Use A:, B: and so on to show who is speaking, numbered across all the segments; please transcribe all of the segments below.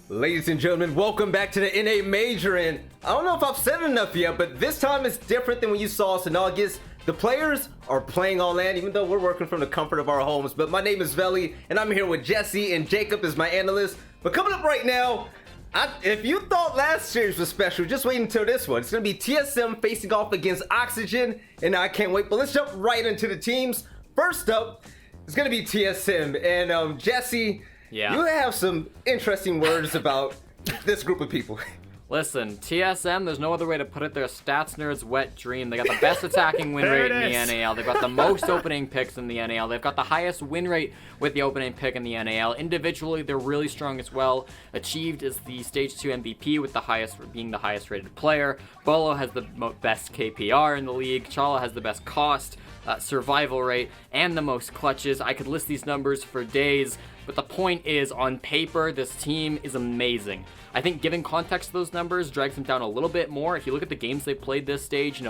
A: Ladies and gentlemen, welcome back to the NA Major, and I don't know if I've said it enough yet, but this time it's different than when you saw us in August. The players are playing on land, even though we're working from the comfort of our homes. But my name is Veli, and I'm here with Jesse, and Jacob is my analyst. But coming up right now, if you thought last series was special, just wait until this one. It's going to be TSM facing off against Oxygen, and I can't wait. But let's jump right into the teams. First up, it's going to be TSM, and Jesse...
B: Yeah.
A: You have some interesting words about this group of people.
B: Listen, TSM, there's no other way to put it. They're a stats nerd's wet dream. They got the best attacking win rate in the NAL. They've got the most opening picks in the NAL. They've got the highest win rate with the opening pick in the NAL. Individually, they're really strong as well. Achieved is the Stage 2 MVP with the highest, being the highest rated player. Bolo has the best KPR in the league. Chala has the best cost, survival rate, and the most clutches. I could list these numbers for days. But the point is, on paper, this team is amazing. I think giving context to those numbers drags them down a little bit more. If you look at the games they played this stage,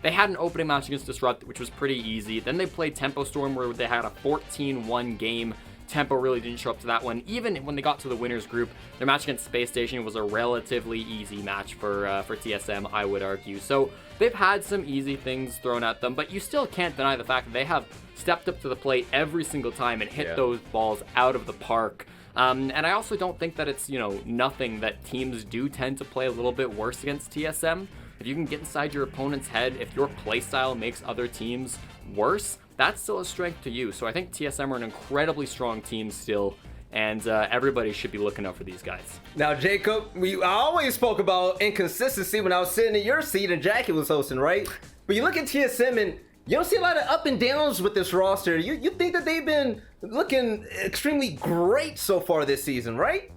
B: they had an opening match against Disrupt, which was pretty easy. Then they played Tempo Storm, where they had a 14-1 game. Tempo really didn't show up to that one. Even when they got to the winners group, their match against Space Station was a relatively easy match for TSM, I would argue. So they've had some easy things thrown at them, but you still can't deny the fact that they have stepped up to the plate every single time and hit those balls out of the park. And I also don't think that it's, nothing that teams do tend to play a little bit worse against TSM. If you can get inside your opponent's head, if your playstyle makes other teams worse, that's still a strength to you. So I think TSM are an incredibly strong team still, and everybody should be looking out for these guys.
A: Now, Jacob, I always spoke about inconsistency when I was sitting in your seat and Jackie was hosting, right? But you look at TSM and you don't see a lot of up and downs with this roster. You think that they've been looking extremely great so far this season, right?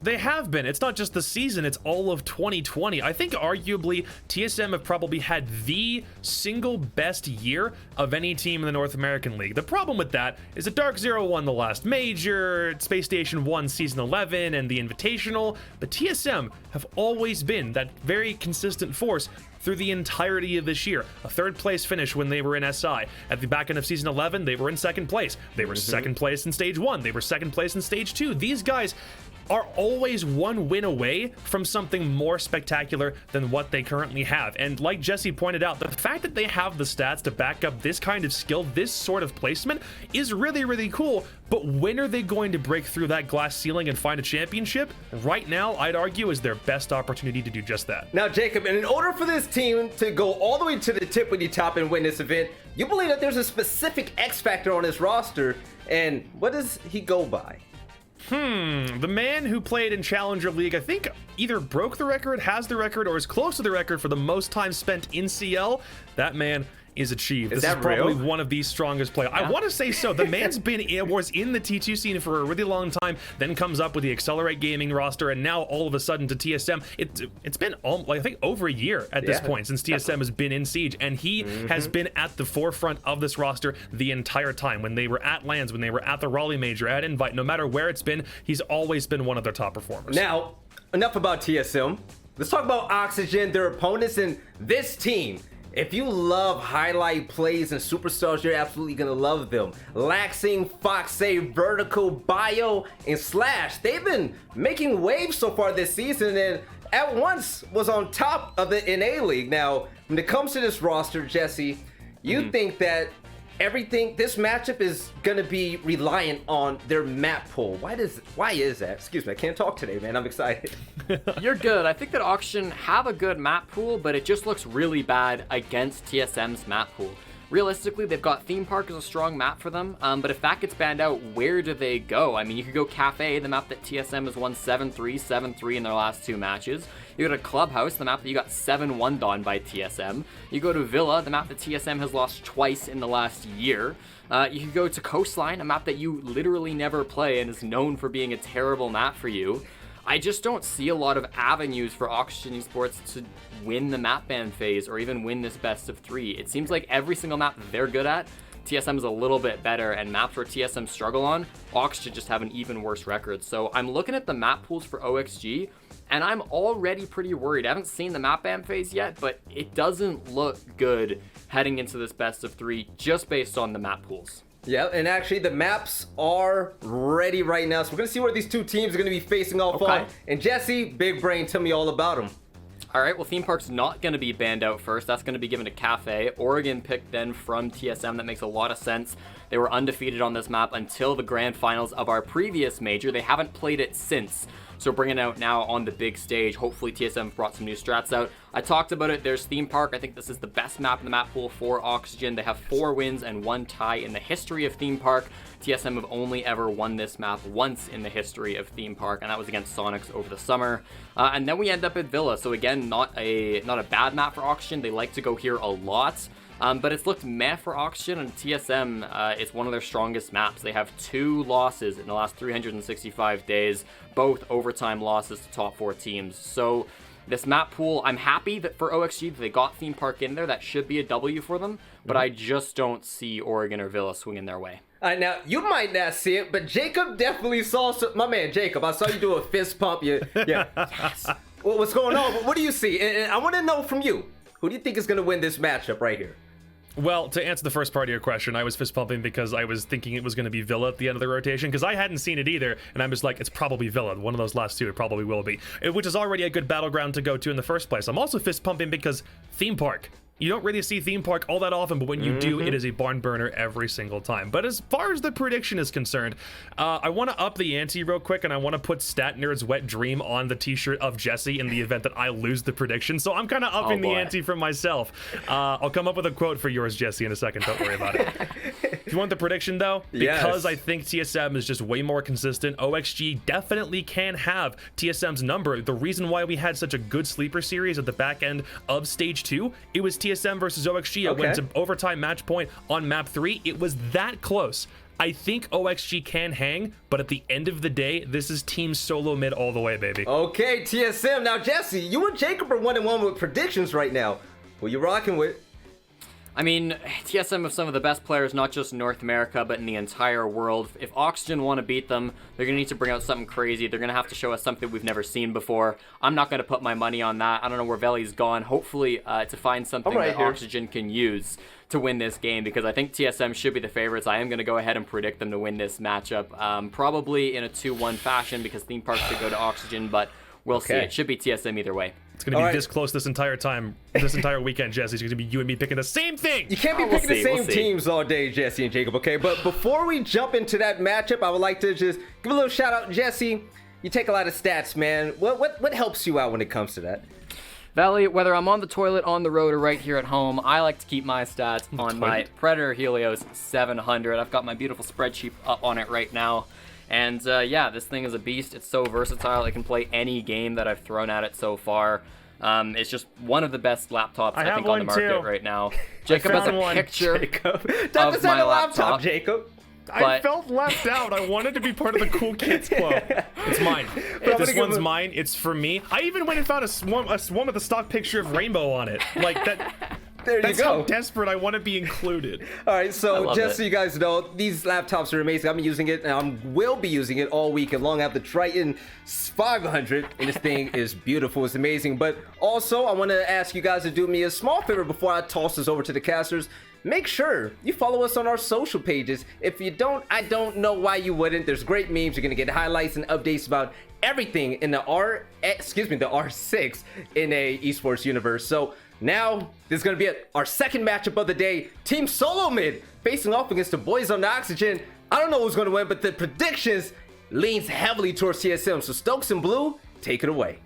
C: They have been. It's not just the season, it's all of 2020. I think arguably TSM have probably had the single best year of any team in the North American League. The problem with that is that Dark Zero won the last major, Space Station won Season 11 and the Invitational, but TSM have always been that very consistent force through the entirety of this year. A third place finish when they were in SI. At the back end of Season 11, they were in second place. They were second place in Stage 1. They were second place in Stage 2. These guys are always one win away from something more spectacular than what they currently have. And like Jesse pointed out, the fact that they have the stats to back up this kind of skill, this sort of placement, is really, really cool. But when are they going to break through that glass ceiling and find a championship? Right now, I'd argue, is their best opportunity to do just that.
A: Now, Jacob, in order for this team to go all the way to the tippity top and win this event, you believe that there's a specific X factor on this roster, and what does he go by?
C: The man who played in Challenger League, I think either broke the record, has the record, or is close to the record for the most time spent in CL. That man is achieved. This is probably one of the strongest players. Yeah. I want to say so. The man's was in the T2 scene for a really long time, then comes up with the Accelerate Gaming roster, and now all of a sudden to TSM. It's been I think over a year at this point since TSM has been in Siege, and he has been at the forefront of this roster the entire time. When they were at LANs, when they were at the Raleigh Major, at Invite, no matter where it's been, he's always been one of their top performers.
A: Now, enough about TSM. Let's talk about Oxygen, their opponents, and this team. If you love highlight plays and superstars, you're absolutely gonna love them. Laxing, Foxay, Vertical, Bio, and Slash. They've been making waves so far this season, and at once was on top of the NA League. Now, when it comes to this roster, Jesse, you think that this matchup is gonna be reliant on their map pool. Why is that? Excuse me, I can't talk today, man. I'm excited.
B: You're good. I think that Oxygen have a good map pool, but it just looks really bad against TSM's map pool. Realistically, they've got Theme Park as a strong map for them, but if that gets banned out, where do they go? I mean, you could go Cafe, the map that TSM has won 7-3, 7-3 in their last two matches. You go to Clubhouse, the map that you got 7-1 on by TSM. You go to Villa, the map that TSM has lost twice in the last year. You could go to Coastline, a map that you literally never play and is known for being a terrible map for you. I just don't see a lot of avenues for Oxygen Esports to win the map ban phase or even win this best of three. It seems like every single map that they're good at, TSM is a little bit better, and maps where TSM struggle on, Oxygen just have an even worse record. So I'm looking at the map pools for OXG, and I'm already pretty worried. I haven't seen the map ban phase yet, but it doesn't look good heading into this best of three just based on the map pools.
A: Yeah, and actually the maps are ready right now. So we're going to see where these two teams are going to be facing off on. And Jesse, big brain, tell me all about them.
B: All right, well, Theme Park's not going to be banned out first. That's going to be given to Cafe. Oregon picked then from TSM. That makes a lot of sense. They were undefeated on this map until the grand finals of our previous major. They haven't played it since. So bringing it out now on the big stage. Hopefully TSM brought some new strats out. I talked about it. There's Theme Park. I think this is the best map in the map pool for Oxygen. They have 4 wins and 1 tie in the history of Theme Park. TSM have only ever won this map once in the history of Theme Park, and that was against Sonics over the summer. And then we end up at Villa. So again, not a bad map for Oxygen. They like to go here a lot. But it's looked meh for Oxygen, and TSM is one of their strongest maps. They have 2 losses in the last 365 days, both overtime losses to top 4 teams. So this map pool, I'm happy that for OXG that they got Theme Park in there. That should be a W for them, but I just don't see Oregon or Villa swinging their way.
A: Now, you might not see it, but Jacob definitely saw my man Jacob. I saw you do a fist pump. Yeah. Yes. What's going on? What do you see? And I want to know from you, who do you think is going to win this matchup right here?
C: Well, to answer the first part of your question, I was fist pumping because I was thinking it was going to be Villa at the end of the rotation, because I hadn't seen it either, and I'm just like, it's probably Villa. One of those last 2, it probably will be, which is already a good battleground to go to in the first place. I'm also fist pumping because Theme Park. You don't really see Theme Park all that often, but when you do, it is a barn burner every single time. But as far as the prediction is concerned, I want to up the ante real quick, and I want to put Stat Nerd's Wet Dream on the t-shirt of Jesse in the event that I lose the prediction. So I'm kind of upping the ante for myself. I'll come up with a quote for yours, Jesse, in a second. Don't worry about it. If you want the prediction, though, because I think TSM is just way more consistent, OXG definitely can have TSM's number. The reason why we had such a good sleeper series at the back end of Stage 2, it was TSM versus OXG. It went to overtime match point on map 3. It was that close. I think OXG can hang, but at the end of the day, this is team solo mid all the way, baby.
A: Okay, TSM. Now, Jesse, you and Jacob are 1-1 with predictions right now. Who you rocking with?
B: I mean, TSM have some of the best players, not just in North America, but in the entire world. If Oxygen want to beat them, they're going to need to bring out something crazy. They're going to have to show us something we've never seen before. I'm not going to put my money on that. I don't know where Veli's gone. Hopefully, to find something that Oxygen can use to win this game, because I think TSM should be the favorites. I am going to go ahead and predict them to win this matchup, probably in a 2-1 fashion, because Theme Park should go to Oxygen, but we'll see. It should be TSM either way.
C: It's going to be this close this entire time, this entire weekend, Jesse. It's going to be you and me picking the same thing.
A: You can't be picking the same teams all day, Jesse and Jacob, okay? But before we jump into that matchup, I would like to just give a little shout out. Jesse, you take a lot of stats, man. What helps you out when it comes to that?
B: Valley, whether I'm on the toilet, on the road, or right here at home, I like to keep my stats on my Predator Helios 700. I've got my beautiful spreadsheet up on it right now. And yeah, this thing is a beast. It's so versatile. It can play any game that I've thrown at it so far. It's just one of the best laptops I think on the market right now. Jacob has a picture of my laptop.
A: Jacob.
C: I felt left out. I wanted to be part of the cool kids club. It's mine. This one's mine. It's for me. I even went and found a swarm with a stock picture of Rainbow on it. Like that. That's how desperate I want to be included.
A: All right, so just so you guys know, these laptops are amazing. I've been using it, and I will be using it all weekend long. I have the Triton 500, and this thing is beautiful. It's amazing. But also, I want to ask you guys to do me a small favor before I toss this over to the casters. Make sure you follow us on our social pages. If you don't, I don't know why you wouldn't. There's great memes. You're going to get highlights and updates about everything in the R6 in a esports universe. So now, this is going to be our second matchup of the day. Team Solo Mid facing off against the boys on the Oxygen. I don't know who's going to win, but the predictions leans heavily towards TSM. So Stokes and Blue, take it away.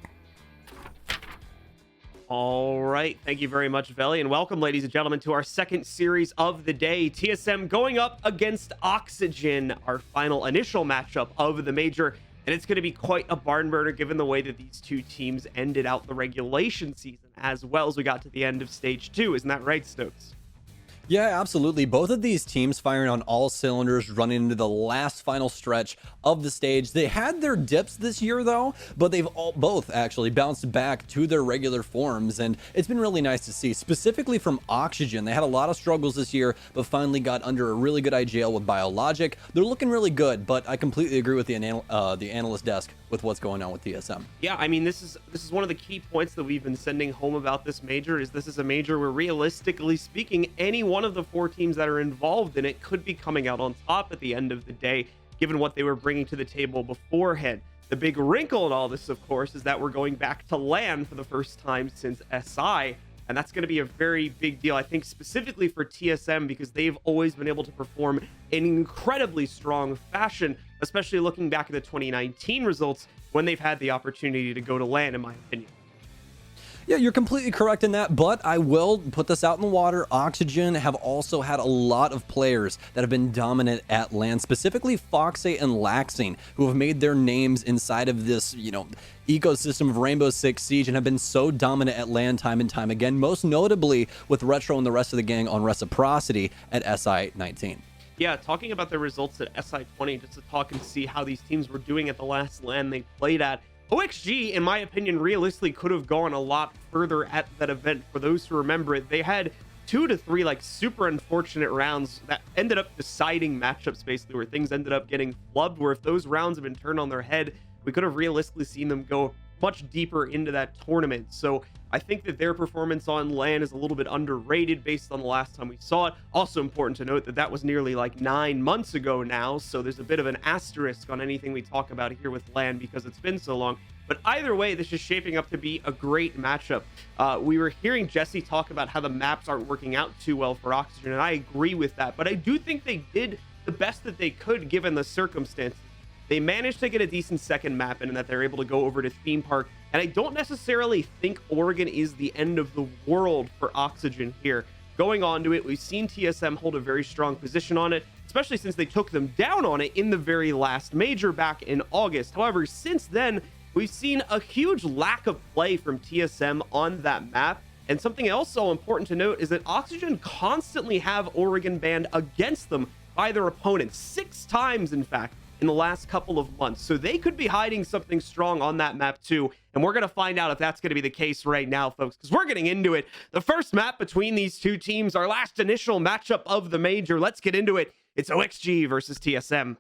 D: All right. Thank you very much, Veli. And welcome, ladies and gentlemen, to our second series of the day. TSM going up against Oxygen, our final initial matchup of the major. And it's going to be quite a barn burner given the way that these two teams ended out the regulation season as well as we got to the end of Stage 2. Isn't that right, Stokes?
E: Yeah, absolutely. Both of these teams firing on all cylinders, running into the last final stretch of the stage. They had their dips this year, though, but they've both actually bounced back to their regular forms, and it's been really nice to see, specifically from Oxygen. They had a lot of struggles this year, but finally got under a really good IGL with Biologic. They're looking really good, but I completely agree with the analyst desk with what's going on with TSM.
D: Yeah, I mean, this is one of the key points that we've been sending home about this major. Is this is a major where, realistically speaking, any one of the 4 teams that are involved in it could be coming out on top at the end of the day, given what they were bringing to the table beforehand. The big wrinkle in all this, of course, is that we're going back to LAN for the first time since SI. And that's going to be a very big deal, I think, specifically for TSM, because they've always been able to perform in incredibly strong fashion, especially looking back at the 2019 results when they've had the opportunity to go to LAN, in my opinion.
E: Yeah, you're completely correct in that, but I will put this out in the water. Oxygen have also had a lot of players that have been dominant at LAN, specifically Foxy and Laxing, who have made their names inside of this, ecosystem of Rainbow Six Siege and have been so dominant at LAN time and time again, most notably with Retro and the rest of the gang on Reciprocity at SI19.
D: Yeah, talking about the results at SI20, just to talk and see how these teams were doing at the last LAN they played at. OXG, in my opinion, realistically could have gone a lot further at that event. For those who remember it, they had 2 to 3 super unfortunate rounds that ended up deciding matchups, basically, where things ended up getting flubbed, where if those rounds had been turned on their head, we could have realistically seen them go much deeper into that tournament. So I think that their performance on LAN is a little bit underrated based on the last time we saw it. Also important to note that that was nearly 9 months ago now, so there's a bit of an asterisk on anything we talk about here with LAN because it's been so long. But either way, this is shaping up to be a great matchup. We were hearing Jesse talk about how the maps aren't working out too well for Oxygen, and I agree with that. But I do think they did the best that they could given the circumstances. They managed to get a decent second map in, and that they're able to go over to Theme Park. And I don't necessarily think Oregon is the end of the world for Oxygen here. Going on to it, we've seen TSM hold a very strong position on it, especially since they took them down on it in the very last major back in August. However, since then, we've seen a huge lack of play from TSM on that map. And something else so important to note is that Oxygen constantly have Oregon banned against them by their opponents, 6 times, in fact, in the last couple of months. So they could be hiding something strong on that map too. And we're going to find out if that's going to be the case right now, folks, because we're getting into it. The first map between these two teams, our last initial matchup of the major. Let's get into it. It's OXG versus TSM.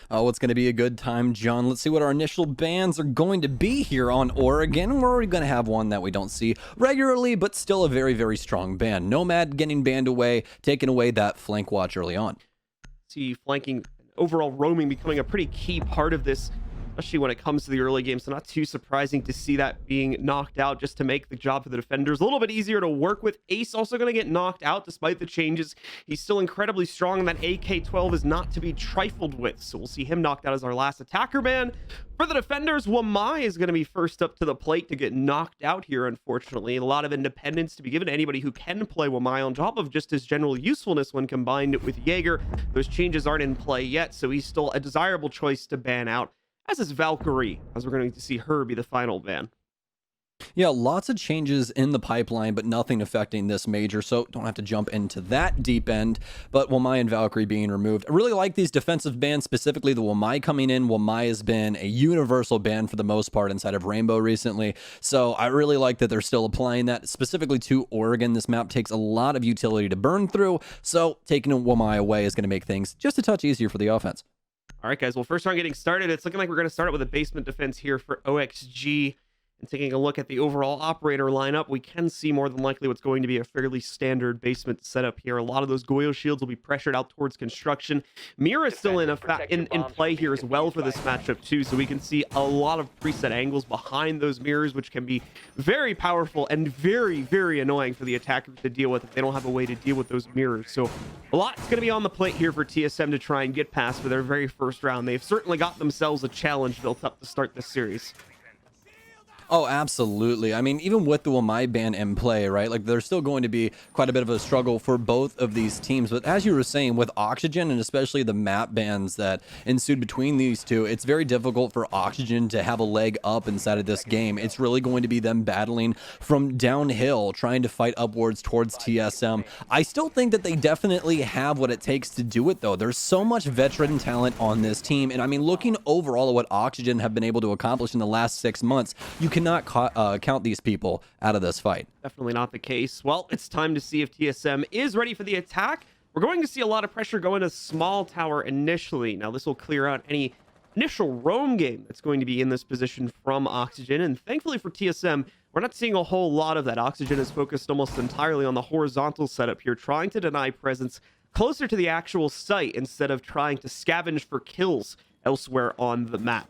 E: Oh, it's going to be a good time, John. Let's see what our initial bans are going to be here on Oregon. We're already going to have one that we don't see regularly, but still a very, very strong ban. Nomad getting banned away, taking away that flank watch early on.
D: See flanking, overall roaming becoming a pretty key part of this, especially when it comes to the early game. So not too surprising to see that being knocked out just to make the job for the defenders a little bit easier to work with. Ace also going to get knocked out despite the changes. He's still incredibly strong, and that AK-12 is not to be trifled with. So we'll see him knocked out as our last attacker ban. For the defenders, Wamai is going to be first up to the plate to get knocked out here, unfortunately. A lot of independence to be given to anybody who can play Wamai on top of just his general usefulness when combined with Jaeger. Those changes aren't in play yet, so he's still a desirable choice to ban out, as is Valkyrie, as we're going to see her be the final ban.
E: Yeah, lots of changes in the pipeline, but nothing affecting this major, so don't have to jump into that deep end. But Wamai and Valkyrie being removed. I really like these defensive bans, specifically the Wamai coming in. Wamai has been a universal ban for the most part inside of Rainbow recently, so I really like that they're still applying that, specifically to Oregon. This map takes a lot of utility to burn through, so taking Wamai away is going to make things just a touch easier for the offense.
D: All right, guys. Well, first round getting started. It's looking like we're going to start it with a basement defense here for OXG. And taking a look at the overall operator lineup, we can see more than likely what's going to be a fairly standard basement setup here. A lot of those Goyo shields will be pressured out towards construction. Mira is still in play here as well for this matchup too, so we can see a lot of preset angles behind those mirrors, which can be very powerful and very, very annoying for the attacker to deal with if they don't have a way to deal with those mirrors. So a lot's going to be on the plate here for TSM to try and get past for their very first round. They've certainly got themselves a challenge built up to start this series.
E: Oh, absolutely. I mean, even with the Wamai ban in play, right? Like, there's still going to be quite a bit of a struggle for both of these teams. But as you were saying, with Oxygen and especially the map bans that ensued between these two, it's very difficult for Oxygen to have a leg up inside of this game. It's really going to be them battling from downhill, trying to fight upwards towards TSM. I still think that they definitely have what it takes to do it, though. There's so much veteran talent on this team. And I mean, looking overall at what Oxygen have been able to accomplish in the last 6 months, you cannot count these people out of this fight.
D: Definitely not the case. Well, it's time to see if TSM is ready for the attack. We're going to see a lot of pressure go into small tower initially. Now, this will clear out any initial roam game that's going to be in this position from Oxygen. And thankfully for TSM, we're not seeing a whole lot of that. Oxygen is focused almost entirely on the horizontal setup here, trying to deny presence closer to the actual site instead of trying to scavenge for kills elsewhere on the map.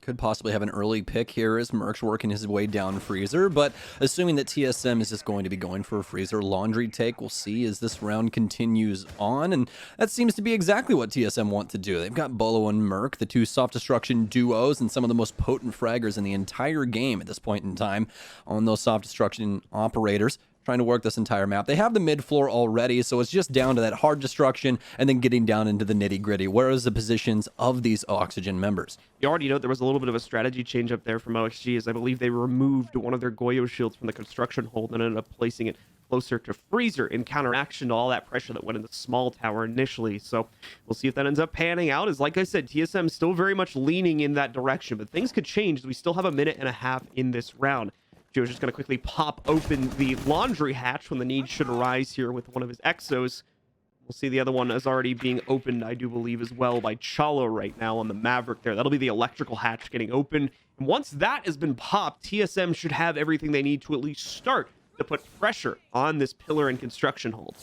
E: Could possibly have an early pick here as Merc's working his way down Freezer, but assuming that TSM is just going to be going for a Freezer laundry take, we'll see as this round continues on, and that seems to be exactly what TSM want to do. They've got Bolo and Merc, the two soft destruction duos, and some of the most potent fraggers in the entire game at this point in time on those soft destruction operators, trying to work this entire map. They have the mid floor already, so it's just down to that hard destruction and then getting down into the nitty gritty. Where is the positions of these Oxygen members?
D: You already know there was a little bit of a strategy change up there from OXG, as I believe they removed one of their Goyo shields from the construction hold and ended up placing it closer to Freezer in counteraction to all that pressure that went into small tower initially. So we'll see if that ends up panning out. As like I said, TSM still very much leaning in that direction, but things could change as we still have a minute and a half in this round. Joe's just going to quickly pop open the laundry hatch when the need should arise here with one of his Exos. We'll see the other one is already being opened, I do believe, as well by Chalo right now on the Maverick there. That'll be the electrical hatch getting open. And once that has been popped, TSM should have everything they need to at least start to put pressure on this pillar and construction hold.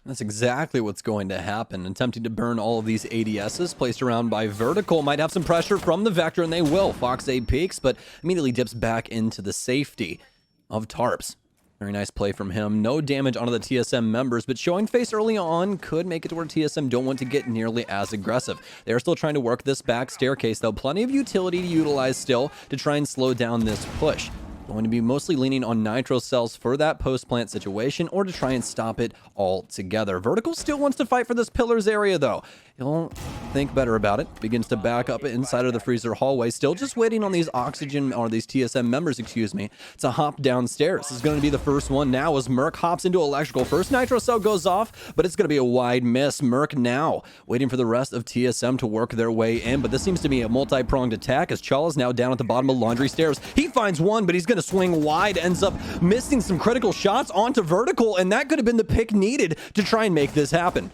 E: That's exactly what's going to happen. Attempting to burn all of these ADSs placed around by Vertical might have some pressure from the Vector, and they will. Fox 8 peeks, but immediately dips back into the safety of Tarps. Very nice play from him. No damage onto the TSM members, but showing face early on could make it to where TSM don't want to get nearly as aggressive. They're still trying to work this back staircase, though. Plenty of utility to utilize still to try and slow down this push. Going to be mostly leaning on nitro cells for that post-plant situation or to try and stop it altogether. Vertical still wants to fight for this pillars area, though. He'll think better about it. Begins to back up inside of the freezer hallway. Still just waiting on these Oxygen, or these TSM members, excuse me, to hop downstairs. This is going to be the first one now as Merc hops into electrical. First nitro cell goes off, but it's going to be a wide miss. Merc now waiting for the rest of TSM to work their way in, but this seems to be a multi-pronged attack as Chala's now down at the bottom of laundry stairs. He finds one, but he's going to swing wide, ends up missing some critical shots onto Vertical, and that could have been the pick needed to try and make this happen.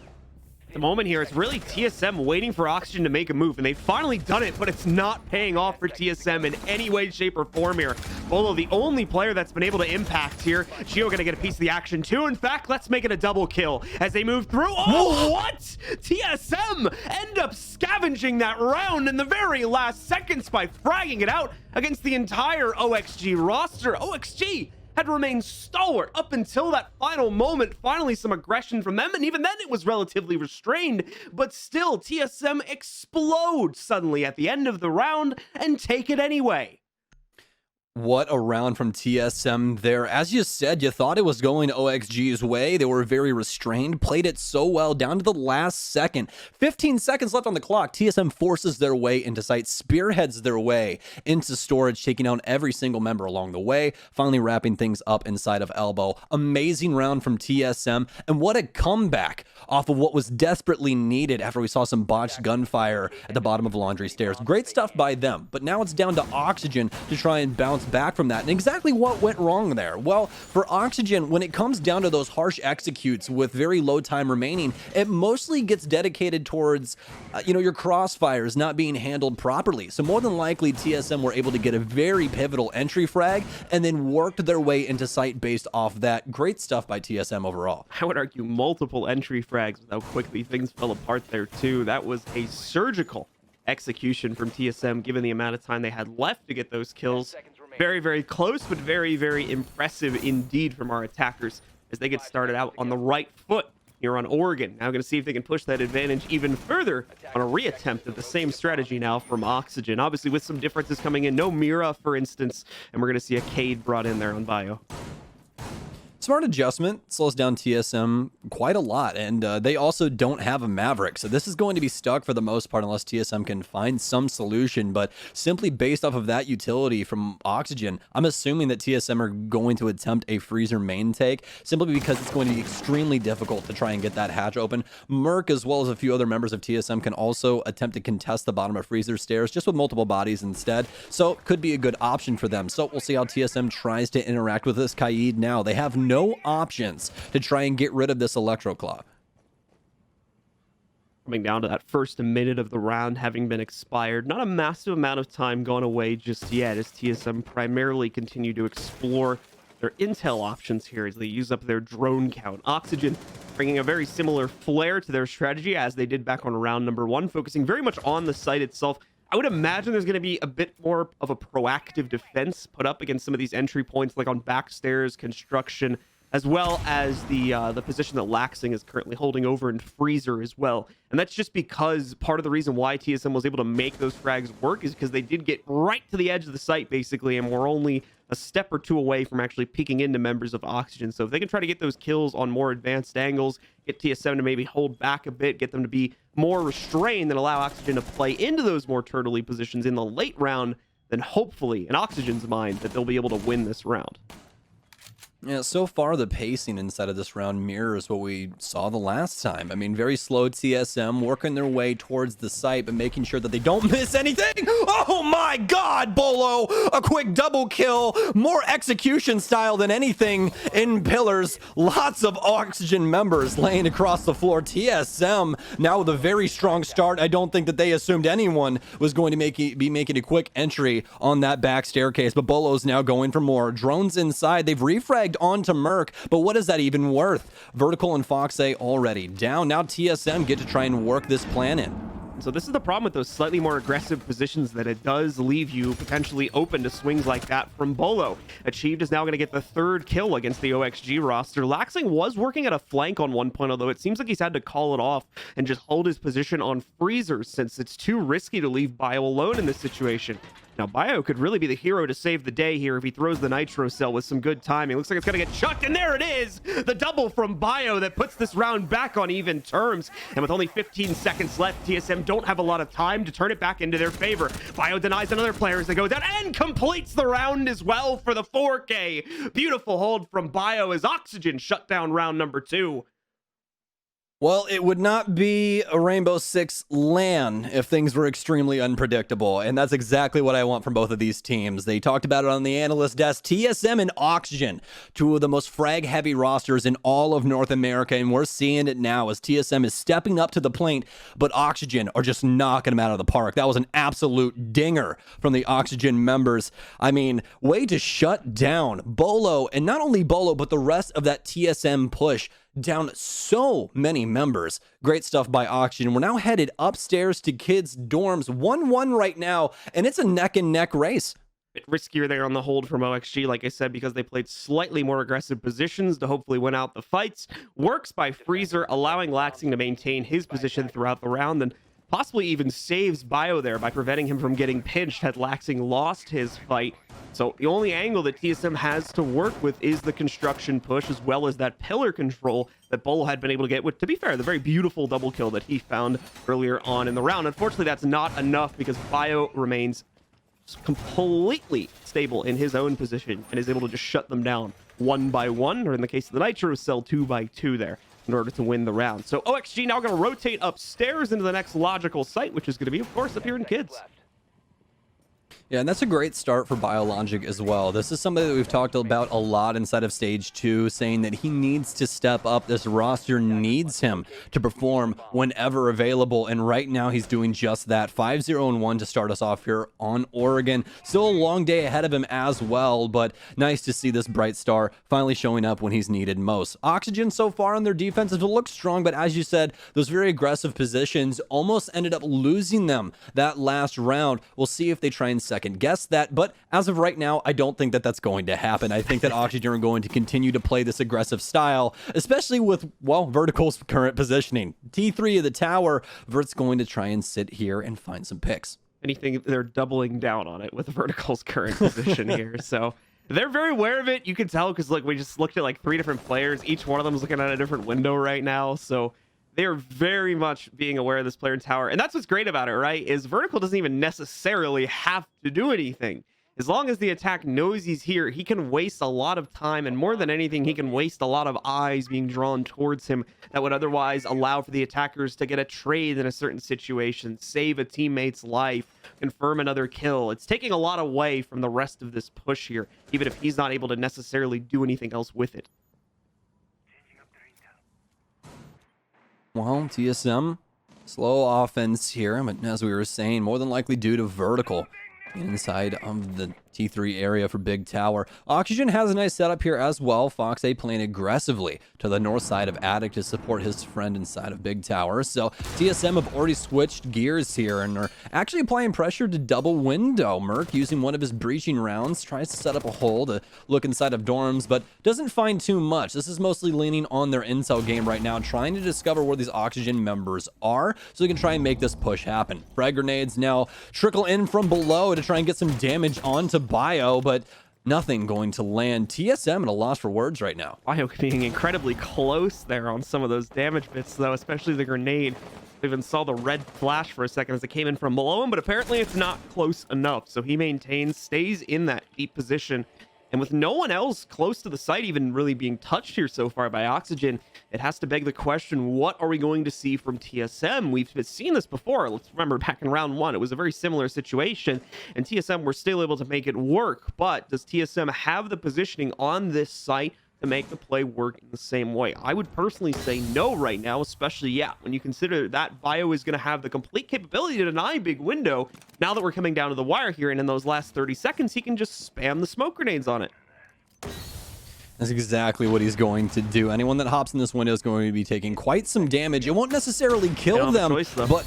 D: The moment here, it's really TSM waiting for Oxygen to make a move, and they've finally done it, but it's not paying off for TSM in any way, shape, or form here. Bolo, the only player that's been able to impact here. Gio gonna get a piece of the action too. In fact, let's make it a double kill as they move through. Oh, what? TSM end up scavenging that round in the very last seconds by fragging it out against the entire OXG roster. OXG had remained stalwart up until that final moment. Finally, some aggression from them, and even then it was relatively restrained, but still, TSM explodes suddenly at the end of the round and take it anyway.
E: What a round from TSM there. As you said, you thought it was going OXG's way. They were very restrained, played it so well down to the last second. 15 seconds left on the clock. TSM forces their way into sight, spearheads their way into storage, taking out every single member along the way, finally wrapping things up inside of Elbow. Amazing round from TSM, and what a comeback off of what was desperately needed after we saw some botched gunfire at the bottom of laundry stairs. Great stuff by them, but now it's down to Oxygen to try and bounce back from that. And exactly what went wrong there? Well, for Oxygen, when it comes down to those harsh executes with very low time remaining, it mostly gets dedicated towards, your crossfires not being handled properly. So more than likely, TSM were able to get a very pivotal entry frag and then worked their way into sight based off that. Great stuff by TSM overall.
D: I would argue multiple entry frags with how quickly things fell apart there too. That was a surgical execution from TSM given the amount of time they had left to get those kills. Very, very close, but very, very impressive indeed from our attackers as they get started out on the right foot here on Oregon. Now going to see if they can push that advantage even further on a reattempt of the same strategy now from Oxygen. Obviously with some differences coming in. No Mira, for instance, and we're going to see a Cade brought in there on Bio.
E: Smart adjustment, slows down TSM quite a lot, and they also don't have a Maverick, so this is going to be stuck for the most part unless TSM can find some solution, but simply based off of that utility from Oxygen, I'm assuming that TSM are going to attempt a freezer main take, simply because it's going to be extremely difficult to try and get that hatch open. Merc, as well as a few other members of TSM, can also attempt to contest the bottom of freezer stairs, just with multiple bodies instead, so could be a good option for them. So we'll see how TSM tries to interact with this Kaid now. They have no options to try and get rid of this Electro Claw.
D: Coming down to that first minute of the round having been expired. Not a massive amount of time gone away just yet as TSM primarily continue to explore their intel options here as they use up their drone count. Oxygen bringing a very similar flair to their strategy as they did back on round number 1, focusing very much on the site itself. I would imagine there's going to be a bit more of a proactive defense put up against some of these entry points, like on backstairs, construction, as well as the position that Laxing is currently holding over in Freezer as well. And that's just because part of the reason why TSM was able to make those frags work is because they did get right to the edge of the site, basically, and were only a step or two away from actually peeking into members of Oxygen. So if they can try to get those kills on more advanced angles, get TSM to maybe hold back a bit, get them to be more restrained, and allow Oxygen to play into those more turtley positions in the late round, then hopefully, in Oxygen's mind, that they'll be able to win this round.
E: Yeah, so far the pacing inside of this round mirrors what we saw the last time. I mean, very slow TSM working their way towards the site, but making sure that they don't miss anything. Oh my God, Bolo! A quick double kill, more execution style than anything in pillars. Lots of Oxygen members laying across the floor. TSM now with a very strong start. I don't think that they assumed anyone was going to be making a quick entry on that back staircase, but Bolo's now going for more. Drones inside. They've refragged onto Merc, but what is that even worth? Vertical and Foxay already down. Now TSM get to try and work this plan in.
D: So this is the problem with those slightly more aggressive positions, that it does leave you potentially open to swings like that from Bolo. Achieved is now going to get the 3rd kill against the OXG roster. Laxing was working at a flank on one point, although it seems like he's had to call it off and just hold his position on Freezers since it's too risky to leave Bio alone in this situation. Now, Bio could really be the hero to save the day here if he throws the Nitro Cell with some good timing. Looks like it's going to get chucked, and there it is! The double from Bio that puts this round back on even terms. And with only 15 seconds left, TSM don't have a lot of time to turn it back into their favor. Bio denies another player as they go down and completes the round as well for the 4K. Beautiful hold from Bio as Oxygen shut down round number 2.
E: Well, it would not be a Rainbow Six LAN if things were extremely unpredictable, and that's exactly what I want from both of these teams. They talked about it on the analyst desk. TSM and Oxygen, two of the most frag-heavy rosters in all of North America, and we're seeing it now as TSM is stepping up to the plate, but Oxygen are just knocking them out of the park. That was an absolute dinger from the Oxygen members. I mean, way to shut down Bolo, and not only Bolo, but the rest of that TSM push. Down so many members. Great stuff by Oxygen. We're now headed upstairs to kids' dorms. 1-1 right now, and it's a neck-and-neck race.
D: Bit riskier there on the hold from OXG, like I said, because they played slightly more aggressive positions to hopefully win out the fights. Works by Freezer, allowing Laxing to maintain his position throughout the round, and possibly even saves Bio there by preventing him from getting pinched had Laxing lost his fight. So the only angle that TSM has to work with is the construction push, as well as that pillar control that Bolo had been able to get with, to be fair, the very beautiful double kill that he found earlier on in the round. Unfortunately, that's not enough because Bio remains completely stable in his own position and is able to just shut them down 1 by 1, or in the case of the Nitro Cell, 2 by 2 there, in order to win the round. So OXG now going to rotate upstairs into the next logical site, which is going to be, of course, up here in kids.
E: Yeah, and that's a great start for Biologic as well. This is somebody that we've talked about a lot inside of Stage 2, saying that he needs to step up. This roster needs him to perform whenever available, and right now he's doing just that. 5-0-1 to start us off here on Oregon. Still a long day ahead of him as well, but nice to see this bright star finally showing up when he's needed most. Oxygen so far on their defenses will look strong, but as you said, those very aggressive positions almost ended up losing them that last round. We'll see if they try and second guess that, but as of right now, I don't think that that's going to happen. I think that Oxygen are going to continue to play this aggressive style, especially with, well, Vertical's current positioning. T3 of the tower, Vert's going to try and sit here and find some picks.
D: Anything, they're doubling down on it with Vertical's current position here, so they're very aware of it. You can tell because, like, we just looked at like 3 different players. Each one of them is looking at a different window right now, so they're very much being aware of this player in tower. And that's what's great about it, right? Is Vertical doesn't even necessarily have to do anything. As long as the attack knows he's here, he can waste a lot of time. And more than anything, he can waste a lot of eyes being drawn towards him that would otherwise allow for the attackers to get a trade in a certain situation, save a teammate's life, confirm another kill. It's taking a lot away from the rest of this push here, even if he's not able to necessarily do anything else with it.
E: Well, TSM Slow offense here, but as we were saying, more than likely due to vertical inside of the T3 area for Big Tower. Oxygen has a nice setup here as well. Foxay playing aggressively to the north side of Attic to support his friend inside of Big Tower. So TSM have already switched gears here and are actually applying pressure to double window. Merc using one of his breaching rounds tries to set up a hole to look inside of dorms, but doesn't find too much. This is mostly leaning on their intel game right now, trying to discover where these Oxygen members are so they can try and make this push happen. Frag grenades now trickle in from below to try and get some damage onto Bio, but nothing going to land. TSM at a loss for words right now.
D: Bio being incredibly close there on some of those damage bits, though, especially the grenade. We even saw the red flash for a second as it came in from below him, but apparently it's not close enough. So he maintains, stays in that deep position. And with no one else close to the site even really being touched here so far by Oxygen, it has to beg the question, what are we going to see from TSM? We've seen this before. Let's remember back in round one, it was a very similar situation, and TSM were still able to make it work. But does TSM have the positioning on this site to make the play work in the same way? I would personally say no right now, especially, when you consider that Bio is going to have the complete capability to deny Big Window. Now that we're coming down to the wire here, and in those last 30 seconds, he can just spam the smoke grenades on it.
E: That's exactly what he's going to do. Anyone that hops in this window is going to be taking quite some damage. It won't necessarily kill them, but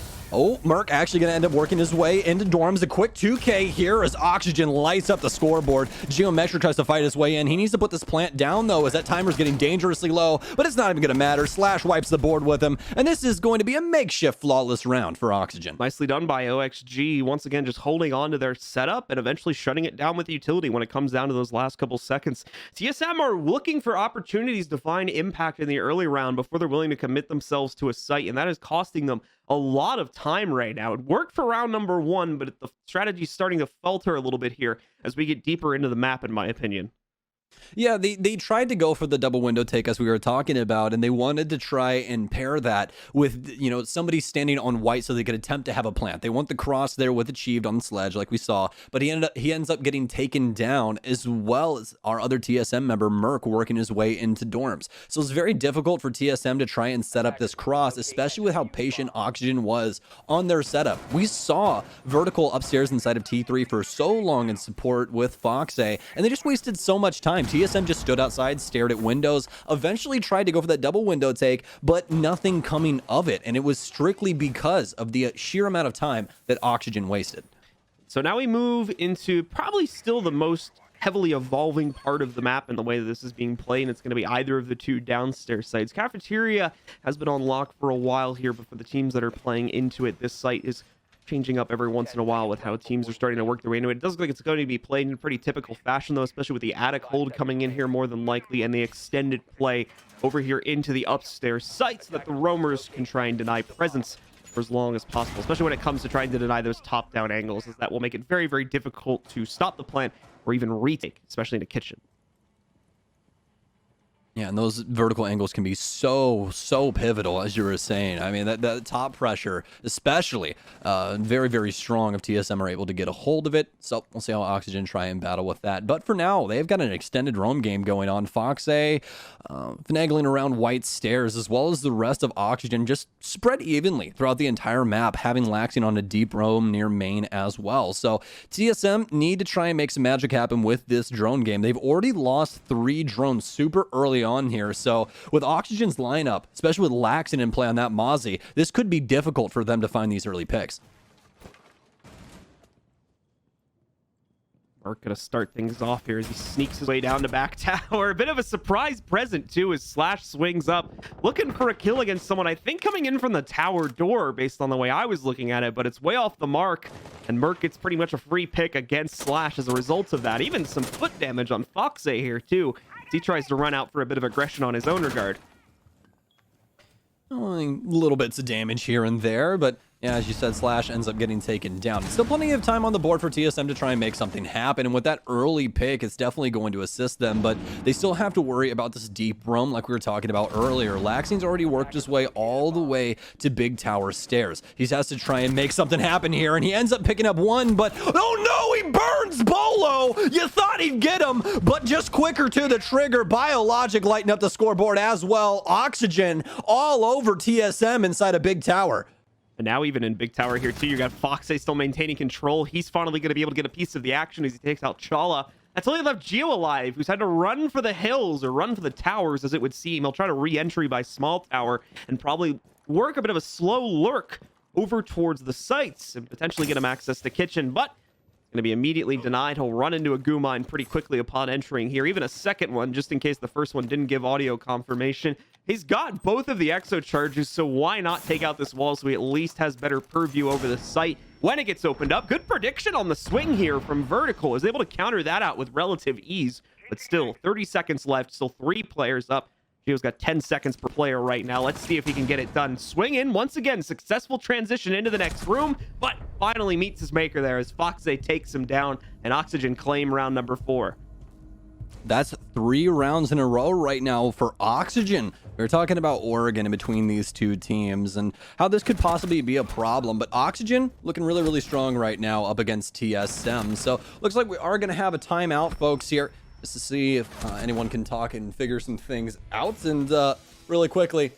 E: Merc actually going to end up working his way into dorms. A quick 2K here as Oxygen lights up the scoreboard. Geometric tries to fight his way in. He needs to put this plant down, though, as that timer's getting dangerously low, but it's not even going to matter. Slash wipes the board with him, and this is going to be a makeshift flawless round for Oxygen.
D: Nicely done by OXG. Once again, just holding on to their setup and eventually shutting it down with utility when it comes down to those last couple seconds. TSM are looking for opportunities to find impact in the early round before they're willing to commit themselves to a site, and that is costing them a lot of time right now. It worked for round number one, but the strategy's starting to falter a little bit here as we get deeper into the map, in my opinion.
E: Yeah, they tried to go for the double window take as we were talking about, and they wanted to try and pair that with, somebody standing on white so they could attempt to have a plant. They want the cross there with Achieved on the sledge like we saw, but he ends up getting taken down, as well as our other TSM member Merc working his way into dorms. So it's very difficult for TSM to try and set up this cross, especially with how patient Oxygen was on their setup. We saw vertical upstairs inside of T3 for so long in support with Foxay, and they just wasted so much time. TSM just stood outside, stared at windows, eventually tried to go for that double window take, but nothing coming of it. And it was strictly because of the sheer amount of time that Oxygen wasted.
D: So now we move into probably still the most heavily evolving part of the map in the way that this is being played, and it's going to be either of the two downstairs sites. Cafeteria has been on lock for a while here, but for the teams that are playing into it, this site is changing up every once in a while with how teams are starting to work their way into it. It does look like it's going to be played in a pretty typical fashion, though, especially with the attic hold coming in here more than likely, and the extended play over here into the upstairs site so that the roamers can try and deny presence for as long as possible, especially when it comes to trying to deny those top-down angles, as that will make it very, very difficult to stop the plant or even retake, especially in the kitchen.
E: Yeah, and those vertical angles can be so pivotal, as you were saying. I mean, that top pressure, especially, very, very strong if TSM are able to get a hold of it. So we'll see how Oxygen try and battle with that. But for now, they've got an extended roam game going on. Foxay finagling around white stairs, as well as the rest of Oxygen, just spread evenly throughout the entire map, having Laxing on a deep roam near main as well. So TSM need to try and make some magic happen with this drone game. They've already lost 3 drones super early on here, so with Oxygen's lineup, especially with Laxing in play on that Mozzie, this could be difficult for them to find these early picks.
D: Merc gonna start things off here as he sneaks his way down to back tower. A bit of a surprise present too as Slash swings up, looking for a kill against someone I think coming in from the tower door based on the way I was looking at it, but it's way off the mark, and Merc gets pretty much a free pick against Slash as a result of that. Even some foot damage on Foxay here too. He tries to run out for a bit of aggression on his own regard.
E: Little bits of damage here and there, but yeah, as you said, Slash ends up getting taken down. Still plenty of time on the board for TSM to try and make something happen, and with that early pick, it's definitely going to assist them, but they still have to worry about this deep roam like we were talking about earlier. Laxing's already worked his way all the way to Big Tower stairs. He has to try and make something happen here, and he ends up picking up one, but oh no, he burns Bolo! You thought he'd get him, but just quicker to the trigger. Biologic lighting up the scoreboard as well. Oxygen all over TSM inside of Big Tower.
D: And now even in big tower here too, you got Foxy still maintaining control. He's finally going to be able to get a piece of the action as he takes out Chala. That's only left Geo alive, who's had to run for the hills or run for the towers, as it would seem. He'll try to re-entry by small tower and probably work a bit of a slow lurk over towards the sites and potentially get him access to kitchen, but going to be immediately denied. He'll run into a goo mine pretty quickly upon entering here. Even a second one, just in case the first one didn't give audio confirmation. He's got both of the exo charges, so why not take out this wall so he at least has better purview over the site when it gets opened up. Good prediction on the swing here from Vertical. Is able to counter that out with relative ease, but still 30 seconds left, still 3 players up. Geo's got 10 seconds per player right now. Let's see if he can get it done. Swing in once again. Successful transition into the next room, but finally meets his maker there as Foxy takes him down and Oxygen claim round number 4.
E: That's 3 rounds in a row right now for Oxygen. We were talking about Oregon in between these two teams and how this could possibly be a problem, but Oxygen looking really, really strong right now up against TSM. So looks like we are going to have a timeout, folks, here, just to see if anyone can talk and figure some things out. And really quickly,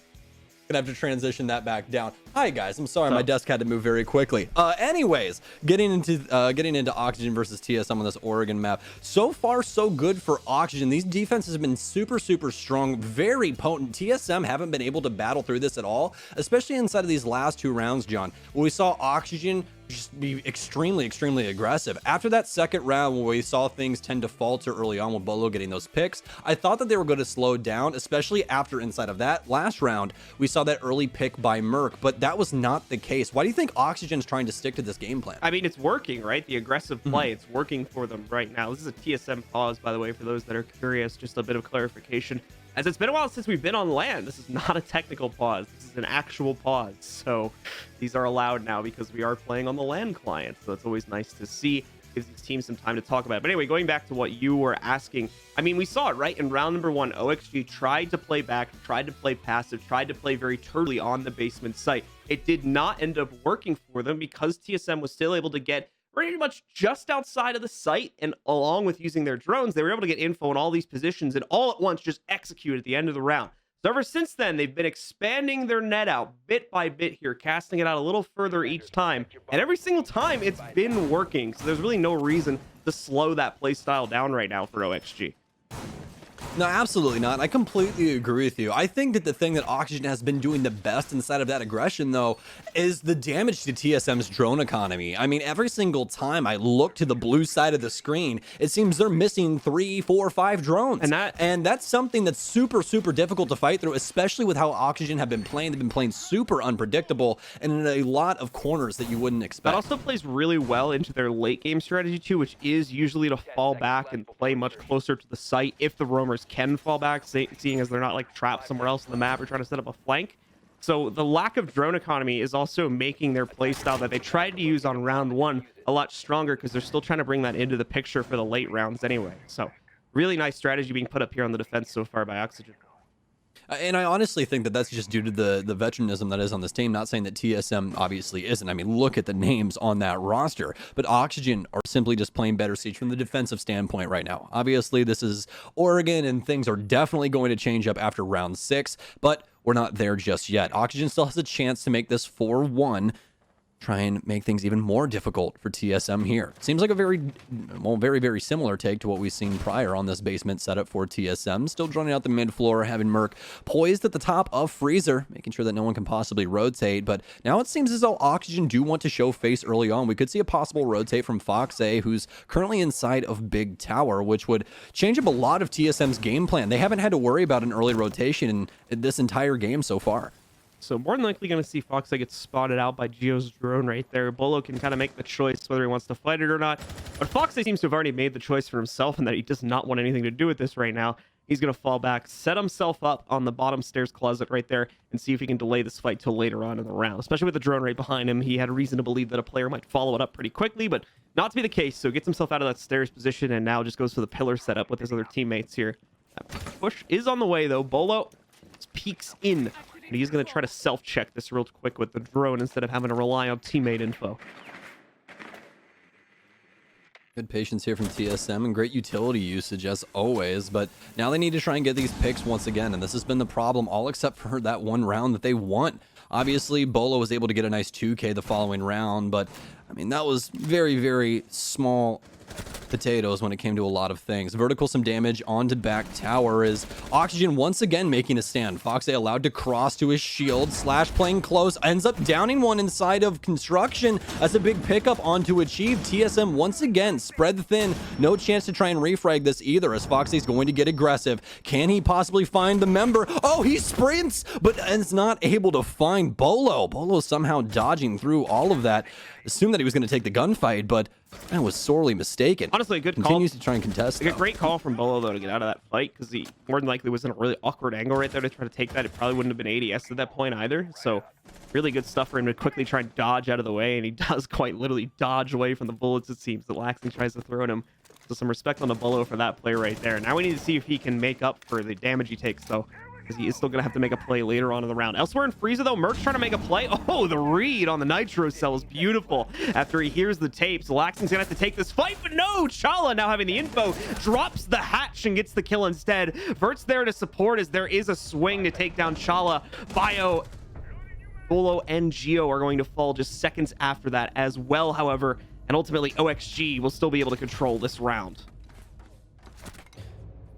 E: gonna have to transition that back down. Hi guys, I'm sorry, my desk had to move very quickly. Anyways, getting into Oxygen versus TSM on this Oregon map. So far, so good for Oxygen. These defenses have been super, super strong, very potent. TSM haven't been able to battle through this at all, especially inside of these last 2 rounds, John, where we saw Oxygen just be extremely, extremely aggressive. After that second round where we saw things tend to falter early on with Bolo getting those picks, I thought that they were going to slow down, especially after inside of that last round, we saw that early pick by Merc, but that was not the case. Why do you think Oxygen's trying to stick to this game plan?
D: I mean, it's working, right? The aggressive play, it's working for them right now. This is a TSM pause, by the way, for those that are curious, just a bit of clarification. As it's been a while since we've been on land, this is not a technical pause. This is an actual pause. So these are allowed now because we are playing on the land client. So it's always nice to see. Gives these teams some time to talk about it. But anyway, going back to what you were asking, I mean, we saw it, right? In round number 1, OXG tried to play back, tried to play passive, tried to play very turtly on the basement site. It did not end up working for them because TSM was still able to get pretty much just outside of the site, and along with using their drones, they were able to get info in all these positions and all at once just execute at the end of the round. So ever since then, they've been expanding their net out bit by bit here, casting it out a little further each time, and every single time it's been working. So there's really no reason to slow that play style down right now for OXG.
E: No, absolutely not. I completely agree with you. I think that the thing that Oxygen has been doing the best inside of that aggression, though, is the damage to TSM's drone economy. I mean, every single time I look to the blue side of the screen, it seems they're missing 3, 4, 5 drones. And that's something that's super, super difficult to fight through, especially with how Oxygen have been playing. They've been playing super unpredictable and in a lot of corners that you wouldn't expect.
D: That also plays really well into their late game strategy, too, which is usually to fall back and play much closer to the site if the roamers can fall back, seeing as they're not like trapped somewhere else in the map or trying to set up a flank. So the lack of drone economy is also making their playstyle that they tried to use on round 1 a lot stronger because they're still trying to bring that into the picture for the late rounds anyway. So really nice strategy being put up here on the defense so far by Oxygen.
E: And I honestly think that that's just due to the veteranism that is on this team. Not saying that TSM obviously isn't. I mean, look at the names on that roster. But Oxygen are simply just playing better siege from the defensive standpoint right now. Obviously, this is Oregon, and things are definitely going to change up after round 6. But we're not there just yet. Oxygen still has a chance to make this 4-1. Try and make things even more difficult for TSM here. Seems like a very, very similar take to what we've seen prior on this basement setup for TSM. Still droning out the mid floor, having Merc poised at the top of Freezer, making sure that no one can possibly rotate. But now it seems as though Oxygen do want to show face early on. We could see a possible rotate from Foxy, who's currently inside of Big Tower, which would change up a lot of TSM's game plan. They haven't had to worry about an early rotation in this entire game so far.
D: So more than likely going to see Foxy get spotted out by Geo's drone right there. Bolo can kind of make the choice whether he wants to fight it or not. But Foxy seems to have already made the choice for himself and that he does not want anything to do with this right now. He's going to fall back, set himself up on the bottom stairs closet right there, and see if he can delay this fight till later on in the round. Especially with the drone right behind him, he had a reason to believe that a player might follow it up pretty quickly, but not to be the case. So gets himself out of that stairs position and now just goes for the pillar setup with his other teammates here. That push is on the way though. Bolo just peeks in. And he's going to try to self-check this real quick with the drone instead of having to rely on teammate info.
E: Good patience here from TSM and great utility usage as always, but now they need to try and get these picks once again, and this has been the problem all except for that one round that they won. Obviously, Bolo was able to get a nice 2K the following round, but I mean, that was very, very small potatoes when it came to a lot of things. Vertical some damage onto back tower is Oxygen once again making a stand. Foxy allowed to cross to his shield. Slash playing close, ends up downing one inside of construction. That's a big pickup onto achieve. TSM once again spread thin. No chance to try and refrag this either as Foxy's going to get aggressive. Can he possibly find the member? Oh, he sprints, but is not able to find Bolo. Bolo somehow dodging through all of that. Assumed that he was going to take the gunfight, but man was sorely mistaken.
D: Honestly, a good call.
E: Continues to try and contest.
D: A great call from Bolo, though, to get out of that fight, because he more than likely was in a really awkward angle right there to try to take that. It probably wouldn't have been ADS at that point either. So really good stuff for him to quickly try and dodge out of the way, and he does quite literally dodge away from the bullets, it seems, that Laxing tries to throw at him. So some respect on the Bolo for that play right there. Now we need to see if he can make up for the damage he takes, though, because he is still going to have to make a play later on in the round. Elsewhere in Frieza, though, Merc's trying to make a play. Oh, the read on the Nitro Cell is beautiful. After he hears the tapes, Laxing's going to have to take this fight, but no! Chala, now having the info, drops the hatch and gets the kill instead. Vert's there to support as there is a swing to take down Chala. Bio, Bolo, and Geo are going to fall just seconds after that as well, however, and ultimately OXG will still be able to control this round.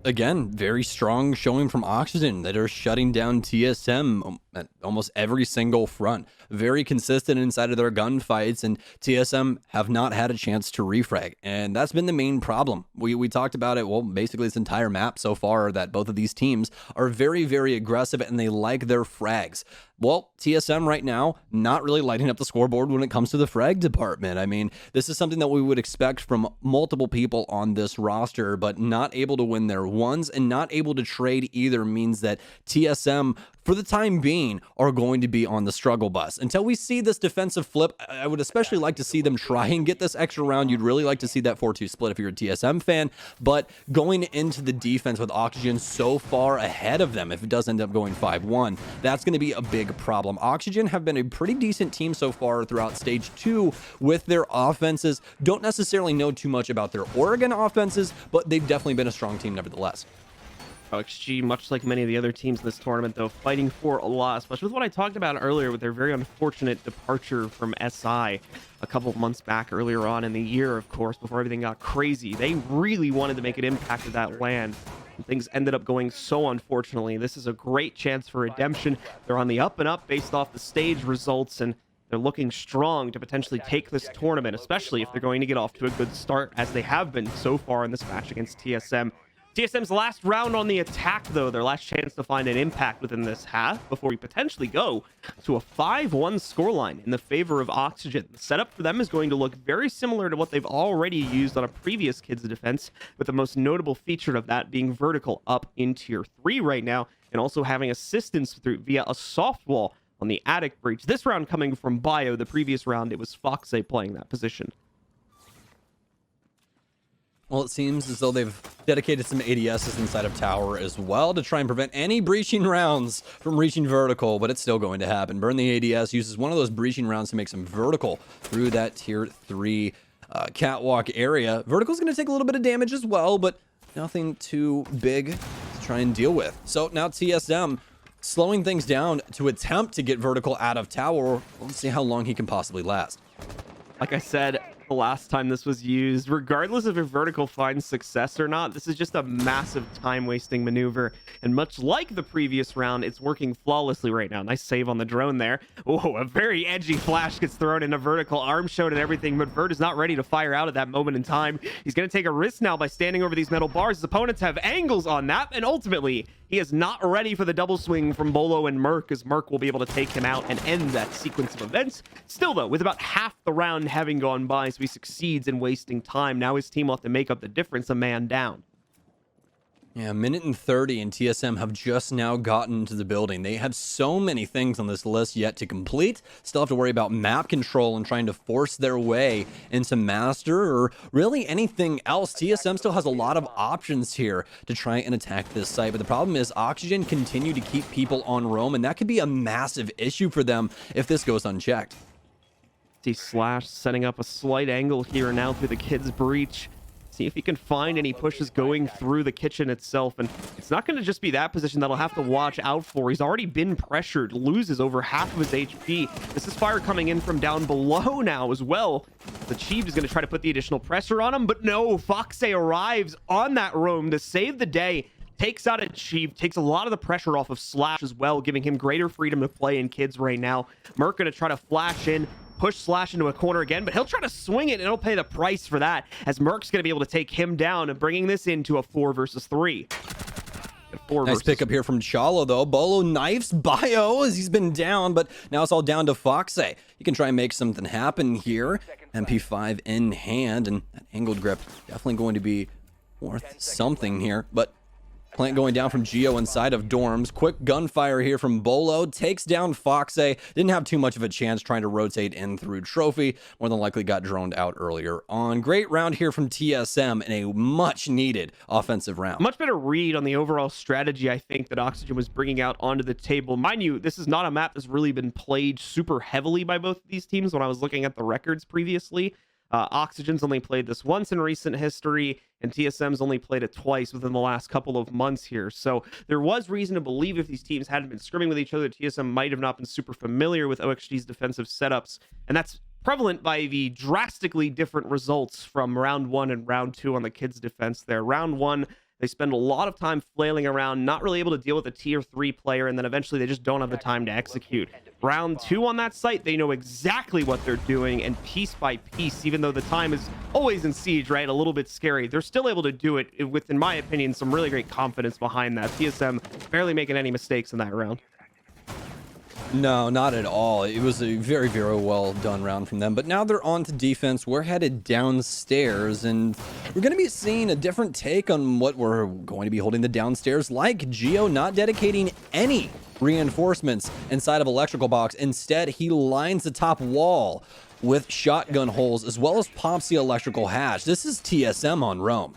E: Again, very strong showing from Oxygen that are shutting down TSM at almost every single front. Very consistent inside of their gunfights, and TSM have not had a chance to refrag. And that's been the main problem. We talked about it, well, basically this entire map so far, that both of these teams are very, very aggressive and they like their frags. Well, TSM right now, not really lighting up the scoreboard when it comes to the frag department. I mean, this is something that we would expect from multiple people on this roster, but not able to win their ones and not able to trade either means that TSM, for the time being, are going to be on the struggle bus. Until we see this defensive flip, I would especially like to see them try and get this extra round. You'd really like to see that 4-2 split if you're a TSM fan, but going into the defense with Oxygen so far ahead of them, if it does end up going 5-1, that's going to be a big problem. Oxygen have been a pretty decent team so far throughout stage 2 with their offenses. Don't necessarily know too much about their Oregon offenses, but they've definitely been a strong team nevertheless.
D: OXG, much like many of the other teams in this tournament, though, fighting for a lot, especially with what I talked about earlier with their very unfortunate departure from SI a couple of months back earlier on in the year, of course, before everything got crazy. They really wanted to make an impact at that land. And things ended up going so unfortunately. This is a great chance for redemption. They're on the up and up based off the stage results, and they're looking strong to potentially take this tournament, especially if they're going to get off to a good start, as they have been so far in this match against TSM. TSM's last round on the attack, though, their last chance to find an impact within this half before we potentially go to a 5-1 scoreline in the favor of Oxygen. The setup for them is going to look very similar to what they've already used on a previous Kids Defense, with the most notable feature of that being vertical up in tier 3 right now, and also having assistance via a soft wall on the attic breach. This round coming from Bio. The previous round, it was Foxy playing that position.
E: Well, it seems as though they've dedicated some ADSs inside of tower as well to try and prevent any breaching rounds from reaching vertical, but it's still going to happen. Burn the ADS uses one of those breaching rounds to make some vertical through that tier 3 catwalk area. Vertical's going to take a little bit of damage as well, but nothing too big to try and deal with. So now TSM slowing things down to attempt to get vertical out of tower. Let's see how long he can possibly last.
D: Like I said, the last time this was used, regardless of if vertical finds success or not, this is just a massive time-wasting maneuver. And much like the previous round, it's working flawlessly right now. Nice save on the drone there. Oh, a very edgy flash gets thrown in a vertical, arm showed and everything, but Vert is not ready to fire out at that moment in time. He's going to take a risk now by standing over these metal bars. His opponents have angles on that, and ultimately, he is not ready for the double swing from Bolo and Merc, as Merc will be able to take him out and end that sequence of events. Still, though, with about half the round having gone by, so he succeeds in wasting time. Now his team will have to make up the difference, a man down.
E: Yeah, 1:30 and TSM have just now gotten into the building. They have so many things on this list yet to complete. Still have to worry about map control and trying to force their way into Master or really anything else. TSM still has a lot of options here to try and attack this site, but the problem is Oxygen continue to keep people on roam, and that could be a massive issue for them if this goes unchecked.
D: See Slash setting up a slight angle here now through the kid's breach. See if he can find any pushes going through the kitchen itself. And it's not going to just be that position that'll have to watch out for. He's already been pressured, loses over half of his HP. This is fire coming in from down below now as well. The Chief is going to try to put the additional pressure on him, but no, Foxe arrives on that roam to save the day. Takes out a Chief, takes a lot of the pressure off of Slash as well, giving him greater freedom to play in kids right now. Merc going to try to flash in, push Slash into a corner again, but he'll try to swing it and he'll pay the price for that, as Merc's going to be able to take him down and bringing this into a 4 versus 3.
E: Nice pickup here from Chalo, though. Bolo knifes Bio as he's been down, but now it's all down to Foxe. He can try and make something happen here. MP5 in hand, and that angled grip definitely going to be worth something here, but plant going down from Geo inside of dorms. Quick gunfire here from Bolo. Takes down Foxe. Didn't have too much of a chance trying to rotate in through Trophy. More than likely got droned out earlier on. Great round here from TSM in a much needed offensive round.
D: Much better read on the overall strategy, I think, that Oxygen was bringing out onto the table. Mind you, this is not a map that's really been played super heavily by both of these teams when I was looking at the records previously. Oxygen's only played this once in recent history, and TSM's only played it twice within the last couple of months here. So there was reason to believe if these teams hadn't been scrimming with each other, TSM might have not been super familiar with OXG's defensive setups. And that's prevalent by the drastically different results from round 1 and round 2 on the kids' defense there. Round 1, they spend a lot of time flailing around, not really able to deal with a tier 3 player, and then eventually they just don't have the time to execute. Round 2 on that site, they know exactly what they're doing, and piece by piece, even though the time is always in siege, right, a little bit scary, they're still able to do it with, in my opinion, some really great confidence behind that. TSM barely making any mistakes in that round.
E: No, not at all. It was a very, very well done round from them. But now they're on to defense. We're headed downstairs, and we're going to be seeing a different take on what we're going to be holding the downstairs like. Geo not dedicating any reinforcements inside of electrical box. Instead, he lines the top wall with shotgun holes as well as pops the electrical hatch. This is TSM on Rome.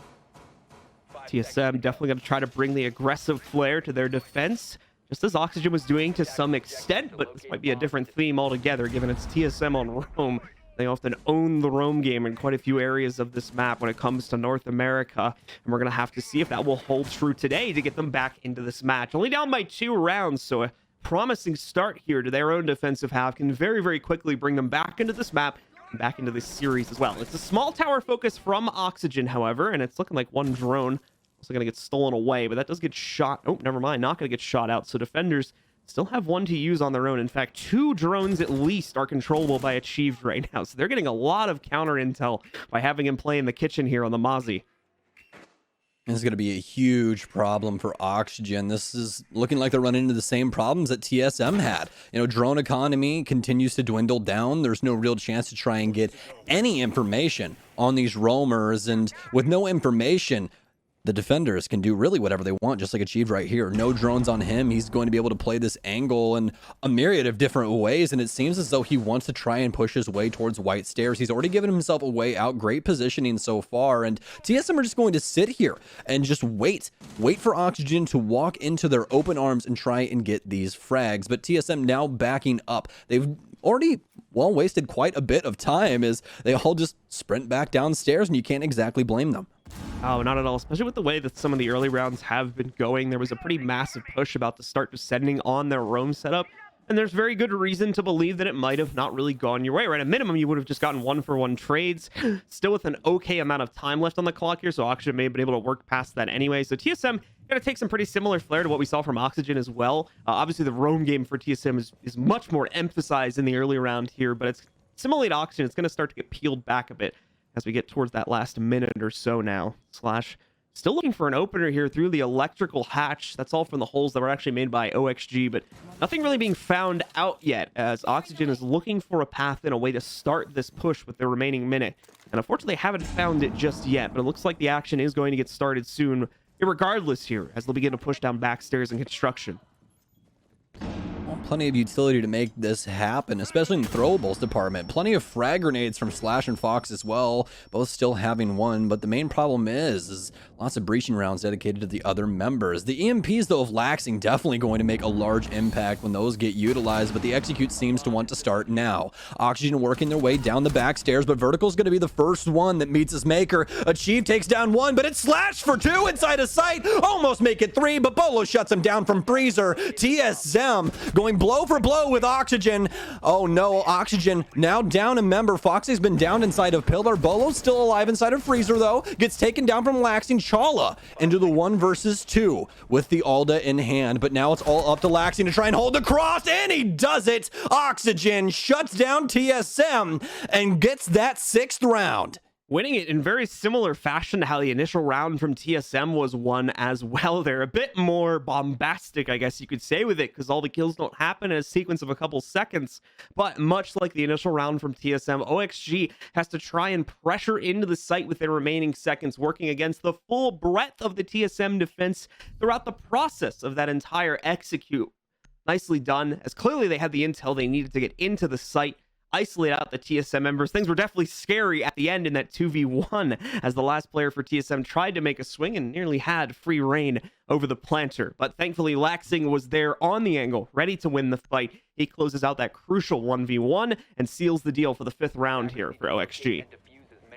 D: TSM definitely going to try to bring the aggressive flair to their defense, just as Oxygen was doing to some extent, but this might be a different theme altogether, given it's TSM on Rome. They often own the Rome game in quite a few areas of this map when it comes to North America, and we're going to have to see if that will hold true today to get them back into this match. Only down by 2 rounds, so a promising start here to their own defensive half can very, very quickly bring them back into this map and back into this series as well. It's a small tower focus from Oxygen, however, and it's looking like one drone also going to get stolen away, but that does get shot. Oh, never mind. Not going to get shot out. So defenders still have one to use on their own. In fact, 2 drones at least are controllable by Achieved right now. So they're getting a lot of counter intel by having him play in the kitchen here on the Mozzie.
E: This is going to be a huge problem for Oxygen. This is looking like they're running into the same problems that TSM had. You know, drone economy continues to dwindle down. There's no real chance to try and get any information on these roamers. And with no information, the defenders can do really whatever they want, just like Achieved right here. No drones on him. He's going to be able to play this angle in a myriad of different ways, and it seems as though he wants to try and push his way towards white stairs. He's already given himself a way out. Great positioning so far, and TSM are just going to sit here and just wait for Oxygen to walk into their open arms and try and get these frags. But TSM now backing up. They've already, well, wasted quite a bit of time as they all just sprint back downstairs, and you can't exactly blame them.
D: Oh, not at all, especially with the way that some of the early rounds have been going. There was a pretty massive push about to start descending on their roam setup, and there's very good reason to believe that it might have not really gone your way, right? At minimum, you would have just gotten 1-for-1 trades, still with an okay amount of time left on the clock here, so Oxygen may have been able to work past that anyway. So TSM going to take some pretty similar flair to what we saw from Oxygen as well. Obviously, the roam game for TSM is much more emphasized in the early round here, but it's similarly to Oxygen, it's going to start to get peeled back a bit as we get towards that last minute or so now. Slash still looking for an opener here through the electrical hatch. That's all from the holes that were actually made by OXG, but nothing really being found out yet, as Oxygen is looking for a path and a way to start this push with the remaining minute. And unfortunately, they haven't found it just yet, but it looks like the action is going to get started soon, irregardless here, as they'll begin to push down backstairs and construction.
E: plenty of utility to make this happen, especially in the throwables department. Plenty of frag grenades from Slash and Fox as well, both still having one, but the main problem is lots of breaching rounds dedicated to the other members. The EMPs, though, of Laxing definitely going to make a large impact when those get utilized, but the execute seems to want to start now. Oxygen working their way down the back stairs, but Vertical's going to be the first one that meets his maker. Achieve takes down one, but it's Slash for two inside of sight. Almost make it three, but Bolo shuts him down from Freezer. TSM going blow for blow with Oxygen. Oh no, Oxygen now down a member. Foxy's been down inside of Pillar. Bolo's still alive inside of Freezer, though. Gets taken down from Laxing. Chala into the 1 versus 2 with the Alda in hand, but now it's all up to Laxing to try and hold the cross, and he does it. Oxygen shuts down TSM and gets that 6th round.
D: Winning it in very similar fashion to how the initial round from TSM was won as well. They're a bit more bombastic, I guess you could say, with it, because all the kills don't happen in a sequence of a couple seconds. But much like the initial round from TSM, OXG has to try and pressure into the site with their remaining seconds, working against the full breadth of the TSM defense throughout the process of that entire execute. Nicely done, as clearly they had the intel they needed to get into the site, isolate out the TSM members. Things were definitely scary at the end in that 2v1 as the last player for TSM tried to make a swing and nearly had free reign over the planter. But thankfully, Laxing was there on the angle, ready to win the fight. He closes out that crucial 1v1 and seals the deal for the 5th round here for OXG.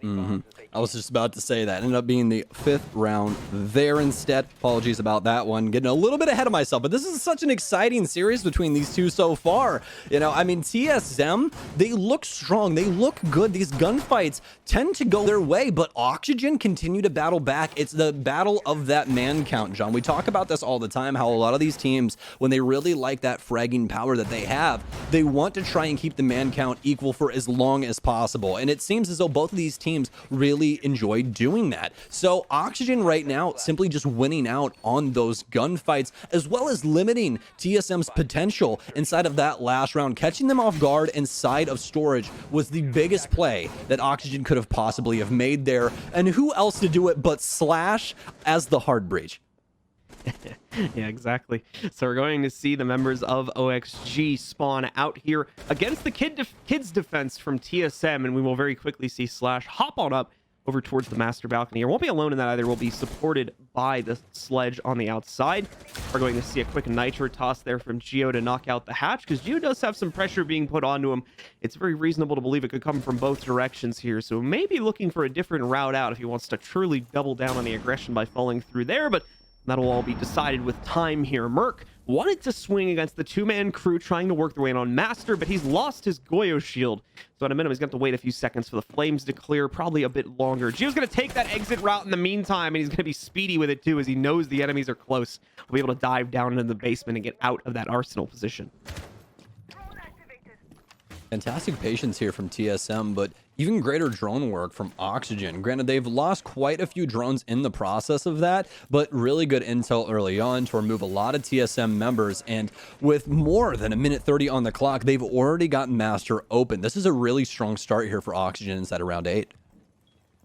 E: I was just about to say that. Ended up being the 5th round there instead. Apologies about that one. Getting a little bit ahead of myself, but this is such an exciting series between these two so far. You know, I mean, TSM, they look strong. They look good. These gunfights tend to go their way, but Oxygen continue to battle back. It's the battle of that man count, John. We talk about this all the time, how a lot of these teams, when they really like that fragging power that they have, they want to try and keep the man count equal for as long as possible. And it seems as though both of these teams really enjoy doing that. So Oxygen right now simply just winning out on those gunfights, as well as limiting TSM's potential inside of that last round. Catching them off guard inside of storage was the biggest play that Oxygen could have possibly have made there. And who else to do it but Slash as the hard breach?
D: Yeah, exactly. So we're going to see the members of OXG spawn out here against the kids defense from TSM, and we will very quickly see Slash hop on up over towards the master balcony. He won't be alone in that either. We'll be supported by the sledge on the outside. We're going to see a quick nitro toss there from Geo to knock out the hatch, because Geo does have some pressure being put onto him. It's very reasonable to believe it could come from both directions here, so maybe looking for a different route out if he wants to truly double down on the aggression by falling through there, but that'll all be decided with time here. Merc wanted to swing against the 2-man crew trying to work their way in on Master, but he's lost his Goyo shield. So at a minimum, he's going to have to wait a few seconds for the flames to clear, probably a bit longer. Gio's going to take that exit route in the meantime, and he's going to be speedy with it too, as he knows the enemies are close. He'll be able to dive down into the basement and get out of that arsenal position.
E: Fantastic patience here from TSM, but even greater drone work from Oxygen. Granted, they've lost quite a few drones in the process of that, but really good intel early on to remove a lot of TSM members. And with more than 1:30 on the clock, they've already got Master open. This is a really strong start here for Oxygen inside of round 8.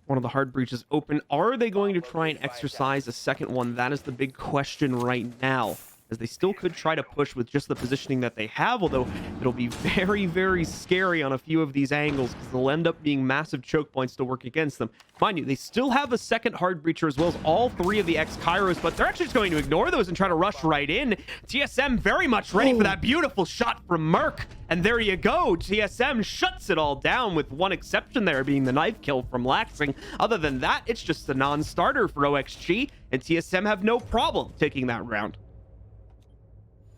D: One of the hard breaches open. Are they going to try and exercise a second one? That is the big question right now, as they still could try to push with just the positioning that they have, although it'll be very, very scary on a few of these angles, because they'll end up being massive choke points to work against them. Mind you, they still have a second hard breacher as well as all 3 of the X-Kairos, but they're actually just going to ignore those and try to rush right in. TSM very much ready for that beautiful shot from Merc, and there you go. TSM shuts it all down, with one exception there being the knife kill from Laxing. Other than that, it's just a non-starter for OXG, and TSM have no problem taking that round.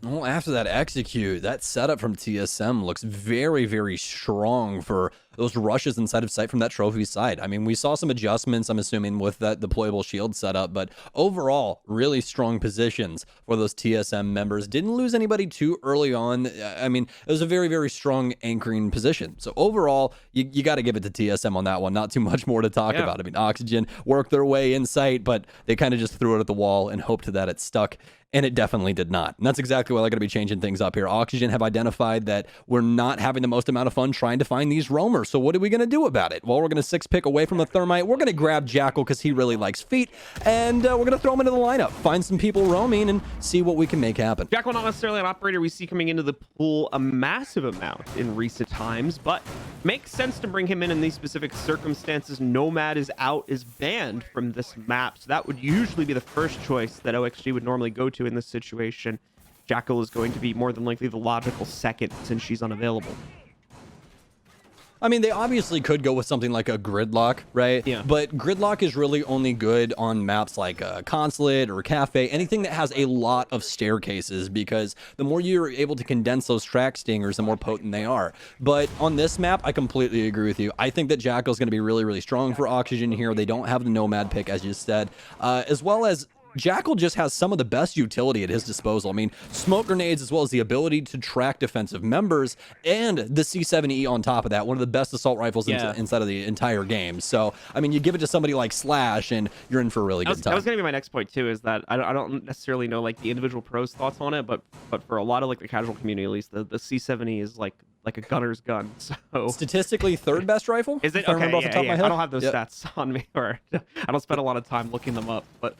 E: Well, after that execute, that setup from TSM looks very, very strong for those rushes inside of sight from that trophy side. I mean, we saw some adjustments, I'm assuming, with that deployable shield setup, but overall, really strong positions for those TSM members. Didn't lose anybody too early on. I mean, it was a very, very strong anchoring position. So overall, you got to give it to TSM on that one. Not too much more to talk about. I mean, Oxygen worked their way in sight, but they kind of just threw it at the wall and hoped that it stuck. And it definitely did not. And that's exactly why they're going to be changing things up here. Oxygen have identified that we're not having the most amount of fun trying to find these roamers. So what are we going to do about it? Well, we're going to 6-pick away from the Thermite. We're going to grab Jackal because he really likes feet. And we're going to throw him into the lineup, find some people roaming, and see what we can make happen.
D: Jackal not necessarily an operator we see coming into the pool a massive amount in recent times, but makes sense to bring him in these specific circumstances. Nomad is out, is banned from this map. So that would usually be the first choice that OXG would normally go to in this situation. Jackal is going to be more than likely the logical second since she's unavailable.
E: I mean, they obviously could go with something like a Gridlock, right?
D: Yeah.
E: But Gridlock is really only good on maps like Consulate or Cafe, anything that has a lot of staircases, because the more you're able to condense those track stingers, the more potent they are. But on this map, I completely agree with you. I think that Jackal is going to be really, really strong for Oxygen here. They don't have the Nomad pick, as you said, as well as Jackal just has some of the best utility at his disposal. I mean, smoke grenades, as well as the ability to track defensive members, and the C7E on top of that, one of the best assault rifles inside of the entire game. So, I mean, you give it to somebody like Slash, and you're in for a really good time.
D: That was going to be my next point, too, is that I don't necessarily know, like, the individual pros' thoughts on it, but for a lot of, like, the casual community, at least, the C7E is, like a gunner's gun. So
E: statistically, third best rifle?
D: Is it?
E: I
D: Okay,
E: I
D: don't have those stats on me, or I don't spend a lot of time looking them up, but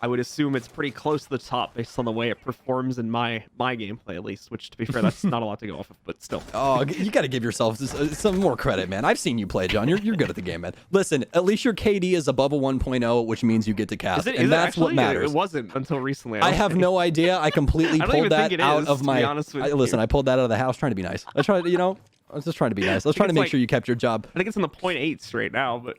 D: I would assume it's pretty close to the top based on the way it performs in my gameplay, at least, which, to be fair, that's not a lot to go off of, but still.
E: Oh, you got to give yourself some more credit, man. I've seen you play, John. You're good at the game, man. Listen, at least your KD is above a 1.0, which means you get to cast, and that's what matters.
D: It wasn't until recently.
E: I have no idea. I completely pulled that out of my... Listen, I pulled that out of the house trying to be nice. I tried, I was just trying to be nice. I was trying to make sure you kept your job.
D: I think it's in the 0.8s right now, but...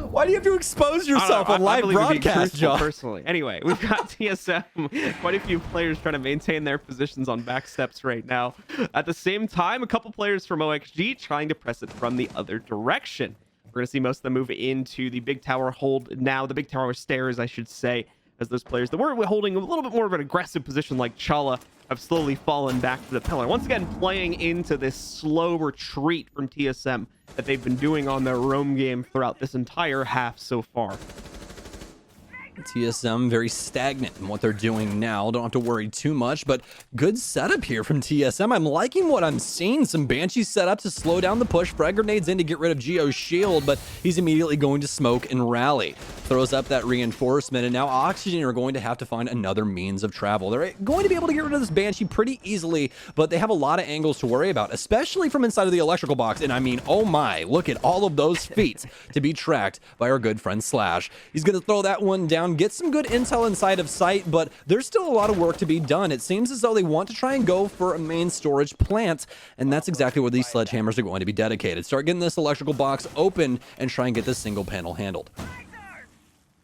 E: Why do you have to expose yourself on live broadcast, John?
D: Personally. Anyway, we've got TSM, quite a few players trying to maintain their positions on backsteps right now. At the same time, a couple players from OXG trying to press it from the other direction. We're going to see most of them move into the big tower hold now, the big tower stairs, I should say, as those players that were holding a little bit more of an aggressive position like Chala have slowly fallen back to the pillar. Once again, playing into this slow retreat from TSM that they've been doing on their roam game throughout this entire half so far.
E: TSM very stagnant in what they're doing now. Don't have to worry too much, but good setup here from TSM. I'm liking what I'm seeing. Some Banshees set up to slow down the push. Frag grenades in to get rid of Geo's shield, but he's immediately going to smoke and rally. Throws up that reinforcement, and now Oxygen are going to have to find another means of travel. They're going to be able to get rid of this Banshee pretty easily, but they have a lot of angles to worry about, especially from inside of the electrical box. And I mean, oh my, look at all of those feet to be tracked by our good friend Slash. He's going to throw that one down, get some good intel inside of sight, but there's still a lot of work to be done. It seems as though they want to try and go for a main storage plant, and that's exactly where these sledgehammers are going to be dedicated. Start getting this electrical box open and try and get this single panel handled.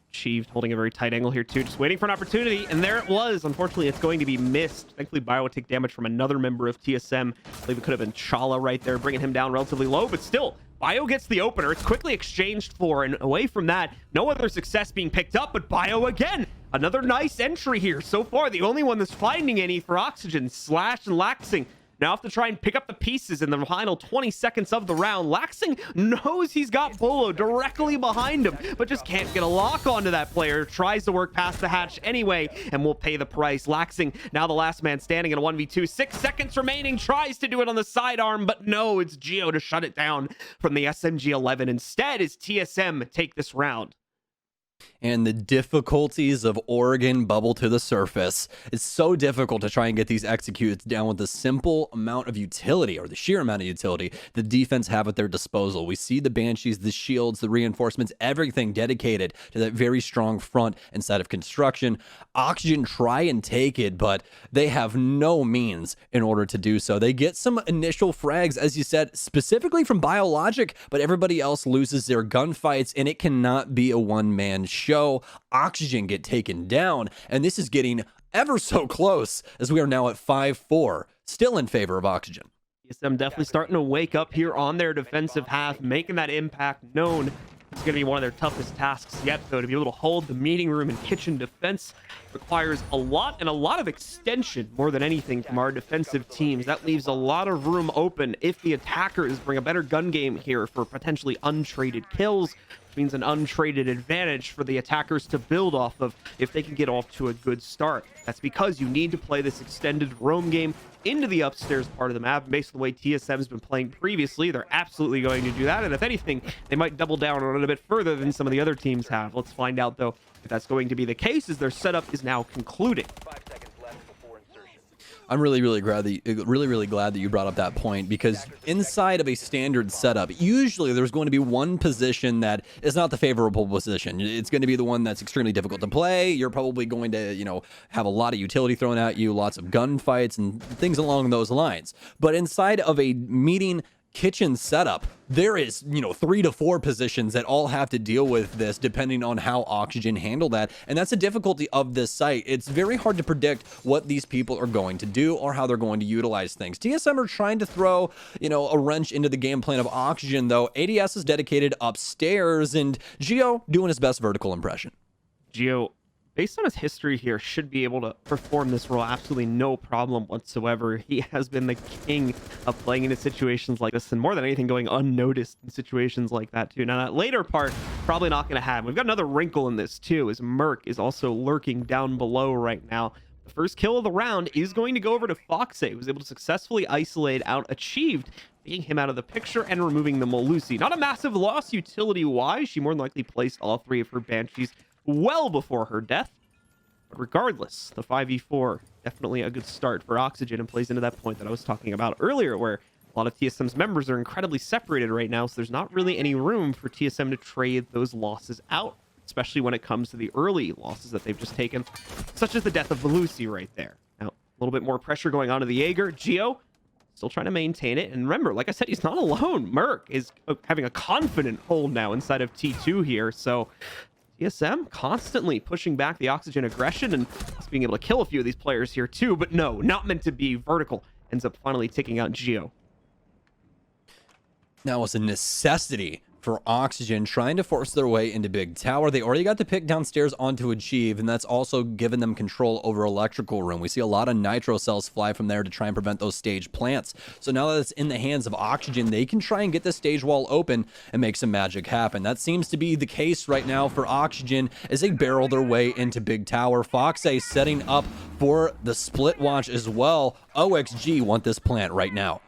D: Achieved, holding a very tight angle here too, just waiting for an opportunity, and there it was. Unfortunately, it's going to be missed. Thankfully, Bio would take damage from another member of TSM. I believe it could have been Chala right there, bringing him down relatively low, but still, Bio gets the opener. It's quickly exchanged for, and away from that, no other success being picked up, but Bio again. Another nice entry here. So far, the only one that's finding any for Oxygen. Slash and Laxing now have to try and pick up the pieces in the final 20 seconds of the round. Laxing knows he's got Bolo directly behind him, but just can't get a lock onto that player. Tries to work past the hatch anyway, and will pay the price. Laxing, now the last man standing in a 1v2. 6 seconds remaining, tries to do it on the sidearm, but no, it's Geo to shut it down from the SMG-11. Instead, is TSM take this round.
E: And the difficulties of Oregon bubble to the surface. It's so difficult to try and get these executes down with the simple amount of utility, or the sheer amount of utility the defense have at their disposal. We see the Banshees, the shields, the reinforcements, everything dedicated to that very strong front and side of construction. Oxygen try and take it, but they have no means in order to do so. They get some initial frags, as you said, specifically from Biologic, but everybody else loses their gunfights, and it cannot be a one-man show. Oxygen get taken down, and this is getting ever so close as we are now at 5-4, still in favor of Oxygen.
D: TSM definitely starting to wake up here on their defensive half, making that impact known. It's going to be one of their toughest tasks yet, though. To be able to hold the meeting room and kitchen defense requires a lot, and a lot of extension more than anything from our defensive teams. That leaves a lot of room open if the attackers bring a better gun game here for potentially untraded kills. means an untraded advantage for the attackers to build off of if they can get off to a good start. That's because you need to play this extended roam game into the upstairs part of the map. Based on the way TSM's been playing previously, they're absolutely going to do that. And if anything, they might double down on it a bit further than some of the other teams have. Let's find out, though, if that's going to be the case, as their setup is now concluding.
E: I'm really glad that you brought up that point, because inside of a standard setup, usually there's going to be one position that is not the favorable position. It's going to be the one that's extremely difficult to play. You're probably going to, have a lot of utility thrown at you, lots of gunfights and things along those lines. But inside of a meeting kitchen setup, there is 3 to 4 positions that all have to deal with this, depending on how Oxygen handle that. And that's the difficulty of this site. It's very hard to predict what these people are going to do or how they're going to utilize things. TSM are trying to throw a wrench into the game plan of Oxygen, though. ADS is dedicated upstairs, and Geo doing his best vertical impression.
D: Geo, based on his history here, should be able to perform this role absolutely no problem whatsoever. He has been the king of playing into situations like this, and more than anything, going unnoticed in situations like that too. Now, that later part, probably not going to happen. We've got another wrinkle in this too, as Merc is also lurking down below right now. The first kill of the round is going to go over to Foxay, who was able to successfully isolate out Achieved, taking him out of the picture and removing the Malusi. Not a massive loss utility-wise. She more than likely placed all 3 of her Banshees well before her death. But regardless, the 5v4, definitely a good start for Oxygen, and plays into that point that I was talking about earlier, where a lot of TSM's members are incredibly separated right now, so there's not really any room for TSM to trade those losses out, especially when it comes to the early losses that they've just taken, such as the death of Velusi right there. Now, a little bit more pressure going on to the Jaeger. Geo still trying to maintain it, and remember, like I said, he's not alone. Merc is having a confident hold now inside of T2 here, so TSM constantly pushing back the Oxygen aggression and being able to kill a few of these players here too, but no, not meant to be. Vertical ends up finally taking out Geo.
E: Now it's a necessity for Oxygen trying to force their way into Big Tower. They already got the pick downstairs onto Achieve, and that's also given them control over electrical room. We see a lot of nitro cells fly from there to try and prevent those stage plants. So now that it's in the hands of Oxygen, they can try and get the stage wall open and make some magic happen. That seems to be the case right now for Oxygen as they barrel their way into Big Tower. Foxay setting up for the split watch as well. OXG want this plant right now.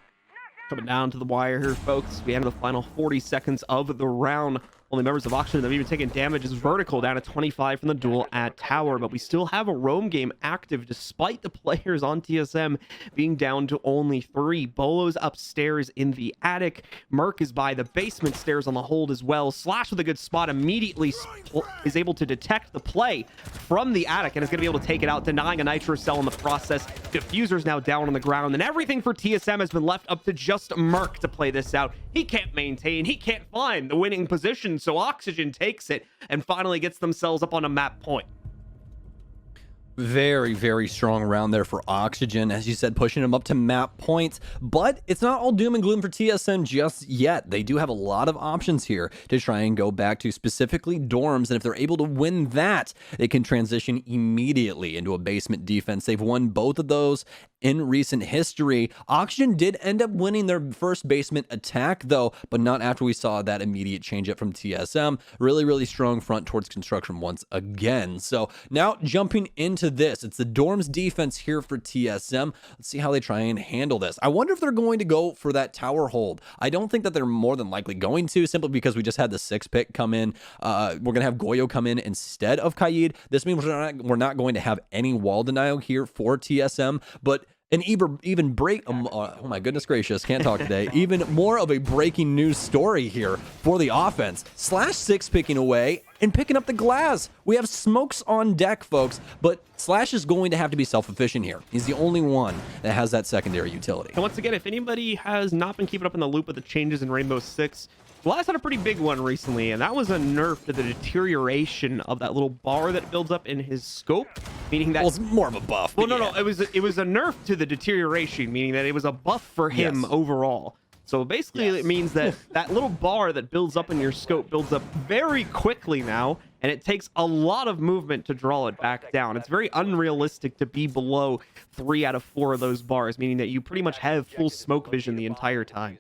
D: Coming down to the wire here, folks. We enter the final 40 seconds of the round. Only members of Oxygen that have even taken damage is Vertical, down to 25 from the duel at Tower, but we still have a roam game active despite the players on TSM being down to only 3. Bolo's upstairs in the attic. Merc is by the basement stairs on the hold as well. Slash with a good spot immediately is able to detect the play from the attic and is going to be able to take it out, denying a nitro cell in the process. Diffuser's now down on the ground, and everything for TSM has been left up to just Merc to play this out. He can't maintain, he can't find the winning position, so Oxygen takes it and finally gets themselves up on a map point.
E: Very strong round there for Oxygen, as you said, pushing them up to map points, but it's not all doom and gloom for TSM just yet. They do have a lot of options here to try and go back to, specifically dorms, and if they're able to win that, they can transition immediately into a basement defense. They've won both of those in recent history. Oxygen did end up winning their first basement attack though, but not after we saw that immediate change up from TSM. Really strong front towards construction once again. So now jumping into this, it's the dorms defense here for TSM. Let's see how they try and handle this. I wonder if they're going to go for that tower hold. I don't think that they're more than likely going to, simply because we just had the 6th pick come in. We're gonna have Goyo come in instead of Kaid. This means we're not going to have any wall denial here for TSM, but even oh my goodness gracious, can't talk today. Even more of a breaking news story here for the offense. Slash 6 picking away and picking up the glass. We have smokes on deck, folks, but Slash is going to have to be self-efficient here. He's the only one that has that secondary utility.
D: And once again, if anybody has not been keeping up in the loop of the changes in Rainbow Six, Glass had a pretty big one recently, and that was a nerf to the deterioration of that little bar that builds up in his scope, meaning that...
E: Well, it's more of a buff.
D: Well, no, it was a nerf to the deterioration, meaning that it was a buff for him overall. So basically, it means that that little bar that builds up in your scope builds up very quickly now, and it takes a lot of movement to draw it back down. It's very unrealistic to be below 3 out of 4 of those bars, meaning that you pretty much have full smoke vision the entire time.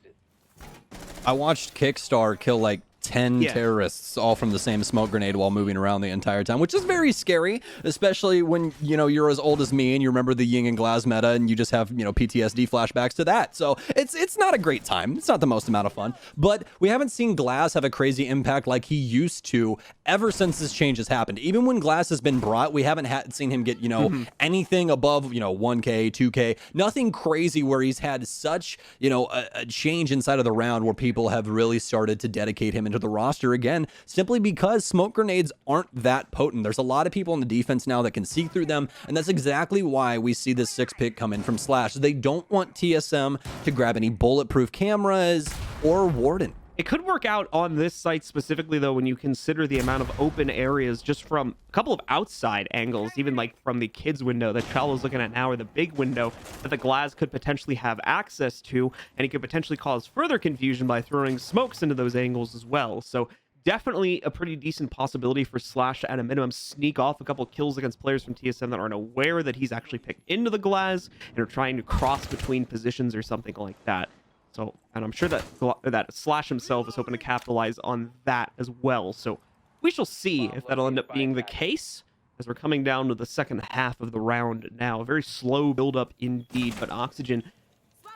E: I watched Kickstar kill like 10
D: Yeah.
E: terrorists all from the same smoke grenade while moving around the entire time, which is very scary, especially when, you know, you're as old as me and you remember the Ying and Glaz meta and you just have, you know, PTSD flashbacks to that. So it's not a great time. It's not the most amount of fun, but we haven't seen Glaz have a crazy impact like he used to ever since this change has happened. Even when Glaz has been brought, we haven't seen him get, you know, anything above, you know, 1K, 2K, nothing crazy where he's had such, you know, a change inside of the round where people have really started to dedicate him into the roster again, simply because smoke grenades aren't that potent. There's a lot of people on the defense now that can see through them, and that's exactly why we see this 6th pick come in from Slash. They don't want TSM to grab any bulletproof cameras or Warden.
D: It could work out on this site specifically, though, when you consider the amount of open areas just from a couple of outside angles, even like from the kids window that Chalo's looking at now, or the big window that the Glaz could potentially have access to, and he could potentially cause further confusion by throwing smokes into those angles as well. So definitely a pretty decent possibility for Slash to, at a minimum, sneak off a couple kills against players from TSM that aren't aware that he's actually picked into the Glaz and are trying to cross between positions or something like that. So, and I'm sure that Slash himself is hoping to capitalize on that as well. So we shall see if that'll end up being the case as we're coming down to the second half of the round now. A very slow build-up indeed, but Oxygen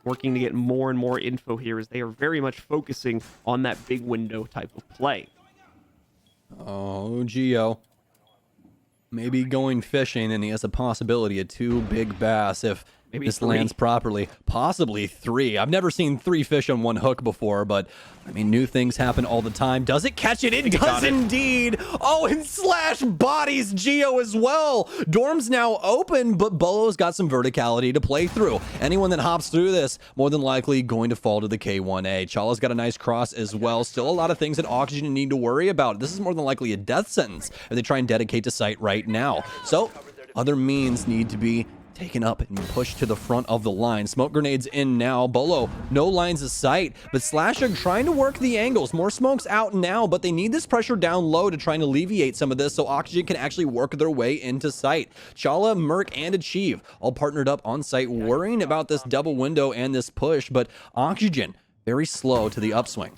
D: working to get more and more info here as they are very much focusing on that big window type of play.
E: Oh, Geo. Maybe going fishing, and he has a possibility of 2 big bass if
D: Maybe
E: this
D: 3.
E: lands properly. Possibly 3. I've never seen 3 fish on 1 hook before, but I mean, new things happen all the time. Does it catch it? It does indeed. Oh, and Slash bodies Geo as well. Dorm's now open, but Bolo's got some verticality to play through. Anyone that hops through this, more than likely going to fall to the K1A. Chala's got a nice cross as well. Still a lot of things that Oxygen need to worry about. This is more than likely a death sentence if they try and dedicate to site right now. So other means need to be taken up and pushed to the front of the line. Smoke grenades in now. Bolo, no lines of sight, but Slash are trying to work the angles. More smokes out now, but they need this pressure down low to try and alleviate some of this so Oxygen can actually work their way into sight. Chala, Merc, and Achieve all partnered up on site, worrying about this double window and this push, but Oxygen very slow to the upswing.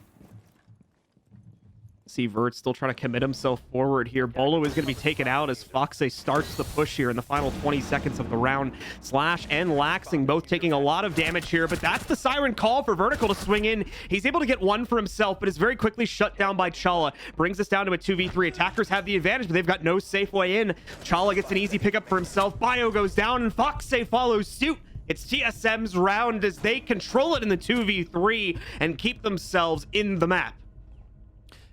D: See Vert still trying to commit himself forward here. Bolo is going to be taken out as Foxe starts the push here in the final 20 seconds of the round. Slash and Laxing both taking a lot of damage here, but that's the siren call for Vertical to swing in. He's able to get one for himself, but is very quickly shut down by Chala. Brings us down to a 2v3. Attackers have the advantage, but they've got no safe way in. Chala gets an easy pickup for himself. Bio goes down, and Foxe follows suit. It's TSM's round as they control it in the 2v3 and keep themselves in the map.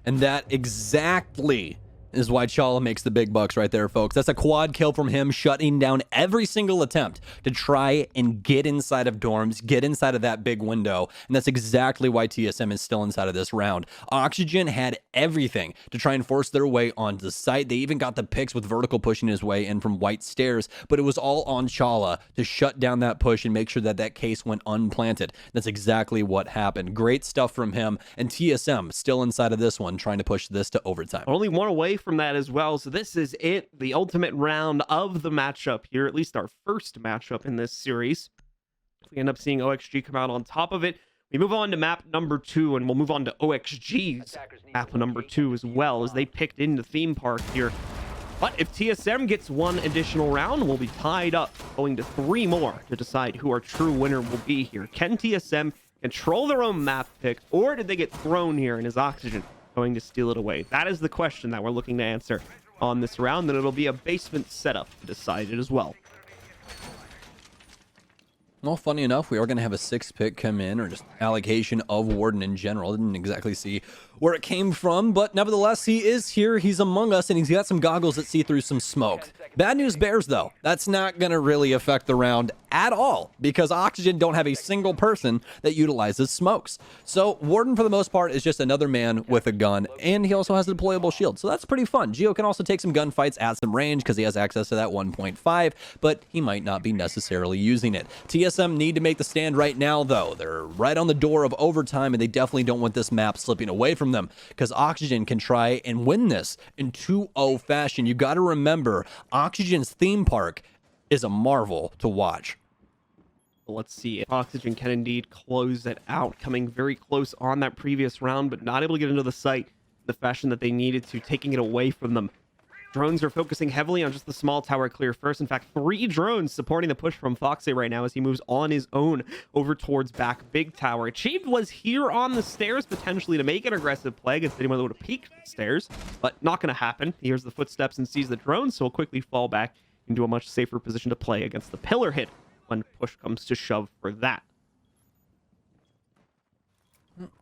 E: And that exactly is why Chala makes the big bucks right there, folks. That's a quad kill from him, shutting down every single attempt to try and get inside of dorms, get inside of that big window. And that's exactly why TSM is still inside of this round. Oxygen had everything to try and force their way onto the site. They even got the picks with Vertical pushing his way in from white stairs, but it was all on Chala to shut down that push and make sure that that case went unplanted. That's exactly what happened. Great stuff from him, and TSM still inside of this one, trying to push this to overtime.
D: Only one away from that as well. So this is it, the ultimate round of the matchup here, at least our first matchup in this series. If we end up seeing OXG come out on top of it, we move on to map number 2, and we'll move on to OXG's map number 2 as well, as they picked into Theme Park here. But if TSM gets one additional round, we'll be tied up, going to 3 more to decide who our true winner will be here. Can TSM control their own map pick, or did they get thrown here and is Oxygen going to steal it away? That is the question that we're looking to answer on this round, and it'll be a basement setup to decide it as well.
E: Well, funny enough, we are going to have a 6th pick come in, or just allocation of Warden in general. Didn't exactly see where it came from, but nevertheless, he is here. He's among us, and he's got some goggles that see through some smoke. Bad news bears, though. That's not going to really affect the round at all, because Oxygen don't have a single person that utilizes smokes. So Warden, for the most part, is just another man with a gun, and he also has a deployable shield, so that's pretty fun. Geo can also take some gunfights at some range because he has access to that 1.5, but he might not be necessarily using it. TSM need to make the stand right now, though. They're right on the door of overtime, and they definitely don't want this map slipping away from them, because Oxygen can try and win this in 2-0 fashion. You got to remember, Oxygen's theme park is a marvel to watch.
D: Let's see if Oxygen can indeed close it out, coming very close on that previous round, but not able to get into the site the fashion that they needed to, taking it away from them. Drones are focusing heavily on just the small tower clear first. In fact, 3 drones supporting the push from Foxy right now as he moves on his own over towards back big tower. Achieved was here on the stairs, potentially to make an aggressive play against anyone that would have peeked the stairs, but not going to happen. He hears the footsteps and sees the drones, so he'll quickly fall back into a much safer position to play against the pillar hit when push comes to shove for that.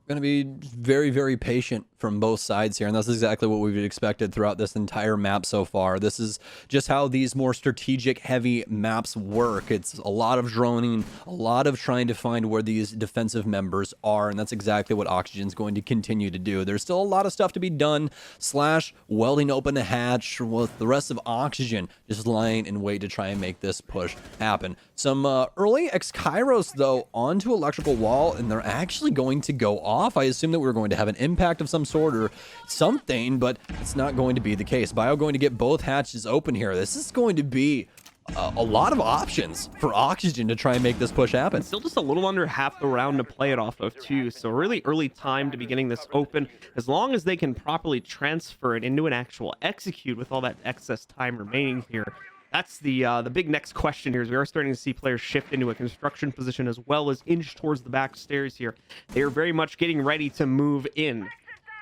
E: Going to be very, very patient from both sides here, and that's exactly what we've expected throughout this entire map so far. This is just how these more strategic heavy maps work. It's a lot of droning, a lot of trying to find where these defensive members are, and that's exactly what Oxygen's going to continue to do. There's still a lot of stuff to be done, Slash welding open a hatch with the rest of Oxygen just lying in wait to try and make this push happen. Some early X-Kairos, though, onto electrical wall, and they're actually going to go off. I assume that we're going to have an impact of some sort or something, but it's not going to be the case. Bio going to get both hatches open here. This is going to be a lot of options for Oxygen to try and make this push happen.
D: Still just a little under half the round to play it off of too, so really early time to be getting this open. As long as they can properly transfer it into an actual execute with all that excess time remaining here, that's the big next question here. Is we are starting to see players shift into a construction position as well as inch towards the back stairs here. They are very much getting ready to move in.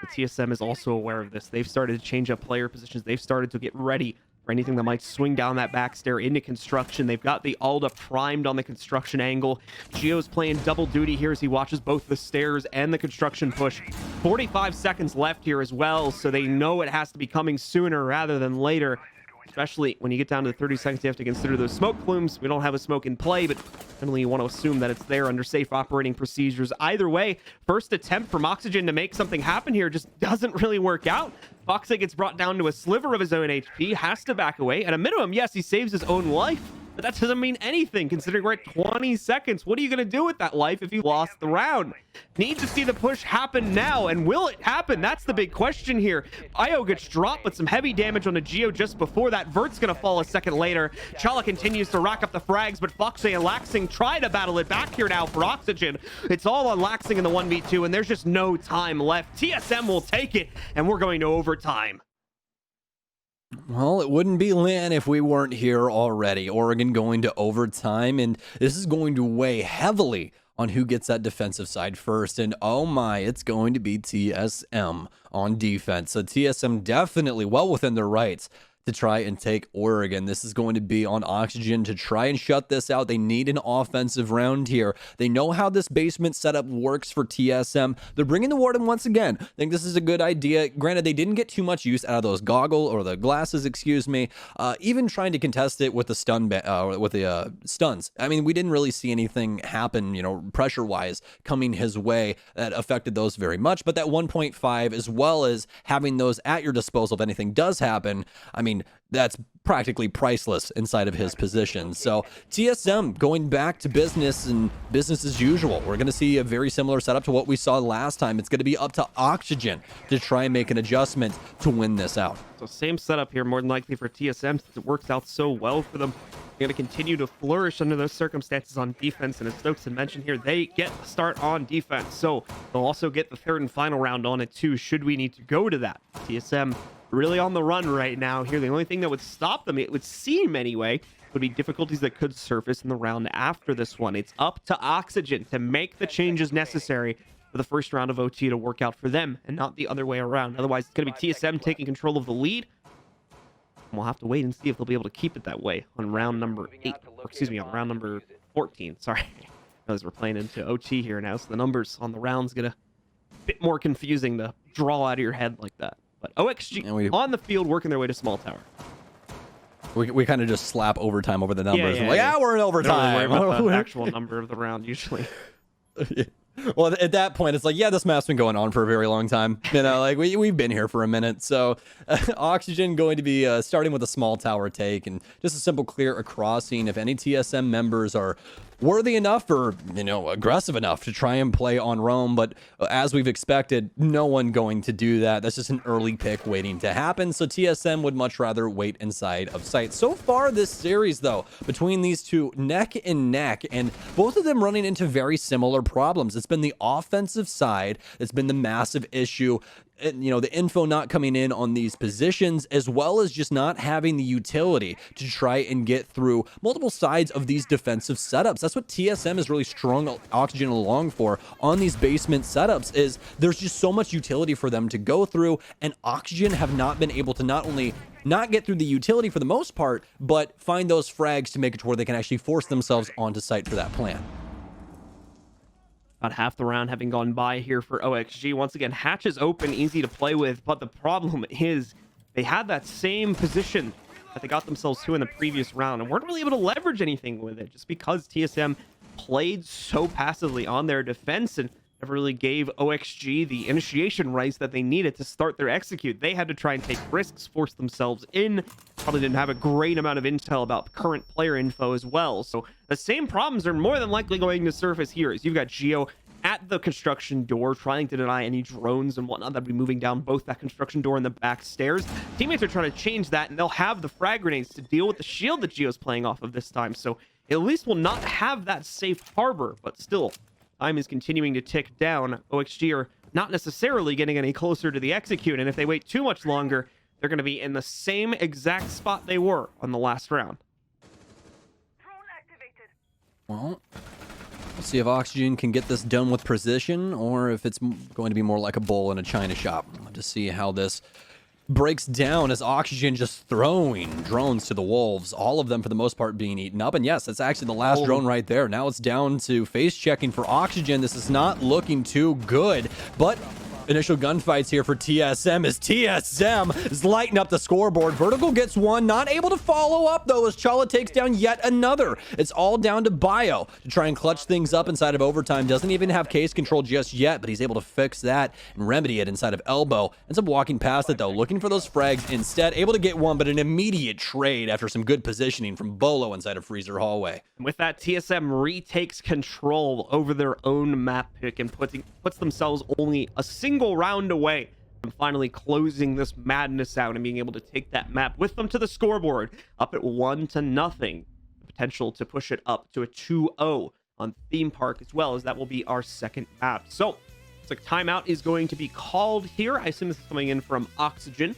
D: The TSM is also aware of this. They've started to change up player positions. They've started to get ready for anything that might swing down that back stair into construction. They've got the Alda primed on the construction angle. Gio's playing double duty here as he watches both the stairs and the construction push. 45 seconds left here as well, so they know it has to be coming sooner rather than later. Especially when you get down to the 30 seconds, you have to consider those smoke plumes. We don't have a smoke in play, but generally you want to assume that it's there under safe operating procedures. Either way, first attempt from Oxygen to make something happen here just doesn't really work out. Foxy gets brought down to a sliver of his own HP, has to back away. At a minimum, yes, he saves his own life, but that doesn't mean anything considering we're at 20 seconds. What are you going to do with that life if you lost the round? Need to see the push happen now, and will it happen? That's the big question here. Io gets dropped, but some heavy damage on the Geo just before that. Vert's going to fall a second later. Chala continues to rack up the frags, but Foxy and Laxing try to battle it back here now for Oxygen. It's all on Laxing in the 1v2, and there's just no time left. TSM will take it, and we're going to overtime.
E: Well, it wouldn't be Lynn if we weren't here already. Oregon going to overtime, and this is going to weigh heavily on who gets that defensive side first. And oh my, it's going to be TSM on defense. So TSM definitely well within their rights to try and take Oregon. This is going to be on Oxygen to try and shut this out. They need an offensive round here. They know how this basement setup works for TSM. They're bringing the Warden once again. I think this is a good idea. Granted, they didn't get too much use out of those the glasses, excuse me. Even trying to contest it with the stuns. I mean, we didn't really see anything happen, you know, pressure-wise coming his way that affected those very much. But that 1.5, as well as having those at your disposal if anything does happen, I mean, that's practically priceless inside of his position. So TSM going back to business and business as usual. We're going to see a very similar setup to what we saw last time. It's going to be up to Oxygen to try and make an adjustment to win this out.
D: So same setup here, more than likely for TSM, since it works out so well for them. They're going to continue to flourish under those circumstances on defense, and as Stokes had mentioned here, they get the start on defense. So they'll also get the third and final round on it too, should we need to go to that. TSM really on the run right now here. The only thing that would stop them, it would seem anyway, would be difficulties that could surface in the round after this one. It's up to Oxygen to make the changes necessary for the first round of OT to work out for them and not the other way around. Otherwise, it's going to be TSM taking control of the lead. And we'll have to wait and see if they'll be able to keep it that way on round number 8, or excuse me, on round number 14. Sorry, as we're playing into OT here now, so the numbers on the rounds get a bit more confusing to draw out of your head like that. But OXG on the field working their way to small tower.
E: We kind of just slap overtime over the numbers. We're in overtime.
D: Don't really worry about the actual number of the round usually.
E: Well, at that point, it's like, yeah, this map's been going on for a very long time. You know, like we've been here for a minute. So Oxygen going to be starting with a small tower take and just a simple clear a crossing. If any TSM members are worthy enough or, you know, aggressive enough to try and play on Rome, but as we've expected, no one going to do that. That's just an early pick waiting to happen. So TSM would much rather wait inside of sight. So far this series, though, between these two, neck and neck, and both of them running into very similar problems. It's been the offensive side that's been the massive issue. the info not coming in on these positions, as well as just not having the utility to try and get through multiple sides of these defensive setups. That's what TSM is really strong Oxygen along for on these basement setups, is there's just so much utility for them to go through, and Oxygen have not been able to not only not get through the utility for the most part, but find those frags to make it to where they can actually force themselves onto site for that plan.
D: About half the round having gone by here for OXG. Once again, hatch is open, easy to play with, but the problem is they had that same position that they got themselves to in the previous round and weren't really able to leverage anything with it, just because TSM played so passively on their defense and never really gave OXG the initiation rights that they needed to start their execute. They had to try and take risks, force themselves in. Probably didn't have a great amount of intel about current player info as well. So the same problems are more than likely going to surface here, as you've got Geo at the construction door trying to deny any drones and whatnot that would be moving down both that construction door and the back stairs. Teammates are trying to change that, and they'll have the frag grenades to deal with the shield that Geo's playing off of this time. So at least will not have that safe harbor, but still, time is continuing to tick down. OXG are not necessarily getting any closer to the execute, and if they wait too much longer, they're going to be in the same exact spot they were on the last round.
E: Well, let's see if Oxygen can get this done with precision, or if it's going to be more like a bull in a china shop. To see how this breaks down, as Oxygen just throwing drones to the wolves, all of them for the most part being eaten up. And yes, that's actually the last drone right there. Now it's down to face checking for Oxygen. This is not looking too good, but initial gunfights here for TSM as TSM is lighting up the scoreboard. Vertical gets one, not able to follow up though, as Chala takes down yet another. It's all down to Bio to try and clutch things up inside of overtime. Doesn't even have case control just yet, but he's able to fix that and remedy it inside of Elbow. Ends up walking past it though, looking for those frags instead. Able to get one, but an immediate trade after some good positioning from Bolo inside of Freezer Hallway.
D: With that, TSM retakes control over their own map pick and puts themselves only a single round away from finally closing this madness out and being able to take that map with them to the scoreboard, up at 1-0. The potential to push it up to a 2-0 on Theme Park, as well as that will be our second map. So it's like timeout is going to be called here. I assume this is coming in from Oxygen.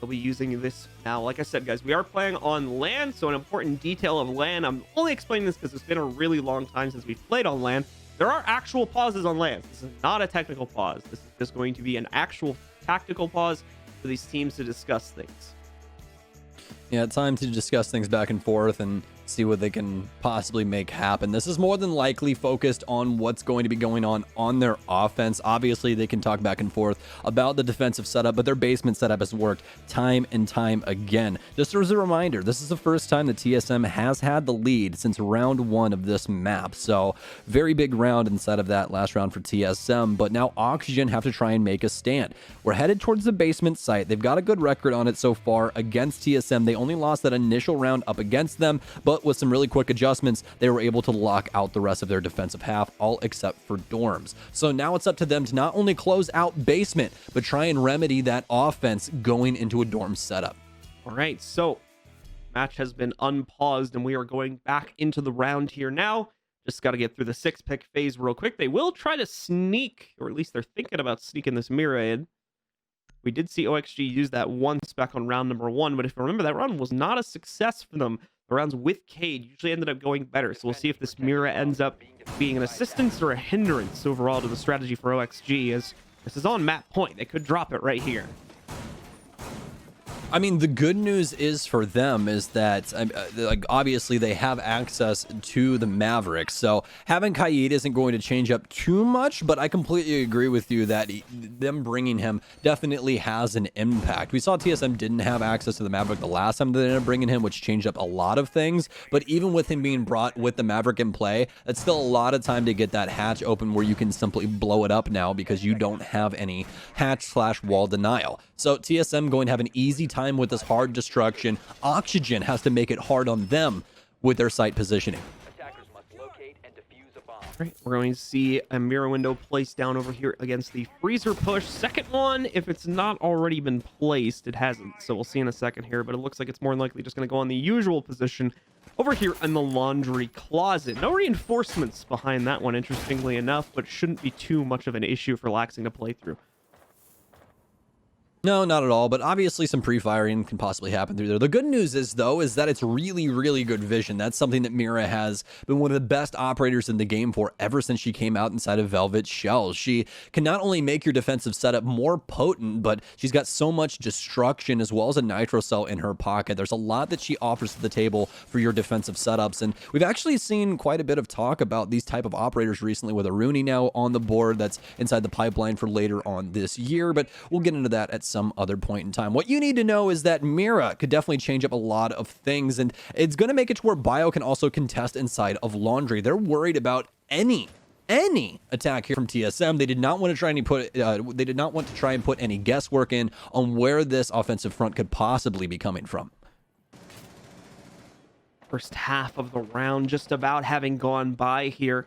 D: They'll be using this now. Like I said, guys, we are playing on LAN, so an important detail of LAN, I'm only explaining this because it's been a really long time since we've played on LAN. There are actual pauses on LAN. This is not a technical pause. This is just going to be an actual tactical pause for these teams to discuss things.
E: Yeah, time to discuss things back and forth and see what they can possibly make happen. This is more than likely focused on what's going to be going on their offense. Obviously, they can talk back and forth about the defensive setup, but their basement setup has worked time and time again. Just as a reminder, this is the first time that TSM has had the lead since round 1 of this map. So very big round inside of that last round for TSM, but now Oxygen have to try and make a stand. We're headed towards the basement site. They've got a good record on it so far against TSM. They only lost that initial round up against them, but with some really quick adjustments, they were able to lock out the rest of their defensive half, all except for dorms. So now it's up to them to not only close out basement, but try and remedy that offense going into a dorm setup.
D: All right, so match has been unpaused, and we are going back into the round here now. Just got to get through the 6-pick phase real quick. They will try to sneak, or at least they're thinking about sneaking this Mira in. We did see OXG use that one spec on round number 1, but if you remember, that round was not a success for them. The rounds with Cade usually ended up going better, so we'll see if this Mira ends up being an assistance or a hindrance overall to the strategy for OXG, as this is on map point. They could drop it right here.
E: I mean, the good news is for them is that, like, obviously they have access to the Mavericks, so having Kaid isn't going to change up too much, but I completely agree with you that them bringing him definitely has an impact. We saw TSM didn't have access to the Maverick the last time they ended up bringing him, which changed up a lot of things, but even with him being brought with the Maverick in play, that's still a lot of time to get that hatch open where you can simply blow it up now because you don't have any hatch/wall denial. So TSM going to have an easy time with this hard destruction. Oxygen has to make it hard on them with their site positioning.
D: Right, we're going to see a mirror window placed down over here against the freezer push. Second one, if it's not already been placed, it hasn't. So we'll see in a second here, but it looks like it's more than likely just going to go on the usual position over here in the laundry closet. No reinforcements behind that one, interestingly enough, but shouldn't be too much of an issue for Laxing to play through.
E: No, not at all, but obviously some pre-firing can possibly happen through there. The good news is, though, is that it's really, really good vision. That's something that Mira has been one of the best operators in the game for ever since she came out inside of Velvet Shells. She can not only make your defensive setup more potent, but she's got so much destruction as well as a nitro cell in her pocket. There's a lot that she offers to the table for your defensive setups, and we've actually seen quite a bit of talk about these type of operators recently with Aruni now on the board. That's inside the pipeline for later on this year, but we'll get into that at some other point in time. What you need to know is that Mira could definitely change up a lot of things, and it's going to make it to where Bio can also contest inside of Laundry. They're worried about any attack here from TSM. They did not want to try and put any guesswork in on where this offensive front could possibly be coming from.
D: First half of the round just about having gone by here.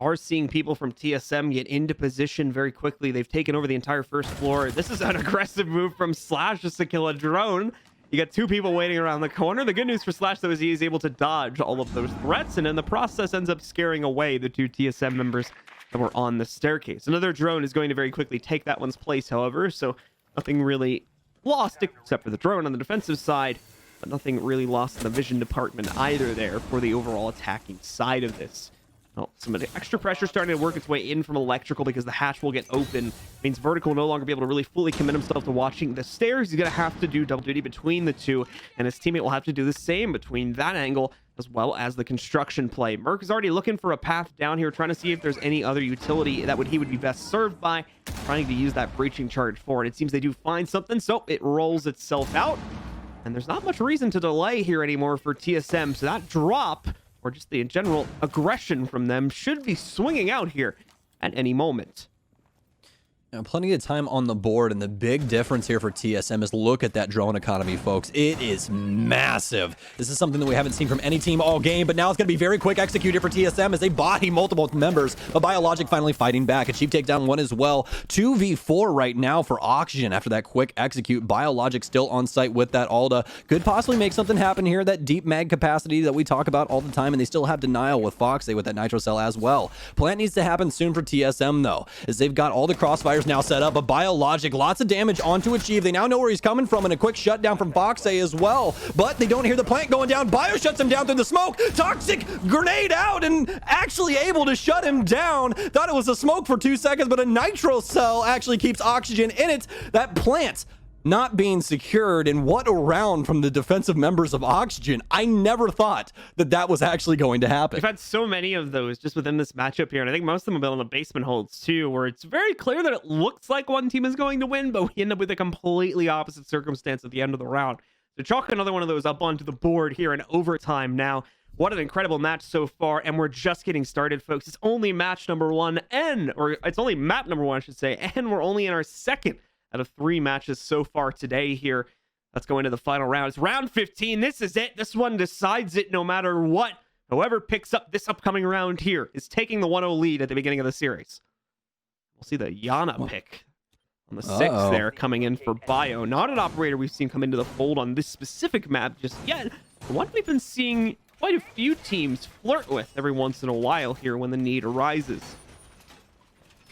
D: Are seeing people from TSM get into position very quickly. They've taken over the entire first floor. This is an aggressive move from Slash just to kill a drone. You got two people waiting around the corner. The good news for Slash, though, is he is able to dodge all of those threats, and in the process ends up scaring away the two TSM members that were on the staircase. Another drone is going to very quickly take that one's place, however, so nothing really lost except for the drone on the defensive side, but nothing really lost in the vision department either there for the overall attacking side of this. Oh, some of the extra pressure starting to work its way in from electrical because the hatch will get open. Means Vertical will no longer be able to really fully commit himself to watching the stairs. He's going to have to do double duty between the two, and his teammate will have to do the same between that angle as well as the construction play. Merc is already looking for a path down here, trying to see if there's any other utility that he would be best served by, trying to use that breaching charge for it. It seems they do find something, so it rolls itself out, and there's not much reason to delay here anymore for TSM, so that drop, or just the general aggression from them, should be swinging out here at any moment.
E: Now, plenty of time on the board, and the big difference here for TSM is look at that drone economy, folks. It is massive. This is something that we haven't seen from any team all game, but now it's going to be very quick executed for TSM as they body multiple members. But Biologic finally fighting back. A cheap takedown one as well. 2v4 right now for Oxygen after that quick execute. Biologic still on site with that Alda. Could possibly make something happen here. That deep mag capacity that we talk about all the time, and they still have Denial with Foxy with that Nitro Cell as well. Plant needs to happen soon for TSM, though, as they've got all the crossfires now set up. A Biologic, lots of damage onto Achieve. They now know where he's coming from, and a quick shutdown from Foxy as well, but they don't hear the plant going down. Bio shuts him down through the smoke. Toxic grenade out and actually able to shut him down. Thought it was a smoke for 2 seconds, but a Nitro Cell actually keeps Oxygen in it. That plant not being secured, and what a round from the defensive members of Oxygen. I never thought that that was actually going to happen.
D: We've had so many of those just within this matchup here, and I think most of them have been on the basement holds too, where it's very clear that it looks like one team is going to win, but we end up with a completely opposite circumstance at the end of the round. So chalk another one of those up onto the board here in overtime now. What an incredible match so far, and we're just getting started, folks. It's only match number one, or it's only map number one, I should say, and we're only in our second out of 3 matches so far today here. Let's go into the final round. It's round 15. This is it. This one decides it no matter what. Whoever picks up this upcoming round here is taking the 1-0 lead at the beginning of the series. We'll see the Yana pick on the 6th there coming in for Bio. Not an operator we've seen come into the fold on this specific map just yet. One we've been seeing quite a few teams flirt with every once in a while here when the need arises.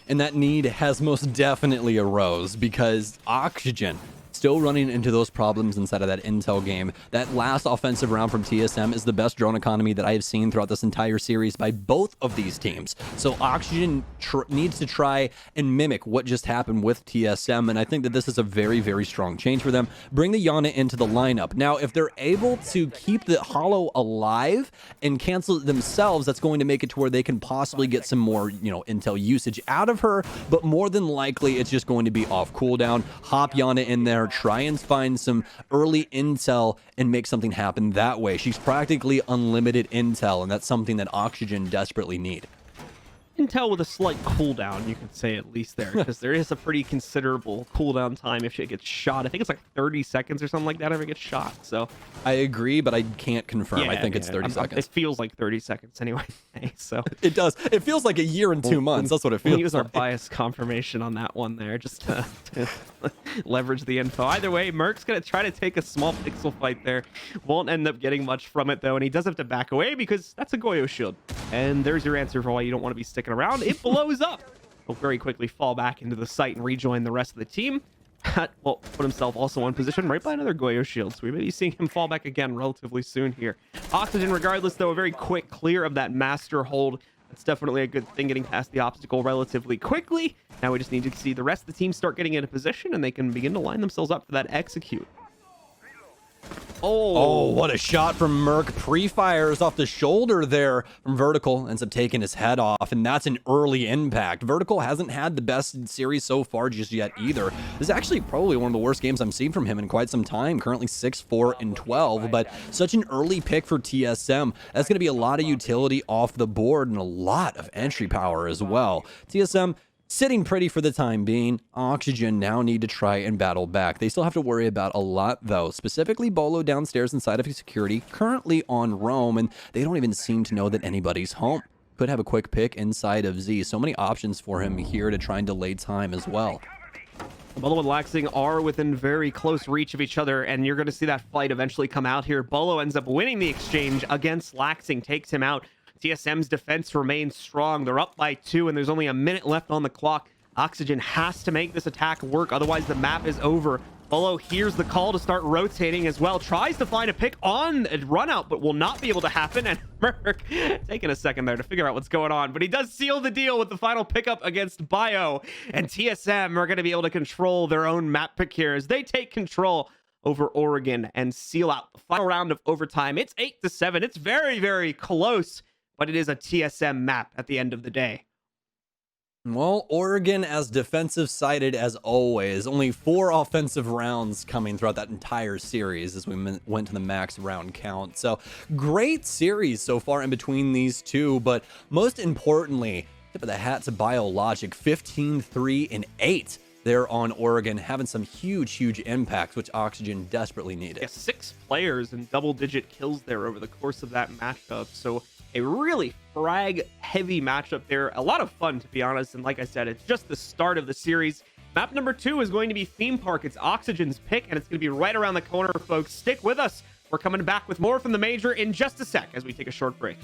E: And that need has most definitely arose because Oxygen still running into those problems inside of that intel game. That last offensive round from TSM is the best drone economy that I have seen throughout this entire series by both of these teams. So Oxygen needs to try and mimic what just happened with TSM, and I think that this is a very, very strong change for them. Bring the Yana into the lineup. Now, if they're able to keep the Hollow alive and cancel it themselves, that's going to make it to where they can possibly get some more, intel usage out of her, but more than likely, it's just going to be off cooldown. Hop Yana in there, try and find some early intel and make something happen that way. She's practically unlimited intel, and that's something that Oxygen desperately need.
D: Intel with a slight cooldown, you could say, at least there, because there is a pretty considerable cooldown time if she gets shot. I think it's like 30 seconds or something like that if it gets shot. So
E: I agree, but I can't confirm. I think it's 30 seconds.
D: It feels like 30 seconds anyway. So
E: it does. It feels like a year and 2 months. That's what it feels.
D: We'll use our bias confirmation on that one there, just to leverage the info. Either way, Merc's gonna try to take a small pixel fight there. Won't end up getting much from it though, and he does have to back away because that's a Goyo shield. And there's your answer for why you don't want to be sticking around. It blows up. He'll very quickly fall back into the site and rejoin the rest of the team. well, put himself also in position right by another Goyo shield. So we may be seeing him fall back again relatively soon here. Oxygen, regardless, though, a very quick clear of that master hold. That's definitely a good thing, getting past the obstacle relatively quickly. Now we just need to see the rest of the team start getting into position, and they can begin to line themselves up for that execute.
E: Oh, what a shot from Merc. Pre-fires off the shoulder there from Vertical. Ends up taking his head off, and that's an early impact. Vertical hasn't had the best series so far just yet either. This is actually probably one of the worst games I've seen from him in quite some time. Currently 6-4-12, but such an early pick for TSM. That's going to be a lot of utility off the board and a lot of entry power as well. TSM sitting pretty for the time being. Oxygen now need to try and battle back. They still have to worry about a lot, though. Specifically, Bolo downstairs inside of security, currently on roam, and they don't even seem to know that anybody's home. Could have a quick pick inside of Z. So many options for him here to try and delay time as well.
D: Bolo and Laxing are within very close reach of each other, and you're going to see that fight eventually come out here. Bolo ends up winning the exchange against Laxing, takes him out. TSM's defense remains strong. They're up by 2, and there's only a minute left on the clock. Oxygen has to make this attack work, otherwise the map is over. Bolo hears the call to start rotating as well. Tries to find a pick on a run out, but will not be able to happen. And Merc taking a second there to figure out what's going on. But he does seal the deal with the final pickup against Bio. And TSM are going to be able to control their own map pick here as they take control over Oregon and seal out the final round of overtime. It's 8-7. It's very, very close, but it is a TSM map at the end of the day.
E: Well, Oregon as defensive-sided as always. Only 4 offensive rounds coming throughout that entire series as we went to the max round count. So, great series so far in between these two, but most importantly, tip of the hat to Biologic, 15-3-8 there on Oregon, having some huge impacts, which Oxygen desperately needed.
D: Yeah, 6 players and double-digit kills there over the course of that matchup. So a really frag-heavy matchup there. A lot of fun, to be honest. And like I said, it's just the start of the series. Map number 2 is going to be Theme Park. It's Oxygen's pick, and it's going to be right around the corner, folks. Stick with us. We're coming back with more from the Major in just a sec as we take a short break.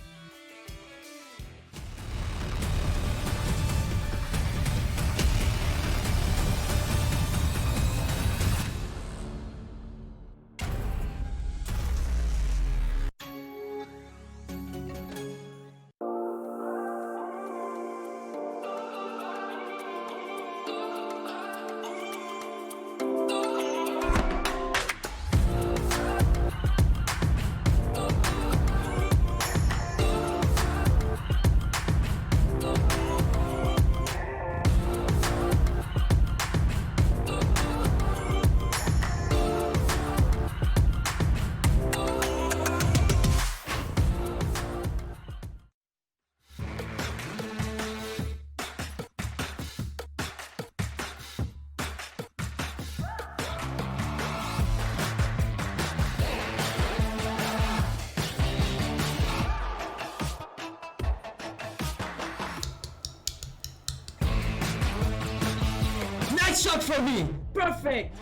F: Nice shot for me! Perfect!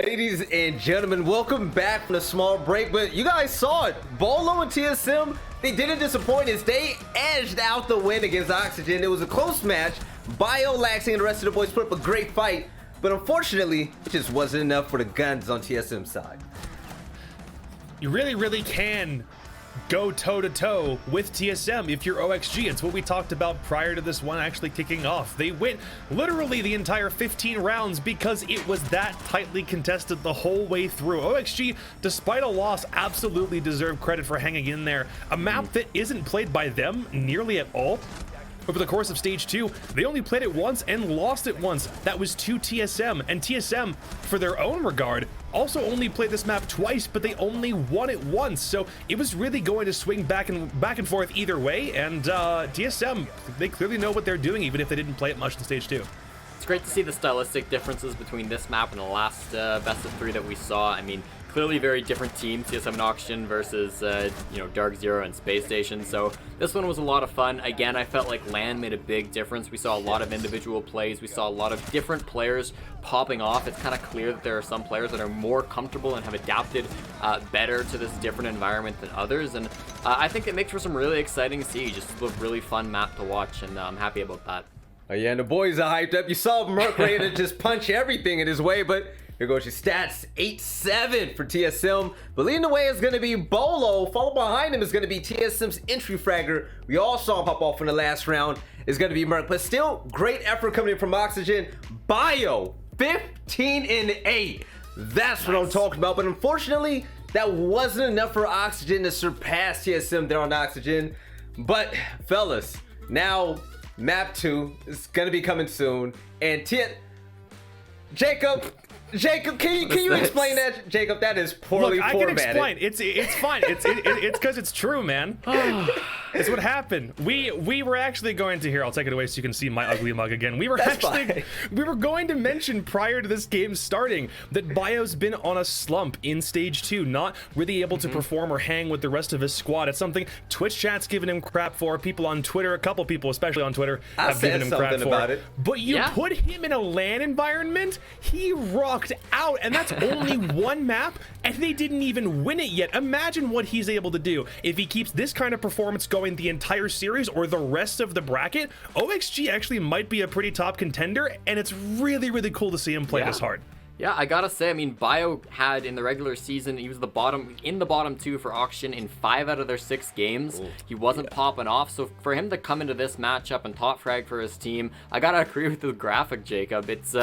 A: Ladies and gentlemen, welcome back from a small break, but you guys saw it. Bolo and TSM, they didn't disappoint us. They edged out the win against Oxygen. It was a close match. Bio, Laxing, and the rest of the boys put up a great fight, but unfortunately, it just wasn't enough for the guns on TSM's side.
C: You really can go toe-to-toe with TSM if you're OXG. It's what we talked about prior to this one actually kicking off. They went literally the entire 15 rounds because it was that tightly contested the whole way through. OXG, despite a loss, absolutely deserve credit for hanging in there. A map that isn't played by them nearly at all. Over the course of stage 2, they only played it once and lost it once. That was to TSM, and TSM, for their own regard, also only played this map twice, but they only won it once. So it was really going to swing back and forth either way, and TSM, they clearly know what they're doing, even if they didn't play it much in stage 2.
B: It's great to see the stylistic differences between this map and the last best of 3 that we saw. I mean, clearly very different team, TSM and Oxygen versus, you know, Dark Zero and Space Station. So this one was a lot of fun. Again, I felt like LAN made a big difference. We saw a lot of individual plays. We saw a lot of different players popping off. It's kind of clear that there are some players that are more comfortable and have adapted better to this different environment than others. And I think it makes for some really exciting siege. Just a really fun map to watch, and I'm happy about that.
A: Oh yeah, and the boys are hyped up. You saw Merc ready to just punch everything in his way, but here goes your stats. 8-7 for TSM. But leading the way is going to be Bolo. Followed behind him is going to be TSM's entry fragger. We all saw him pop off in the last round. Is going to be Merc. But still, great effort coming in from Oxygen. Bio, 15-8. That's what I'm talking about. But unfortunately, that wasn't enough for Oxygen to surpass TSM there on Oxygen. But, fellas, now Map 2 is going to be coming soon. And Jacob, can you explain that? Jacob, that is poorly
C: Look, I
A: formatted.
C: can explain. It's fine. It's because it's true, man. It's what happened. We were actually going to I'll take it away so you can see my ugly mug again. We were going to mention prior to this game starting that Bio's been on a slump in stage 2, not really able to perform or hang with the rest of his squad. It's something Twitch chat's giving him crap for. People on Twitter, a couple people, especially on Twitter, have given him crap for.
A: About it.
C: But you put him in a LAN environment, he rocked out, and that's only one map, and they didn't even win it yet. Imagine what he's able to do if he keeps this kind of performance going the entire series or the rest of the bracket. OXG actually might be a pretty top contender, and it's really, really cool to see him play this hard.
B: Yeah, I gotta say, I mean, Bio had in the regular season, he was in the bottom 2 for Oxygen in 5 out of their 6 games. He wasn't popping off, so for him to come into this matchup and top frag for his team, I gotta agree with the graphic, Jacob. It's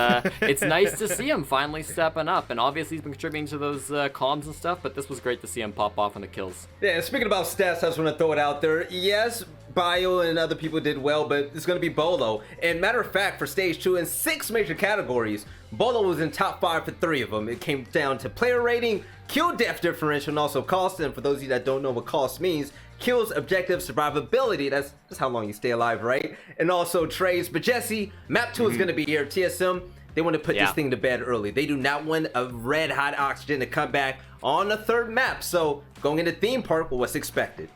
B: nice to see him finally stepping up, and obviously he's been contributing to those comms and stuff, but this was great to see him pop off on the kills.
A: Yeah, and speaking about stats, I just want to throw it out there. Yes, Bio and other people did well, but it's going to be Bolo. And matter of fact, for stage 2 in 6 major categories, Bolo was in top 5 for 3 of them. It came down to player rating, kill death differential, and also cost. And for those of you that don't know what cost means, kills, objective, survivability. That's just how long you stay alive, right? And also trades. But Jesse, map 2 is going to be here. TSM, they want to put this thing to bed early. They do not want a red hot Oxygen to come back on the 3rd map. So going into theme park, well, what's expected?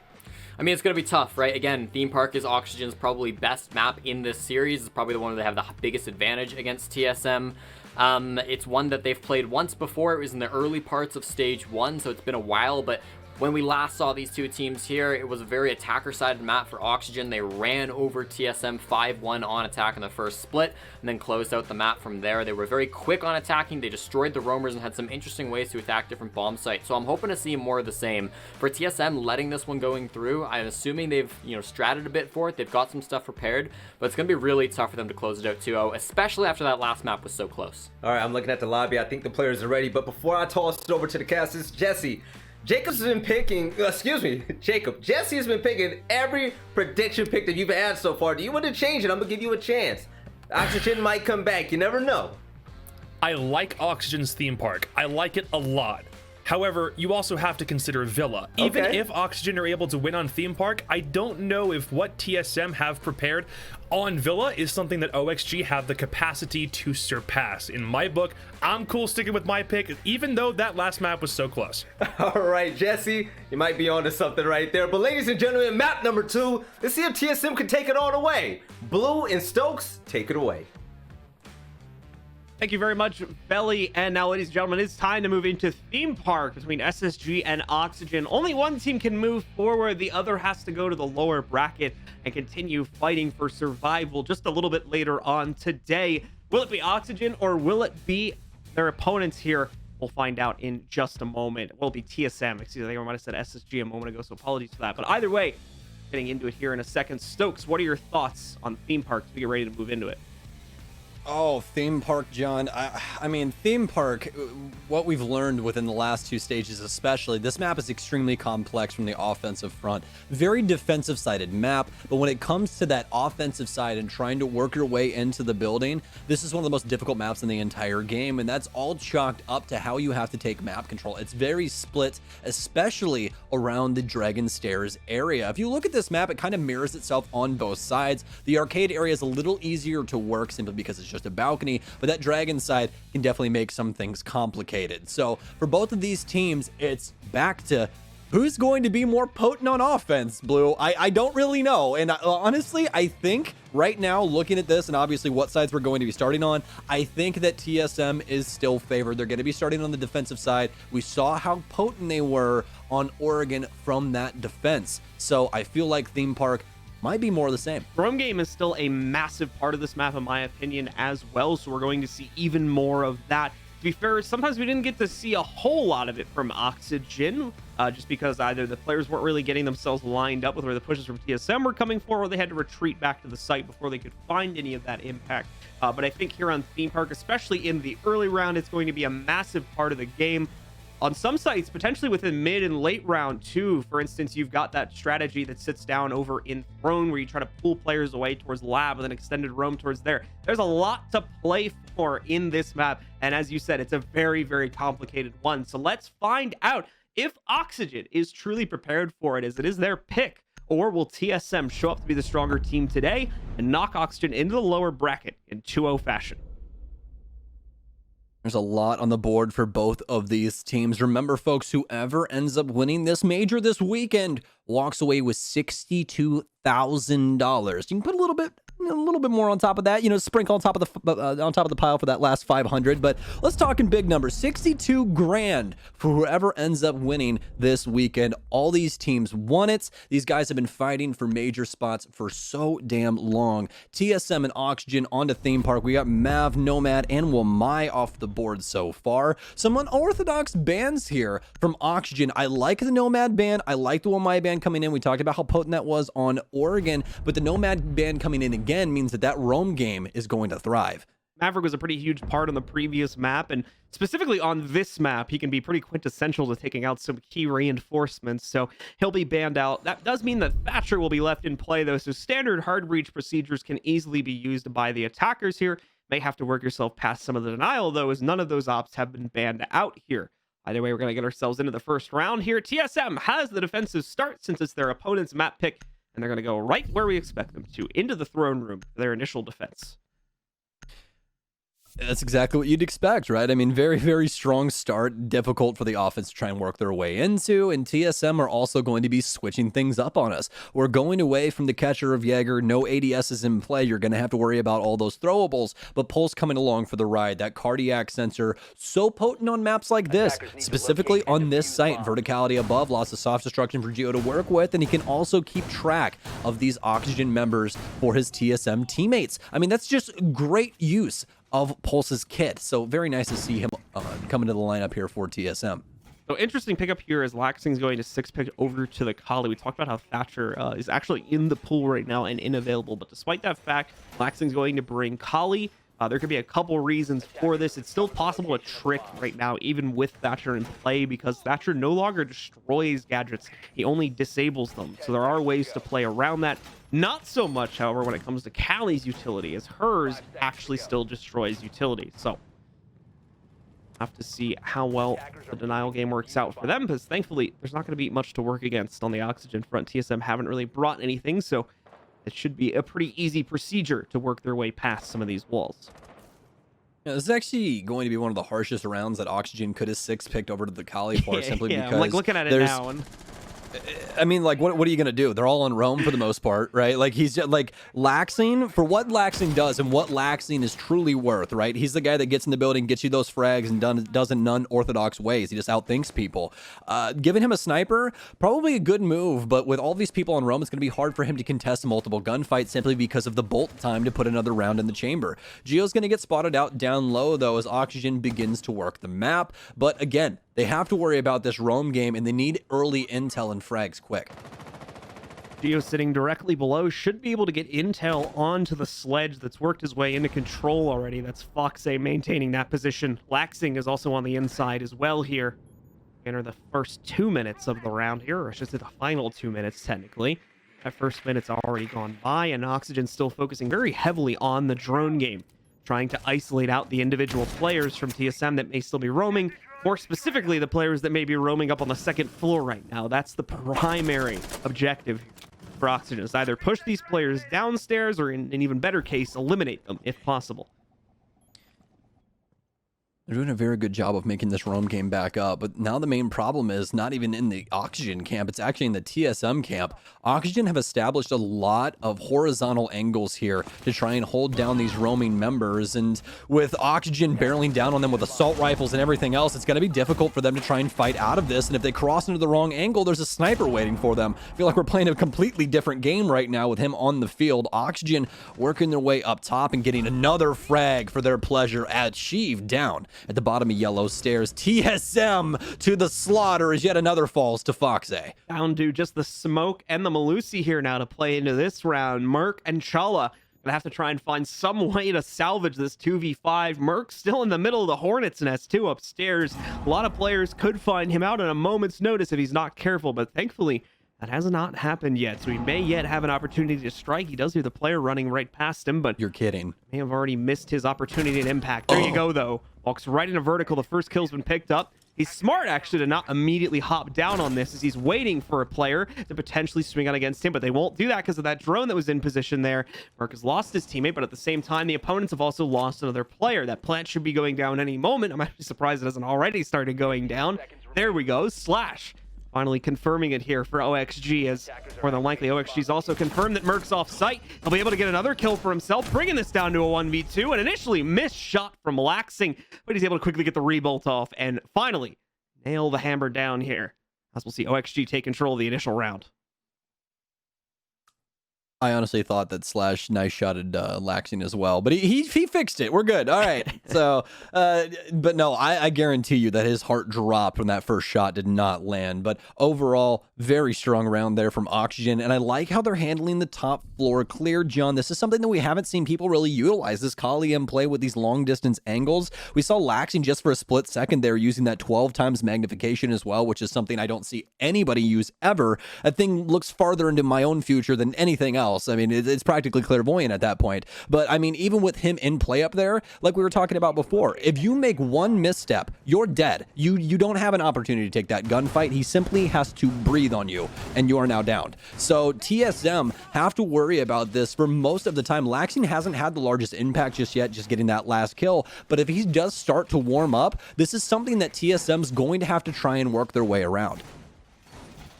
B: I mean, it's going to be tough, right? Again, Theme Park is Oxygen's probably best map in this series. It's probably the one where they have the biggest advantage against TSM. It's one that they've played once before. It was in the early parts of stage 1, so it's been a while, but when we last saw these two teams here, it was a very attacker-sided map for Oxygen. They ran over TSM 5-1 on attack in the first split, and then closed out the map from there. They were very quick on attacking. They destroyed the roamers and had some interesting ways to attack different bomb sites. So I'm hoping to see more of the same. For TSM letting this one going through, I'm assuming they've, stratted a bit for it. They've got some stuff prepared, but it's going to be really tough for them to close it out 2-0, especially after that last map was so close. All
A: right, I'm looking at the lobby. I think the players are ready, but before I toss it over to the cast, it's Jesse. Jesse has been picking every prediction pick that you've had so far. Do you want to change it? I'm going to give you a chance. Oxygen might come back. You never know.
C: I like Oxygen's theme park. I like it a lot. However, you also have to consider Villa. Even if Oxygen are able to win on theme park, I don't know if what TSM have prepared on Villa is something that OXG have the capacity to surpass. In my book, I'm cool sticking with my pick, even though that last map was so close.
A: All right, Jesse, you might be onto something right there. But ladies and gentlemen, map number 2, let's see if TSM can take it all the way. Blue and Stokes, take it away.
D: Thank you very much, Belly. And now, ladies and gentlemen, it's time to move into Theme Park between SSG and Oxygen. Only one team can move forward. The other has to go to the lower bracket and continue fighting for survival just a little bit later on today. Will it be Oxygen or will it be their opponents here? We'll find out in just a moment. Will it be TSM? Excuse me, I think I might have said SSG a moment ago, so apologies for that. But either way, getting into it here in a second. Stokes, what are your thoughts on Theme Park as we get ready to move into it?
E: Oh, theme park, John. I mean, theme park, what we've learned within the last 2 stages especially, this map is extremely complex from the offensive front. Very defensive-sided map, but when it comes to that offensive side and trying to work your way into the building, this is one of the most difficult maps in the entire game, and that's all chalked up to how you have to take map control. It's very split, especially around the Dragon Stairs area. If you look at this map, it kind of mirrors itself on both sides. The arcade area is a little easier to work simply because it's just a balcony, but that dragon side can definitely make some things complicated. So for both of these teams, it's back to who's going to be more potent on offense, Blue? I don't really know. And honestly, I think right now, looking at this and obviously what sides we're going to be starting on, I think that TSM is still favored. They're going to be starting on the defensive side. We saw how potent they were on Oregon from that defense. So I feel like Theme Park might be more of the same.
D: Roam game is still a massive part of this map, in my opinion, as well. So we're going to see even more of that. To be fair, sometimes we didn't get to see a whole lot of it from Oxygen, just because either the players weren't really getting themselves lined up with where the pushes from TSM were coming for, or they had to retreat back to the site before they could find any of that impact. But I think here on Theme Park, especially in the early round, it's going to be a massive part of the game. On some sites, potentially within mid and late round too. For instance, you've got that strategy that sits down over in Throne where you try to pull players away towards Lab with an extended roam towards there. There's a lot to play for in this map. And as you said, it's a very, very complicated one. So let's find out if Oxygen is truly prepared for it, as it is their pick. Or will TSM show up to be the stronger team today and knock Oxygen into the lower bracket in 2-0 fashion?
E: There's a lot on the board for both of these teams. Remember, folks, whoever ends up winning this major this weekend walks away with $62,000. You can put a little bit more on top of that, sprinkle on top of the pile for that last 500. But let's talk in big numbers. 62 grand for whoever ends up winning this weekend. All these teams won it. These guys have been fighting for major spots for so damn long. TSM and Oxygen onto Theme Park. We got Mav, Nomad, and Wamai off the board so far. Some unorthodox bans here from Oxygen. I like the Nomad ban. I like the Wamai ban coming in. We talked about how potent that was on Oregon, but the Nomad ban coming in again means that roam game is going to thrive.
D: Maverick was a pretty huge part on the previous map, and specifically on this map, he can be pretty quintessential to taking out some key reinforcements, so he'll be banned out. That does mean that Thatcher will be left in play, though, so standard hard breach procedures can easily be used by the attackers here. May have to work yourself past some of the denial, though, as none of those ops have been banned out here. Either way, we're going to get ourselves into the first round here. TSM has the defensive start since it's their opponent's map pick, and they're going to go right where we expect them to, into the throne room for their initial defense.
E: That's exactly what you'd expect, right? I mean, very, very strong start, difficult for the offense to try and work their way into, and TSM are also going to be switching things up on us. We're going away from the catcher of Jaeger, no ADS is in play, you're going to have to worry about all those throwables, but Pulse coming along for the ride, that cardiac sensor, so potent on maps like this, specifically on this site, verticality above, lots of soft destruction for Geo to work with, and he can also keep track of these Oxygen members for his TSM teammates. I mean, that's just great use of Pulse's kit. So very nice to see him come into the lineup here for TSM.
D: So interesting pickup here as Laxing's going to 6-pick over to the Kali. We talked about how Thatcher is actually in the pool right now and unavailable, but despite that fact, Laxing's going to bring Kali. There could be a couple reasons for this. It's still possible to trick right now, even with Thatcher in play, because Thatcher no longer destroys gadgets. He only disables them. So there are ways to play around that. Not so much, however, when it comes to Kali's utility, as hers actually still destroys utility. So have to see how well the denial game works out for them, because thankfully there's not going to be much to work against on the Oxygen front. TSM haven't really brought anything, so it should be a pretty easy procedure to work their way past some of these walls.
E: Yeah, this is actually going to be one of the harshest rounds that Oxygen could have 6-picked over to the Kali for, simply because
D: I'm like looking at it now, and
E: I mean, like, what are you going to do? They're all on Roam for the most part, right? Like, he's just, like, Laxing, for what Laxing does and what Laxing is truly worth, right? He's the guy that gets in the building, gets you those frags, and does it in unorthodox ways. He just outthinks people. Giving him a sniper, probably a good move, but with all these people on Roam, it's going to be hard for him to contest multiple gunfights simply because of the bolt time to put another round in the chamber. Geo's going to get spotted out down low, though, as Oxygen begins to work the map. But again, they have to worry about this Roam game, and they need early intel and frags quick.
D: Geo sitting directly below should be able to get intel onto the sledge that's worked his way into control already. That's Foxe maintaining that position. Laxing is also on the inside as well here. Enter the first 2 minutes of the round here, or I should say the final 2 minutes technically. That first minute's already gone by, and Oxygen's still focusing very heavily on the drone game, trying to isolate out the individual players from TSM that may still be roaming. More specifically, the players that may be roaming up on the second floor right now. That's the primary objective for Oxygen, is either push these players downstairs or, in an even better case, eliminate them if possible.
E: They're doing a very good job of making this roam game back up, but now the main problem is not even in the Oxygen camp, it's actually in the TSM camp. Oxygen have established a lot of horizontal angles here to try and hold down these roaming members, and with Oxygen barreling down on them with assault rifles and everything else, it's going to be difficult for them to try and fight out of this, and if they cross into the wrong angle, there's a sniper waiting for them. I feel like we're playing a completely different game right now with him on the field. Oxygen working their way up top and getting another frag for their pleasure. Achieved down at the bottom of yellow stairs. TSM to the slaughter as yet another falls to Foxay.
D: Down to just the smoke and the Malusi here now to play into this round. Merc and Chala gonna have to try and find some way to salvage this 2v5. Merc still in the middle of the Hornet's nest too upstairs. A lot of players could find him out at a moment's notice if he's not careful, but thankfully that has not happened yet, so he may yet have an opportunity to strike. He does hear the player running right past him, but
E: You're kidding.
D: may have already missed his opportunity and impact. There you go, though. Walks right into vertical. The first kill's been picked up. He's smart, actually, to not immediately hop down on this as he's waiting for a player to potentially swing out against him, but they won't do that because of that drone that was in position there. Merc has lost his teammate, but at the same time, the opponents have also lost another player. That plant should be going down any moment. I'm actually surprised it hasn't already started going down. There we go. Slash. Finally confirming it here for OXG, as more than likely OXG's also confirmed that Merc's off site. He'll be able to get another kill for himself, bringing this down to a 1v2. An initially missed shot from Laxing, but he's able to quickly get the rebolt off and finally nail the hammer down here, as we'll see OXG take control of the initial round.
E: I honestly thought that Slash nice shotted Laxing as well, but he fixed it. We're good. All right. So, but no, I guarantee you that his heart dropped when that first shot did not land. But overall, very strong round there from Oxygen, and I like how they're handling the top floor clear, John. This is something that we haven't seen people really utilize, this Kali-M play with these long distance angles. We saw Laxing just for a split second there using that 12 times magnification as well, which is something I don't see anybody use ever. That thing looks farther into my own future than anything else. I mean, it's practically clairvoyant at that point. But I mean, even with him in play up there, like we were talking about before, if you make one misstep, you're dead. You don't have an opportunity to take that gunfight. He simply has to breathe on you, and you are now downed. So TSM have to worry about this for most of the time. Laxing hasn't had the largest impact just yet, just getting that last kill. But if he does start to warm up, this is something that TSM's going to have to try and work their way around.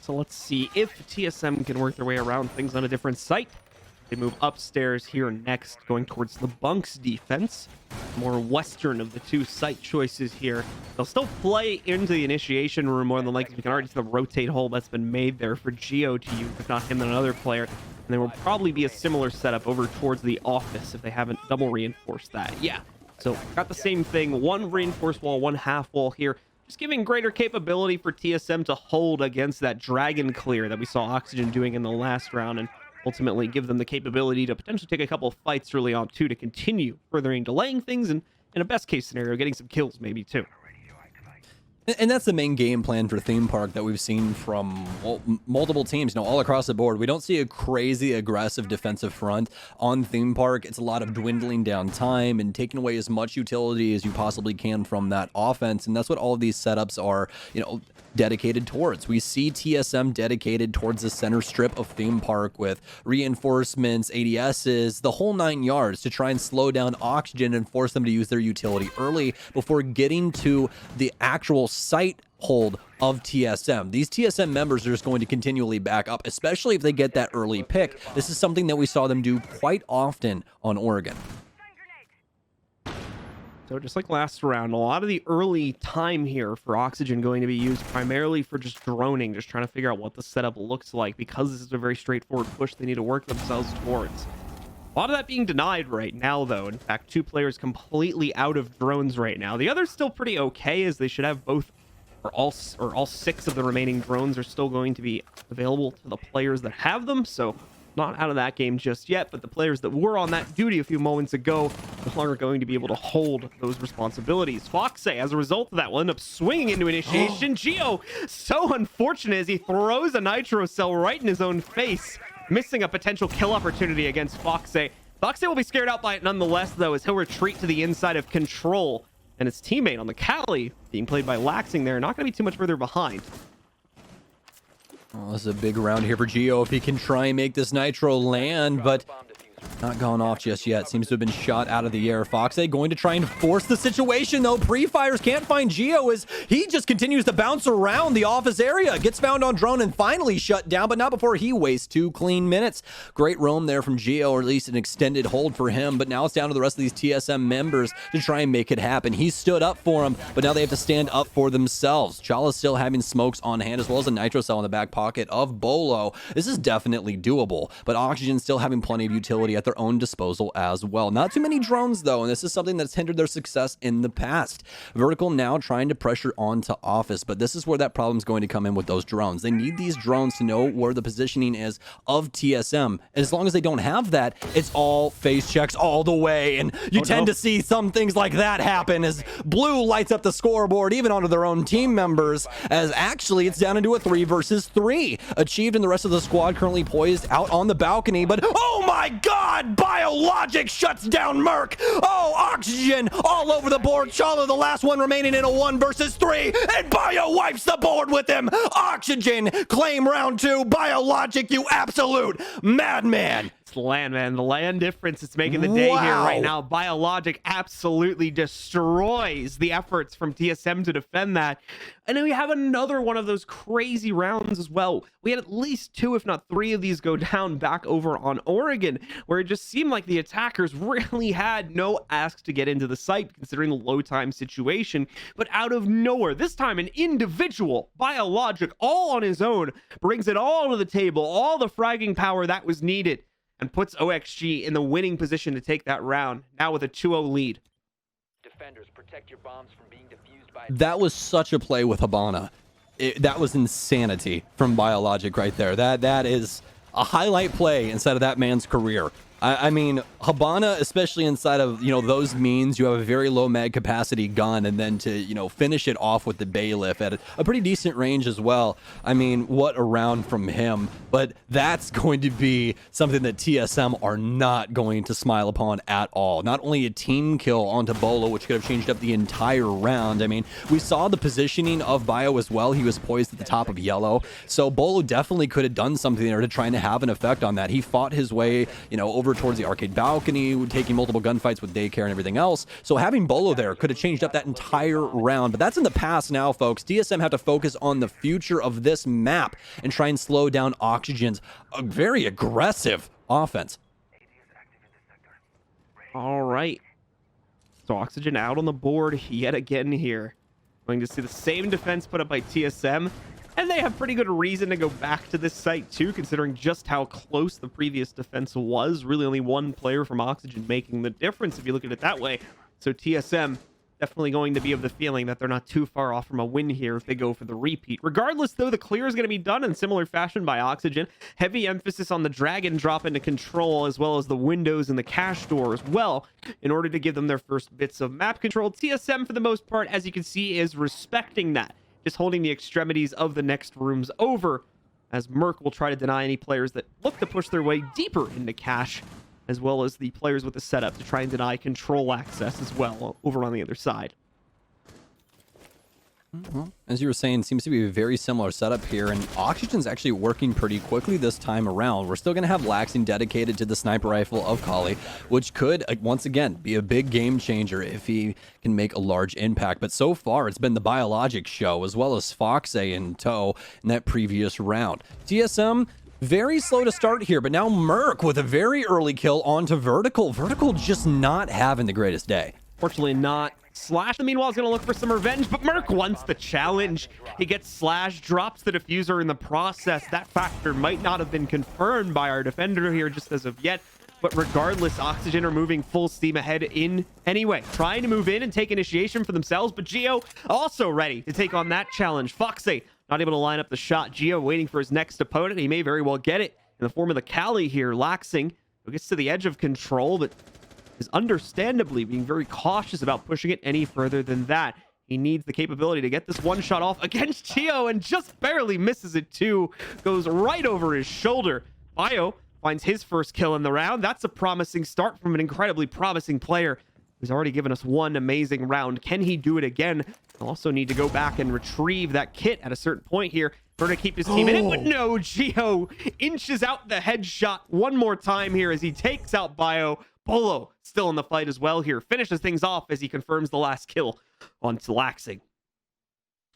D: So let's see if TSM can work their way around things on a different site. They move upstairs here next, going towards the bunks defense. More western of the two site choices here. They'll still play into the initiation room more than likely. We can already see the rotate hole that's been made there for Geo to use, if not him, then another player. And there will probably be a similar setup over towards the office if they haven't double reinforced that. Yeah. So got the same thing. One reinforced wall, one half wall here. Just giving greater capability for TSM to hold against that dragon clear that we saw Oxygen doing in the last round, and ultimately give them the capability to potentially take a couple of fights early on too, to continue furthering delaying things, and in a best case scenario getting some kills maybe too.
E: And that's the main game plan for Theme Park that we've seen from multiple teams, all across the board. We don't see a crazy aggressive defensive front on Theme Park. It's a lot of dwindling down time and taking away as much utility as you possibly can from that offense. And that's what all of these setups are, dedicated towards. We see TSM dedicated towards the center strip of Theme Park with reinforcements, ADSs, the whole 9 yards to try and slow down Oxygen and force them to use their utility early before getting to the actual site hold of TSM. These TSM members are just going to continually back up, especially if they get that early pick. This is something that we saw them do quite often on Oregon.
D: So just like last round, a lot of the early time here for Oxygen going to be used primarily for just droning, just trying to figure out what the setup looks like, because this is a very straightforward push they need to work themselves towards. A lot of that being denied right now, though. In fact, 2 players completely out of drones right now. The other's still pretty okay, as they should have both, or all 6 of the remaining drones are still going to be available to the players that have them, so not out of that game just yet, but the players that were on that duty a few moments ago no longer going to be able to hold those responsibilities. Foxay, as a result of that, will end up swinging into initiation. Geo, so unfortunate as he throws a nitro cell right in his own face, missing a potential kill opportunity against Foxay. Foxay will be scared out by it nonetheless, though, as he'll retreat to the inside of Control, and his teammate on the Cali, being played by Laxing there, not going to be too much further behind.
E: Well, this is a big round here for Geo if he can try and make this nitro land, but Not gone off just yet. Seems to have been shot out of the air. Foxy going to try and force the situation, though. Pre-fires can't find Geo as he just continues to bounce around the office area. Gets found on drone and finally shut down, but not before he wastes 2 clean minutes. Great roam there from Geo, or at least an extended hold for him, but now it's down to the rest of these TSM members to try and make it happen. He stood up for him, but now they have to stand up for themselves. Chala's still having smokes on hand, as well as a nitro cell in the back pocket of Bolo. This is definitely doable, but Oxygen still having plenty of utility at their own disposal as well. Not too many drones, though, and this is something that's hindered their success in the past. Vertical now trying to pressure onto Office, but this is where that problem is going to come in with those drones. They need these drones to know where the positioning is of TSM. As long as they don't have that, it's all face checks all the way, and you tend to see some things like that happen as Blue lights up the scoreboard even onto their own team members, as actually it's down into a 3 versus 3. Achieved, and the rest of the squad currently poised out on the balcony, but oh my god, Biologic shuts down Merc. Oh, Oxygen all over the board. Chala, the last one remaining in a 1 versus 3, and Bio wipes the board with him. Oxygen claim round 2. Biologic, you absolute madman.
D: The land, man. The land difference is making the day here right now. Biologic absolutely destroys the efforts from TSM to defend that. And then we have another one of those crazy rounds as well. We had at least 2, if not 3 of these go down back over on Oregon, where it just seemed like the attackers really had no asks to get into the site, considering the low time situation. But out of nowhere, this time an individual, Biologic, all on his own, brings it all to the table, all the fragging power that was needed, and puts OXG in the winning position to take that round, now with a 2-0 lead.
G: Defenders, protect your bombs from being defused by...
E: That was such a play with Habana. That was insanity from Biologic right there. That is a highlight play inside of that man's career. I mean, Habana, especially inside of, those means, you have a very low mag capacity gun, and then to, finish it off with the bailiff at a pretty decent range as well. I mean, what a round from him. But that's going to be something that TSM are not going to smile upon at all. Not only a team kill onto Bolo, which could have changed up the entire round. I mean, we saw the positioning of Bio as well. He was poised at the top of yellow. So Bolo definitely could have done something there to try and have an effect on that. He fought his way, over towards the arcade balcony, taking multiple gunfights with Daycare and everything else. So having Bolo there could have changed up that entire round. But that's in the past now, folks. TSM have to focus on the future of this map and try and slow down Oxygen's very aggressive offense.
D: All right. So Oxygen out on the board yet again here. Going to see the same defense put up by TSM. And they have pretty good reason to go back to this site too, considering just how close the previous defense was. Really only one player from Oxygen making the difference, if you look at it that way. So TSM definitely going to be of the feeling that they're not too far off from a win here if they go for the repeat. Regardless, though, the clear is going to be done in similar fashion by Oxygen. Heavy emphasis on the drag and drop into control, as well as the windows and the cache door as well, in order to give them their first bits of map control. TSM, for the most part, as you can see, is respecting that. Just holding the extremities of the next rooms over, as Merc will try to deny any players that look to push their way deeper into cache, as well as the players with the setup to try and deny control access as well over on the other side.
E: Well, as you were saying, seems to be a very similar setup here, and Oxygen's actually working pretty quickly this time around. We're still going to have Laxing dedicated to the sniper rifle of Kali, which could, once again, be a big game changer if he can make a large impact. But so far, it's been the Biologic show, as well as Foxy in tow in that previous round. TSM, very slow to start here, but now Merc with a very early kill onto Vertical. Vertical just not having the greatest day.
D: Fortunately not. Slash, meanwhile, is going to look for some revenge, but Merc wants the challenge. He gets Slash, drops the diffuser in the process. That factor might not have been confirmed by our defender here just as of yet, but regardless, Oxygen are moving full steam ahead in anyway, trying to move in and take initiation for themselves, but Geo also ready to take on that challenge. Foxy not able to line up the shot. Geo waiting for his next opponent. He may very well get it in the form of the Kali here. Laxing, who gets to the edge of control, but is understandably being very cautious about pushing it any further than that. He needs the capability to get this one shot off against Geo and just barely misses it too. Goes right over his shoulder. Bio finds his first kill in the round. That's a promising start from an incredibly promising player who's already given us one amazing round. Can he do it again? He'll also need to go back and retrieve that kit at a certain point here. to keep his team in it, but no, Geo inches out the headshot one more time here as he takes out Bio. Polo still in the fight as well here. Finishes things off as he confirms the last kill on Laxing.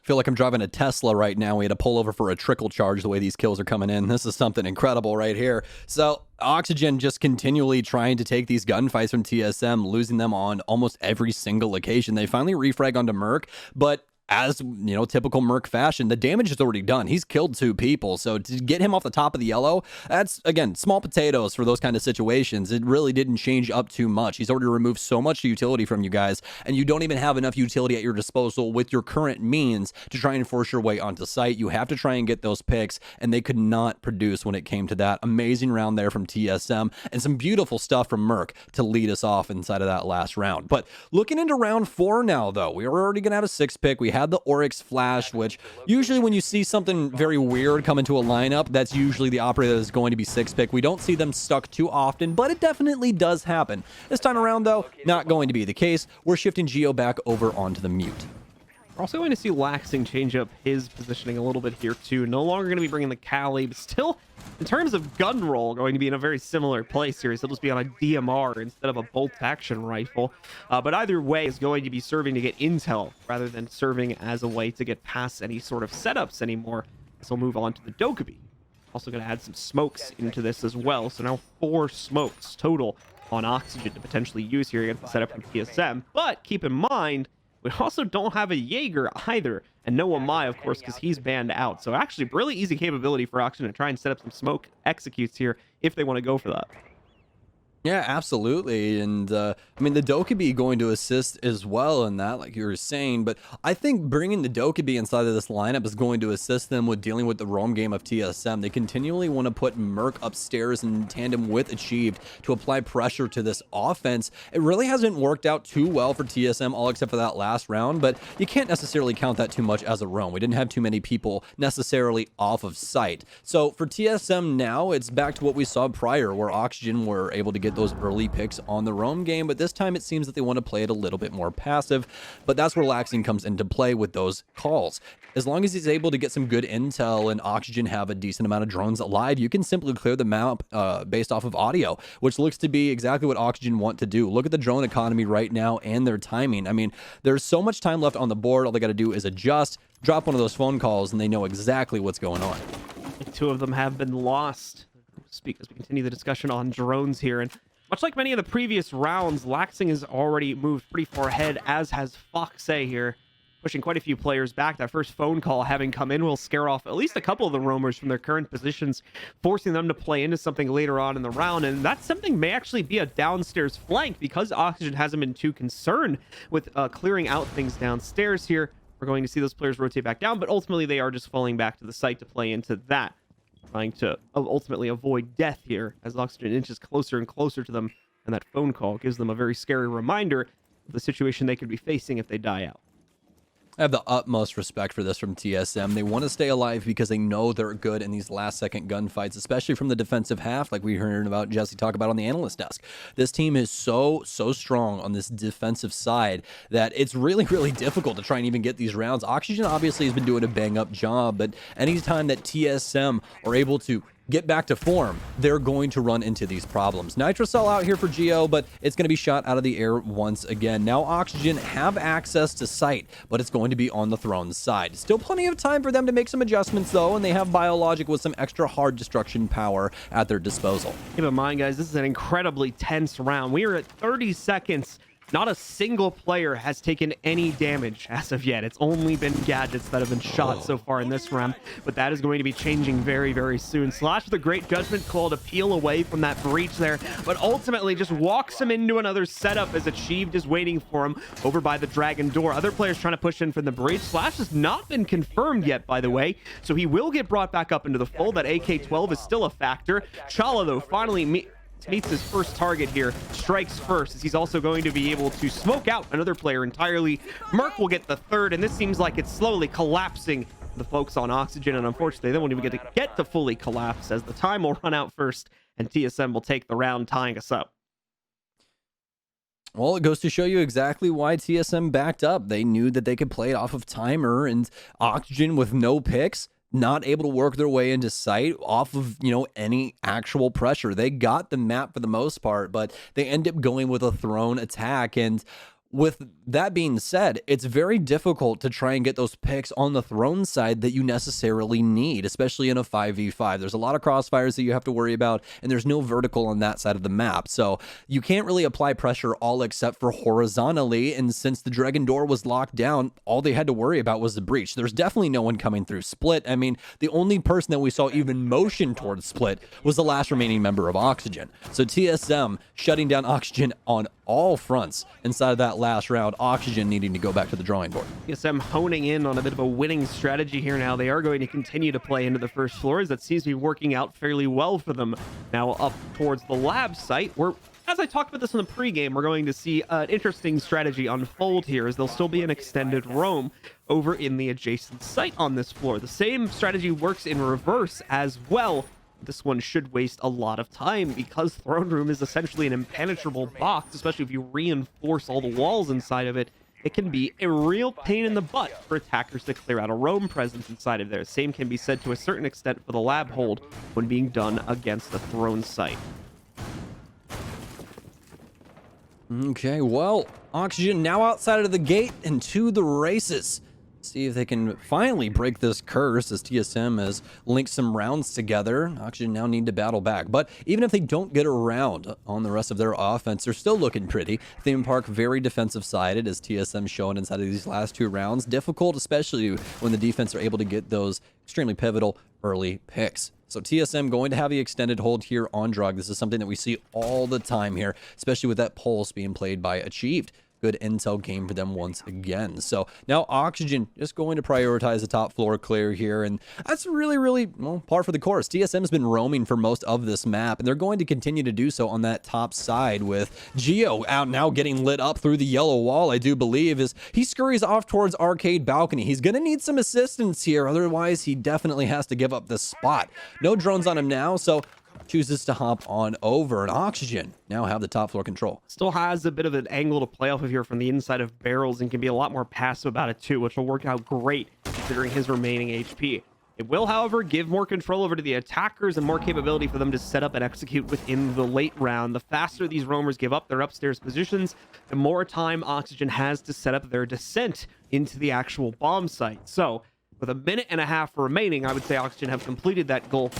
E: Feel like I'm driving a Tesla right now. We had to pull over for a trickle charge the way these kills are coming in. This is something incredible right here. So Oxygen just continually trying to take these gunfights from TSM, losing them on almost every single occasion. They finally refrag onto Merc, but as you know, typical Merc fashion, the damage is already done. He's killed 2 people, so to get him off the top of the yellow, that's again small potatoes for those kind of situations. It really didn't change up too much. He's already removed so much utility from you guys, and you don't even have enough utility at your disposal with your current means to try and force your way onto site. You have to try and get those picks, and they could not produce when it came to that. Amazing round there from TSM, and some beautiful stuff from Merc to lead us off inside of that last round. But looking into round 4 now, though, we are already gonna have a 6 pick. We had the Oryx Flash, which usually when you see something very weird come into a lineup, that's usually the operator that is going to be 6 pick. We don't see them stuck too often, but it definitely does happen. This time around, though, not going to be the case. We're shifting Geo back over onto the mute.
D: We're also going to see Laxing change up his positioning a little bit here too. No longer going to be bringing the Cali, but still, in terms of gun roll, going to be in a very similar place here. He'll just be on a DMR instead of a bolt-action rifle. But either way, is going to be serving to get intel rather than serving as a way to get past any sort of setups anymore. So we'll move on to the Dokkaebi. Also going to add some smokes into this as well. So now 4 smokes total on Oxygen to potentially use here against the setup from TSM. But keep in mind, we also don't have a Jaeger either, and no Amai, of course, because he's banned out. So actually, really easy capability for Oxygen to try and set up some smoke executes here if they want to go for that.
E: Yeah, absolutely. And I mean, the Dokkaebi going to assist as well in that, like you were saying. But I think bringing the Dokkaebi inside of this lineup is going to assist them with dealing with the roam game of TSM. They continually want to put Merc upstairs in tandem with Achieved to apply pressure to this offense. It really hasn't worked out too well for TSM, all except for that last round. But you can't necessarily count that too much as a roam. We didn't have too many people necessarily off of site. So for TSM now, it's back to what we saw prior, where Oxygen were able to get those early picks on the roam game, but this time it seems that they want to play it a little bit more passive. But that's where Laxing comes into play with those calls. As long as he's able to get some good intel and Oxygen have a decent amount of drones alive, you can simply clear the map based off of audio, which looks to be exactly what Oxygen want to do. Look at the drone economy right now and their timing. I mean, there's so much time left on the board. All they got to do is adjust, drop one of those phone calls, and they know exactly what's going on.
D: 2 of them have been lost. Speak as we continue the discussion on drones here, and much like many of the previous rounds, Laxing has already moved pretty far ahead, as has Foxe here, pushing quite a few players back. That first phone call having come in will scare off at least a couple of the roamers from their current positions, forcing them to play into something later on in the round. And that something may actually be a downstairs flank, because Oxygen hasn't been too concerned with clearing out things downstairs here. We're going to see those players rotate back down, but ultimately they are just falling back to the site to play into that, trying to ultimately avoid death here as Oxygen inches closer and closer to them, and that phone call gives them a very scary reminder of the situation they could be facing if they die out.
E: I have the utmost respect for this from TSM. They want to stay alive because they know they're good in these last-second gunfights, especially from the defensive half, like we heard about Jesse talk about on the analyst desk. This team is so strong on this defensive side that it's really, really difficult to try and even get these rounds. Oxygen obviously has been doing a bang-up job, but anytime that TSM are able to get back to form, they're going to run into these problems. Nitrocell out here for Geo, but it's going to be shot out of the air once again. Now Oxygen have access to site, but it's going to be on the Throne's side. Still plenty of time for them to make some adjustments though, and they have Biologic with some extra hard destruction power at their disposal.
D: Keep in mind, guys, this is an incredibly tense round. We are at 30 seconds. Not a single player has taken any damage as of yet. It's only been gadgets that have been shot so far in this round, but that is going to be changing very, very soon. Slash with a great judgment call to peel away from that breach there, but ultimately just walks him into another setup as Achieved is waiting for him over by the Dragon Door. Other players trying to push in from the breach. Slash has not been confirmed yet, by the way, so he will get brought back up into the fold. That AK-12 is still a factor. Chala, though, finally meets his first target here, strikes first, as he's also going to be able to smoke out another player entirely. Merc will get the third, and this seems like it's slowly collapsing the folks on Oxygen, and unfortunately they won't even get to fully collapse, as the time will run out first and TSM will take the round, tying us up.
E: Well, it goes to show you exactly why TSM backed up. They knew that they could play it off of timer, and Oxygen with no picks, not able to work their way into sight off of, any actual pressure. They got the map for the most part, but they end up going with a thrown attack. And with that being said, it's very difficult to try and get those picks on the throne side that you necessarily need, especially in a 5v5. There's a lot of crossfires that you have to worry about, and there's no vertical on that side of the map. So you can't really apply pressure all except for horizontally, and since the Dragon Door was locked down, all they had to worry about was the breach. There's definitely no one coming through Split. I mean, the only person that we saw even motion towards Split was the last remaining member of Oxygen. So TSM shutting down Oxygen on all fronts inside of that last round. Oxygen needing to go back to the drawing board.
D: TSM honing in on a bit of a winning strategy here now. They are going to continue to play into the first floors. That seems to be working out fairly well for them. Now up towards the lab site, where, as I talked about this in the pregame, we're going to see an interesting strategy unfold here, as there'll still be an extended roam over in the adjacent site on this floor. The same strategy works in reverse as well. This one should waste a lot of time because Throne Room is essentially an impenetrable box, especially if you reinforce all the walls inside of it. It can be a real pain in the butt for attackers to clear out a roam presence inside of there. Same can be said to a certain extent for the lab hold when being done against the throne site.
E: Okay, well, Oxygen now outside of the gate and to the races. See if they can finally break this curse as TSM has linked some rounds together. Oxygen now need to battle back. But even if they don't get around on the rest of their offense, they're still looking pretty. Theme Park very defensive sided, as TSM shown inside of these last two rounds. Difficult, especially when the defense are able to get those extremely pivotal early picks. So TSM going to have the extended hold here on Drug. This is something that we see all the time here, especially with that pulse being played by Achieved. Good intel game for them once again. So now Oxygen just going to prioritize the top floor clear here, and that's really, well, par for the course. TSM has been roaming for most of this map, and they're going to continue to do so on that top side with Geo out now getting lit up through the yellow wall, I do believe, as he scurries off towards Arcade Balcony. He's going to need some assistance here, otherwise he definitely has to give up this spot. No drones on him now, so chooses to hop on over, and Oxygen now have the top floor control.
D: Still has a bit of an angle to play off of here from the inside of barrels, and can be a lot more passive about it too, which will work out great considering his remaining HP. It will, however, give more control over to the attackers and more capability for them to set up and execute within the late round. The faster these roamers give up their upstairs positions, the more time Oxygen has to set up their descent into the actual bomb site. So with a minute and a half remaining, I would say Oxygen have completed that goal.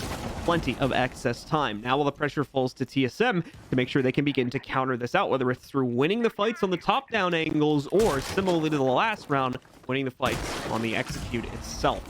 D: Plenty of excess time. Now all the pressure falls to TSM to make sure they can begin to counter this out, whether it's through winning the fights on the top-down angles or, similarly to the last round, winning the fights on the execute itself.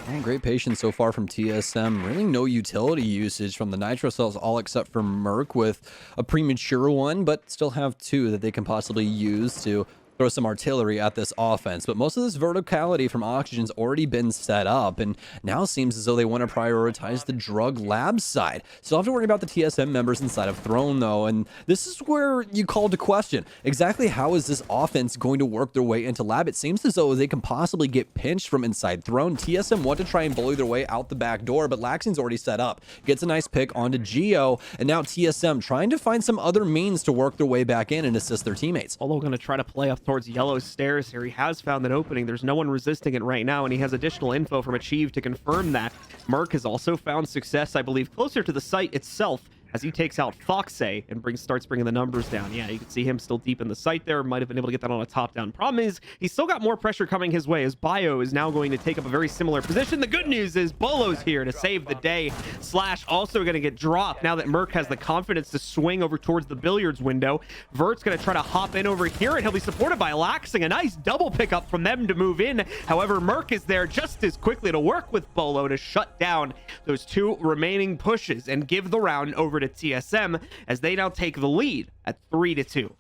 E: Oh, great patience so far from TSM. Really no utility usage from the Nitro cells, all except for Merc with a premature one, but still have two that they can possibly use to throw some artillery at this offense. But most of this verticality from Oxygen's already been set up, and now seems as though they want to prioritize the drug lab side. Still have to worry about the TSM members inside of Throne, though, and this is where you call to question exactly how is this offense going to work their way into lab. It seems as though they can possibly get pinched from inside Throne. TSM want to try and bully their way out the back door, but Laxing's already set up. Gets a nice pick onto Geo, and now TSM trying to find some other means to work their way back in and assist their teammates.
D: Although going to try to play up towards yellow stairs here. He has found an opening. There's no one resisting it right now, and he has additional info from Achieve to confirm that. Merc has also found success, I believe, closer to the site itself, as he takes out Foxay and starts bringing the numbers down. Yeah, you can see him still deep in the site there. Might have been able to get that on a top-down. Problem is, he's still got more pressure coming his way, as Bio is now going to take up a very similar position. The good news is Bolo's here to save the day. Slash also going to get dropped now that Merc has the confidence to swing over towards the billiards window. Vert's going to try to hop in over here, and he'll be supported by Laxing. A nice double pickup from them to move in. However, Merc is there just as quickly to work with Bolo to shut down those two remaining pushes and give the round over to TSM, as they now take the lead at 3-2.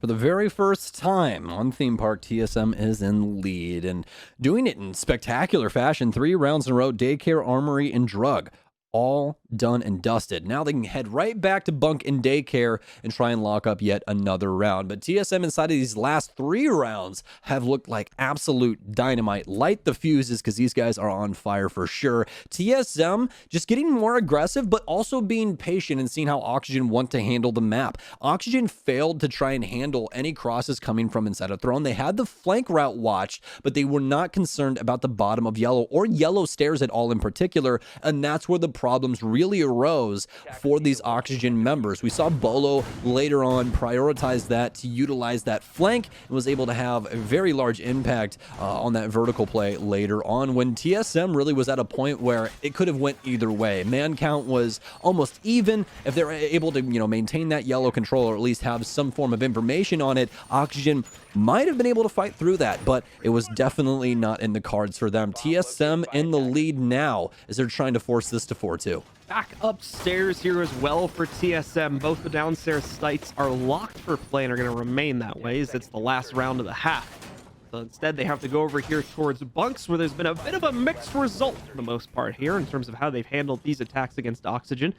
E: For the very first time on Theme Park, TSM is in lead, and doing it in spectacular fashion. 3 rounds in a row. Daycare, Armory, and Drug all done and dusted. Now they can head right back to bunk and daycare and try and lock up yet another round. But TSM inside of these last 3 rounds have looked like absolute dynamite. Light the fuses because these guys are on fire for sure. TSM just getting more aggressive, but also being patient and seeing how Oxygen want to handle the map. Oxygen failed to try and handle any crosses coming from inside of Throne. They had the flank route watched, but they were not concerned about the bottom of yellow or yellow stairs at all in particular, and that's where the problems really arose for these Oxygen members. We saw Bolo later on prioritize that to utilize that flank and was able to have a very large impact on that vertical play later on when TSM really was at a point where it could have went either way. Man count was almost even. If they were able to, maintain that yellow control or at least have some form of information on it, Oxygen might have been able to fight through that, but it was definitely not in the cards for them. TSM in the lead now as they're trying to force this to 4-2.
D: Back upstairs here as well for TSM. Both the downstairs sites are locked for play and are going to remain that way as it's the last round of the half. So instead, they have to go over here towards bunks, where there's been a bit of a mixed result for the most part here in terms of how they've handled these attacks against Oxygen.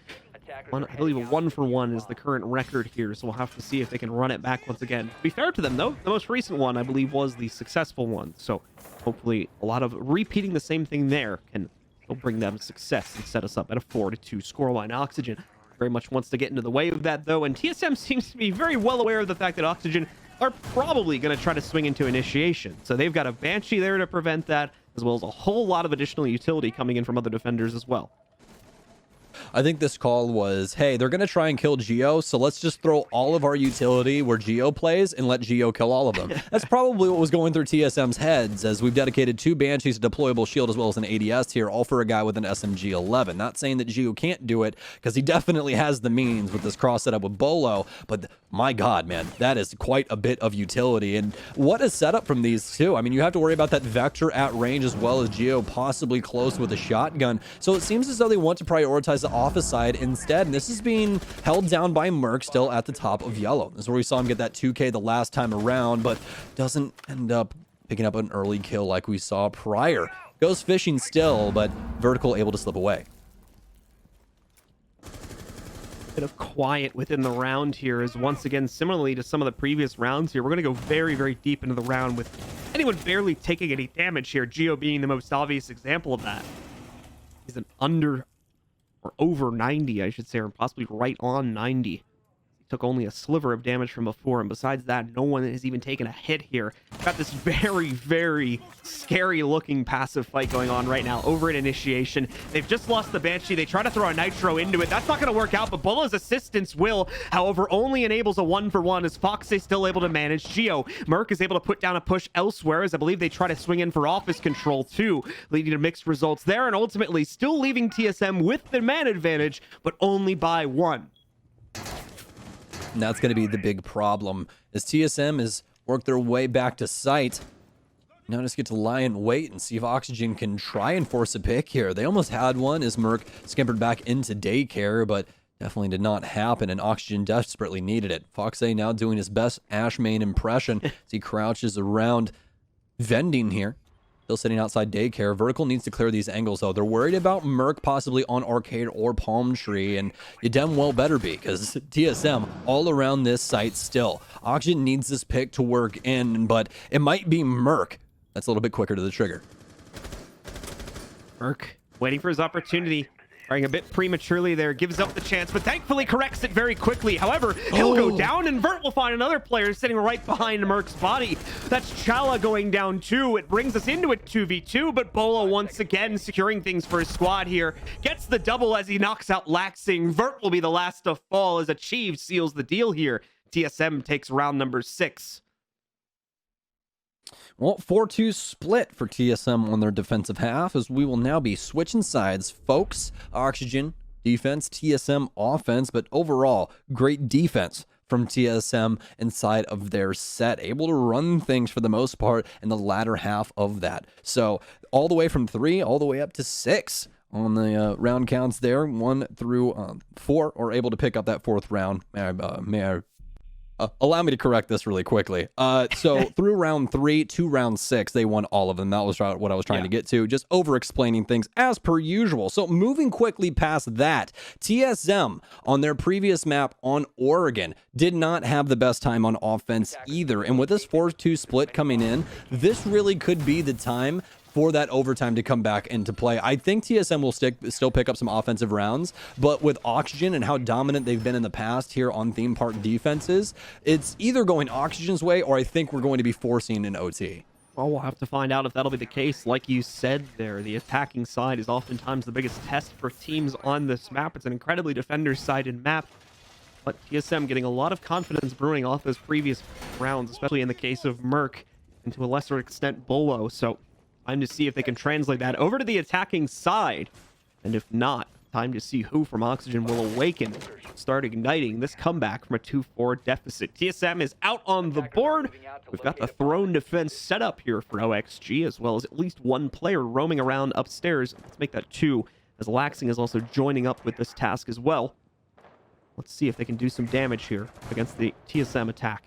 D: I believe a 1-for-1 is the current record here, so we'll have to see if they can run it back once again. To be fair to them, though, the most recent one, I believe, was the successful one. So hopefully a lot of repeating the same thing there can bring them success and set us up at a 4-2 scoreline. Oxygen very much wants to get into the way of that, though, and TSM seems to be very well aware of the fact that Oxygen are probably going to try to swing into initiation. So they've got a Banshee there to prevent that, as well as a whole lot of additional utility coming in from other defenders as well.
E: I think this call was, hey, they're going to try and kill Geo, so let's just throw all of our utility where Geo plays and let Geo kill all of them. That's probably what was going through TSM's heads, as we've dedicated 2 Banshees, a deployable shield, as well as an ADS here, all for a guy with an SMG-11. Not saying that Geo can't do it, because he definitely has the means with this cross setup with Bolo, but my God, man, that is quite a bit of utility. And what a setup from these two. I mean, you have to worry about that Vector at range as well as Geo possibly close with a shotgun. So it seems as though they want to prioritize the office side instead, and this is being held down by Merc still at the top of yellow. This is where we saw him get that 2K the last time around, but doesn't end up picking up an early kill like we saw prior. Goes fishing still, but Vertical able to slip away.
D: Bit of quiet within the round here is once again similarly to some of the previous rounds here. We're going to go very, very deep into the round with anyone barely taking any damage here. Geo being the most obvious example of that. He's an under or over 90, I should say, or possibly right on 90. He took only a sliver of damage from before, and besides that, no one has even taken a hit here. Got this very, very scary looking passive fight going on right now over at initiation. They've just lost the Banshee. They try to throw a Nitro into it. That's not going to work out, but Bolo's assistance will, however, only enables a 1-for-1 as Fox is still able to manage Geo. Merc is able to put down a push elsewhere, as I believe they try to swing in for office control too, leading to mixed results there, and ultimately still leaving TSM with the man advantage, but only by 1.
E: And that's going to be the big problem, as TSM has worked their way back to site. Now just get to lie and wait and see if Oxygen can try and force a pick here. They almost had one as Merc scampered back into daycare, but definitely did not happen, and Oxygen desperately needed it. Foxe now doing his best Ash main impression as he crouches around vending here. Still sitting outside daycare. Vertical needs to clear these angles, though. They're worried about Merc possibly on Arcade or Palm Tree, and you damn well better be, because TSM all around this site still. Oxygen needs this pick to work in, but it might be Merc that's a little bit quicker to the trigger.
D: Merc waiting for his opportunity. Firing a bit prematurely there, gives up the chance, but thankfully corrects it very quickly. However, he'll go down, and Vert will find another player sitting right behind Merc's body. That's Chala going down too. It brings us into a 2v2, but Bolo once again securing things for his squad here. Gets the double as he knocks out Laxing. Vert will be the last to fall as Achieved seals the deal here. TSM takes round number 6.
E: Well, 4-2 split for TSM on their defensive half, as we will now be switching sides. Folks, Oxygen defense, TSM offense, but overall, great defense from TSM inside of their set. Able to run things for the most part in the latter half of that. So all the way from 3 all the way up to 6 on the round counts there. 1 through 4 are able to pick up that 4th round. Allow me to correct this really quickly. So through round 3 to round 6, they won all of them. That was what I was trying to get to. Just over-explaining things as per usual. So moving quickly past that, TSM on their previous map on Oregon did not have the best time on offense either. And with this 4-2 split coming in, this really could be the time for that overtime to come back into play. I think TSM will still pick up some offensive rounds, but with Oxygen and how dominant they've been in the past here on theme park defenses, it's either going Oxygen's way or I think we're going to be forcing an OT.
D: Well, we'll have to find out if that'll be the case. Like you said there, the attacking side is oftentimes the biggest test for teams on this map. It's an incredibly defender-sided map, but TSM getting a lot of confidence brewing off those previous rounds, especially in the case of Merc, and to a lesser extent Bolo. So time to see if they can translate that over to the attacking side. And if not, time to see who from Oxygen will awaken, start igniting this comeback from a 2-4 deficit. TSM is out on the board. We've got the throne defense set up here for OXG, as well as at least one player roaming around upstairs. Let's make that 2, as Laxing is also joining up with this task as well. Let's see if they can do some damage here against the TSM attack.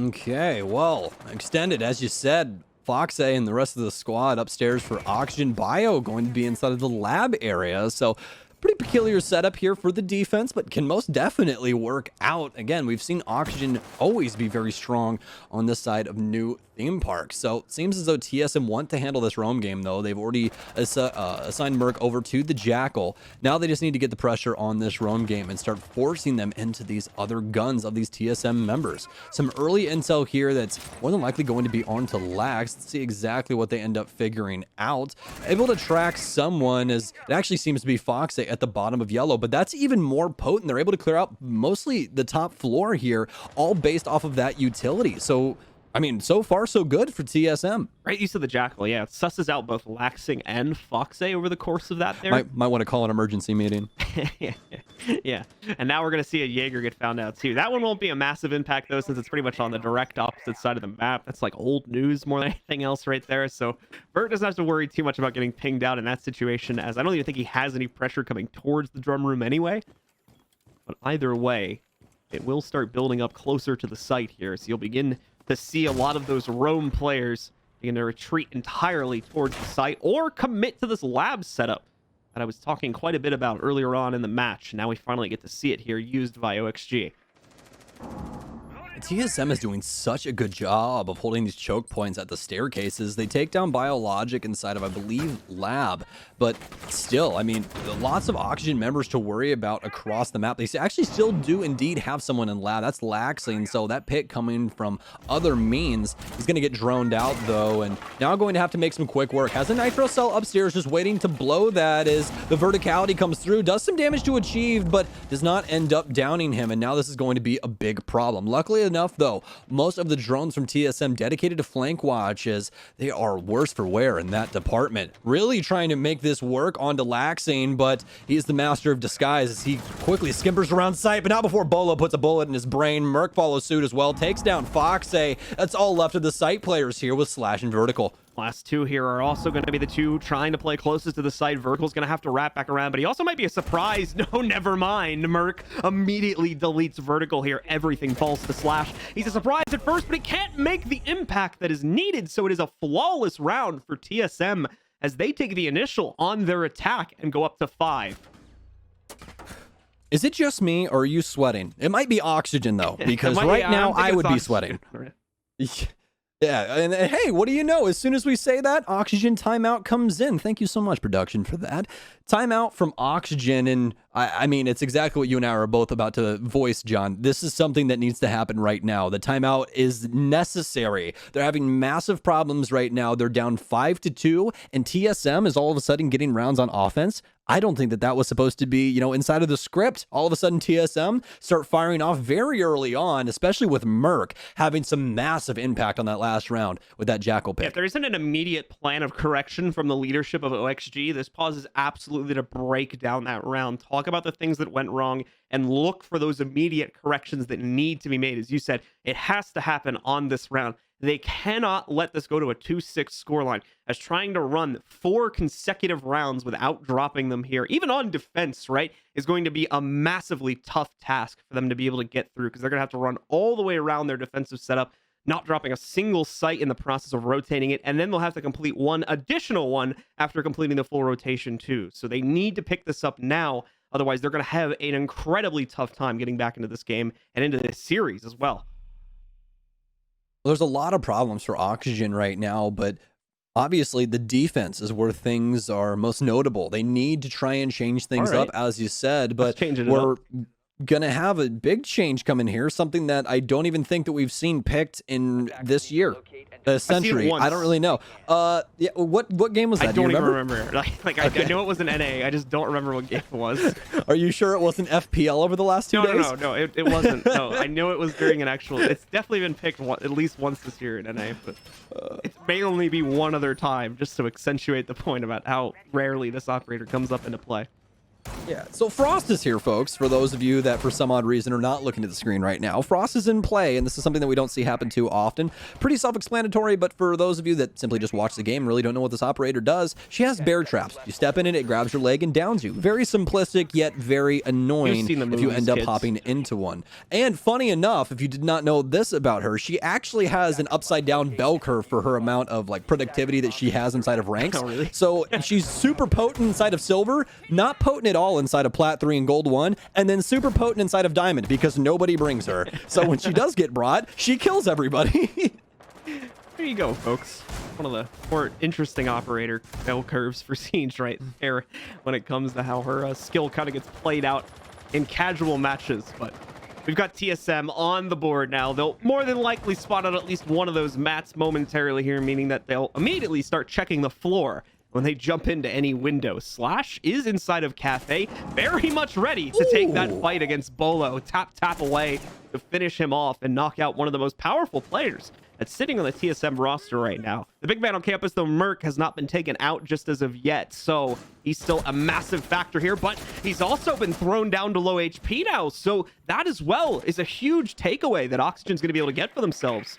E: Okay, well, extended, as you said, Foxe and the rest of the squad upstairs for Oxygen Bio going to be inside of the lab area. So pretty peculiar setup here for the defense, but can most definitely work out. Again, we've seen Oxygen always be very strong on this side of new theme parks. So it seems as though TSM want to handle this roam game, though. They've already assigned Merc over to the Jackal. Now they just need to get the pressure on this roam game and start forcing them into these other guns of these TSM members. Some early intel here that's more than likely going to be on to Lax. Let's see exactly what they end up figuring out. Able to track someone, as it actually seems to be Foxe at the bottom of yellow, but that's even more potent. They're able to clear out mostly the top floor here, all based off of that utility. So I mean, so far so good for TSM.
D: Right use of the Jackal, yeah. It susses out both Laxing and Foxe over the course of that there.
E: Might want to call an emergency meeting.
D: Yeah, and now we're going to see a Jaeger get found out too. That one won't be a massive impact though, since it's pretty much on the direct opposite side of the map. That's like old news more than anything else right there. So Bert doesn't have to worry too much about getting pinged out in that situation, as I don't even think he has any pressure coming towards the drum room anyway. But either way, it will start building up closer to the site here, so you'll begin to see a lot of those roam players begin to retreat entirely towards the site or commit to this lab setup that I was talking quite a bit about earlier on in the match. Now we finally get to see it here used by OXG.
E: TSM is doing such a good job of holding these choke points at the staircases. They take down Biologic inside of, I believe, Lab, but still, I mean, lots of Oxygen members to worry about across the map. They actually still do indeed have someone in Lab. That's Laxing, so that pick coming from other means. He's going to get droned out, though, and now going to have to make some quick work. Has a Nitro Cell upstairs just waiting to blow that as the verticality comes through. Does some damage to Achieved, but does not end up downing him, and now this is going to be a big problem. Luckily enough, though, most of the drones from TSM dedicated to flank watch, as they are worse for wear in that department. Really trying to make this work onto Laxing, but he's the master of disguise as he quickly skimpers around sight, but not before Bolo puts a bullet in his brain. Merc follows suit as well, takes down Foxe. That's all left of the site players here with Slash and Vertical.
D: Last two here are also going to be the two trying to play closest to the site. Vertical's going to have to wrap back around, but he also might be a surprise. No, never mind. Merc immediately deletes Vertical here. Everything falls to Slash. He's a surprise at first, but he can't make the impact that is needed, so it is a flawless round for TSM as they take the initial on their attack and go up to 5.
E: Is it just me, or are you sweating? It might be Oxygen, though, because right now I would be sweating. Yeah, and hey, what do you know? As soon as we say that, Oxygen timeout comes in. Thank you so much, production, for that. Timeout from Oxygen, and I mean, it's exactly what you and I are both about to voice, John. This is something that needs to happen right now. The timeout is necessary. They're having massive problems right now. They're down 5-2, and TSM is all of a sudden getting rounds on offense. I don't think that that was supposed to be, inside of the script. All of a sudden, TSM start firing off very early on, especially with Merc having some massive impact on that last round with that Jackal pick.
D: If there isn't an immediate plan of correction from the leadership of OXG, this pause is absolutely to break down that round, talk about the things that went wrong, and look for those immediate corrections that need to be made. As you said, it has to happen on this round. They cannot let this go to a 2-6 scoreline, as trying to run 4 consecutive rounds without dropping them here, even on defense, right, is going to be a massively tough task for them to be able to get through, because they're going to have to run all the way around their defensive setup, not dropping a single site in the process of rotating it, and then they'll have to complete one additional one after completing the full rotation too. So they need to pick this up now, otherwise they're going to have an incredibly tough time getting back into this game and into this series as well.
E: There's a lot of problems for Oxygen right now, but obviously the defense is where things are most notable. They need to try and change things up, as you said, but we're gonna have a big change coming here, something that I don't even think that we've seen picked in this year, century. I don't really know. Yeah, what game was that?
D: I don't even remember. Like I know it was an NA. I just don't remember what game it was.
E: Are you sure it wasn't FPL over the last 2 days?
D: No, it wasn't. No, I know it was during an actual. It's definitely been picked at least once this year in NA, but it may only be one other time, just to accentuate the point about how rarely this operator comes up into play.
E: Yeah, so Frost is here, folks, for those of you that for some odd reason are not looking at the screen right now. Frost is in play, and this is something that we don't see happen too often. Pretty self-explanatory, but for those of you that simply just watch the game and really don't know what this operator does, she has bear traps. You step in it grabs your leg and downs you. Very simplistic, yet very annoying if you end up hopping into one. And funny enough, if you did not know this about her, she actually has an upside-down bell curve for her amount of like productivity that she has inside of ranks.
D: Oh, really?
E: So she's super potent inside of silver, not potent at all inside of plat 3 and gold 1, and then super potent inside of diamond because nobody brings her. So when she does get brought, she kills everybody.
D: There you go, folks. One of the more interesting operator bell curves for Siege right there when it comes to how her skill kind of gets played out in casual matches. But we've got TSM on the board now. They'll more than likely spot out at least one of those mats momentarily here, meaning that they'll immediately start checking the floor when they jump into any window. Slash is inside of Cafe, very much ready to take that fight against Bolo. Tap away to finish him off and knock out one of the most powerful players that's sitting on the TSM roster right now. The big man on campus, though, Merc, has not been taken out just as of yet, so he's still a massive factor here, but he's also been thrown down to low HP now, so that as well is a huge takeaway that Oxygen's going to be able to get for themselves.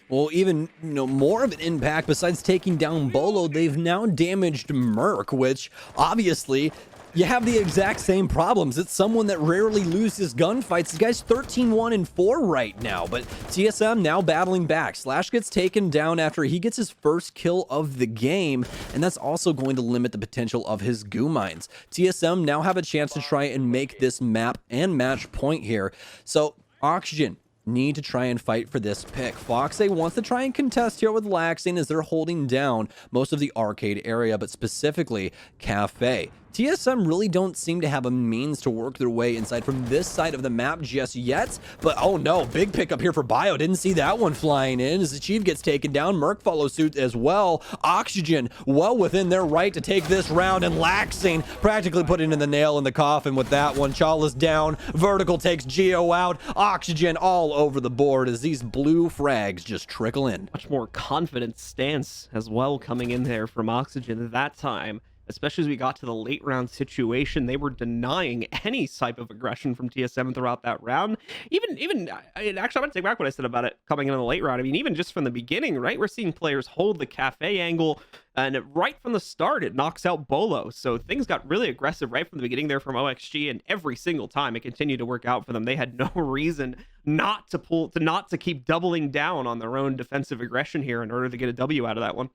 E: Well, even more of an impact besides taking down Bolo, they've now damaged Merc, which obviously you have the exact same problems. It's someone that rarely loses gunfights. This guy's 13-1-4 right now, but TSM now battling back. Slash gets taken down after he gets his first kill of the game, and that's also going to limit the potential of his goo mines. TSM now have a chance to try and make this map and match point here. So Oxygen need to try and fight for this pick. Foxay wants to try and contest here with Laxing as they're holding down most of the arcade area, but specifically Cafe. TSM really don't seem to have a means to work their way inside from this side of the map just yet, but oh no, big pickup here for Bio. Didn't see that one flying in as the Chief gets taken down. Merc follows suit as well. Oxygen well within their right to take this round, and Laxing practically putting in the nail in the coffin with that one. Chala's down. Vertical takes Geo out. Oxygen all over the board as these blue frags just trickle in.
D: Much more confident stance as well coming in there from Oxygen at that time. Especially as we got to the late round situation, they were denying any type of aggression from TSM throughout that round. Actually, I'm going to take back what I said about it coming in the late round. I mean, even just from the beginning, right? We're seeing players hold the Cafe angle, and right from the start, it knocks out Bolo. So things got really aggressive right from the beginning there from OXG, and every single time it continued to work out for them. They had no reason not to keep doubling down on their own defensive aggression here in order to get a W out of that one.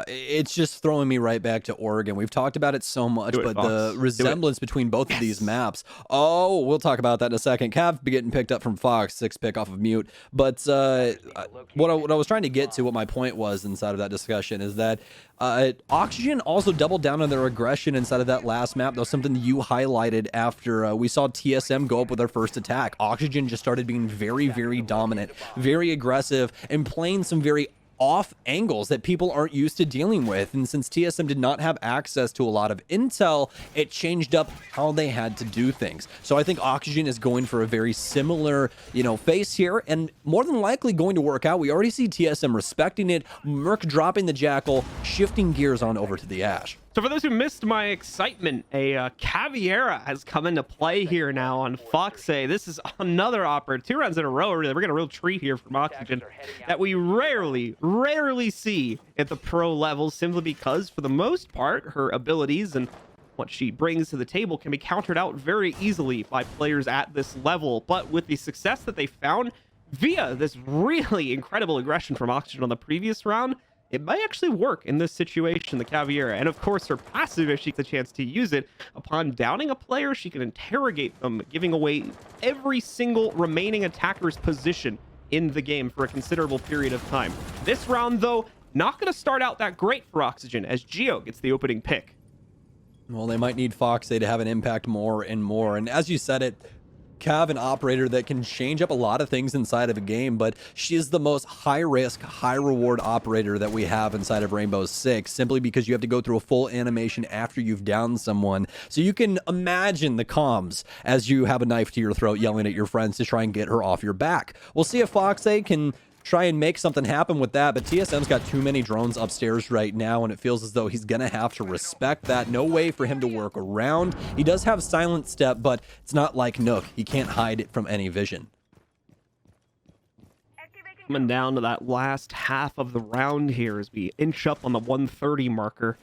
E: It's just throwing me right back to Oregon. We've talked about it so much, but the resemblance between both of these maps. Oh, we'll talk about that in a second. Cav be getting picked up from Fox, 6 pick off of mute. But what I was trying to get to, what my point was inside of that discussion, is that Oxygen also doubled down on their aggression inside of that last map. That was something you highlighted after we saw TSM go up with their first attack. Oxygen just started being very, very dominant, very aggressive, and playing some very off angles that people aren't used to dealing with. And since TSM did not have access to a lot of intel, it changed up how they had to do things. So I think Oxygen is going for a very similar, face here, and more than likely going to work out. We already see TSM respecting it, Merc dropping the Jackal, shifting gears on over to the Ash.
D: So for those who missed my excitement, a Caviera has come into play here now on Foxay. This is another operator. 2 rounds in a row. We're getting a real treat here from Oxygen that we rarely see at the pro level, simply because, for the most part, her abilities and what she brings to the table can be countered out very easily by players at this level. But with the success that they found via this really incredible aggression from Oxygen on the previous round, it might actually work in this situation, the Caviera. And of course, her passive, if she gets a chance to use it, upon downing a player, she can interrogate them, giving away every single remaining attacker's position in the game for a considerable period of time. This round, though, not going to start out that great for Oxygen, as Geo gets the opening pick.
E: Well, they might need Foxay to have an impact more and more. And as you said it, Cav, an operator that can change up a lot of things inside of a game, but she is the most high-risk, high-reward operator that we have inside of Rainbow Six, simply because you have to go through a full animation after you've downed someone. So you can imagine the comms as you have a knife to your throat yelling at your friends to try and get her off your back. We'll see if Foxay can try and make something happen with that, but TSM's got too many drones upstairs right now, and it feels as though he's gonna have to respect that. No way for him to work around. He does have Silent Step, but it's not like Nook. He can't hide it from any vision.
D: Coming down to that last half of the round here as we inch up on the 130 marker.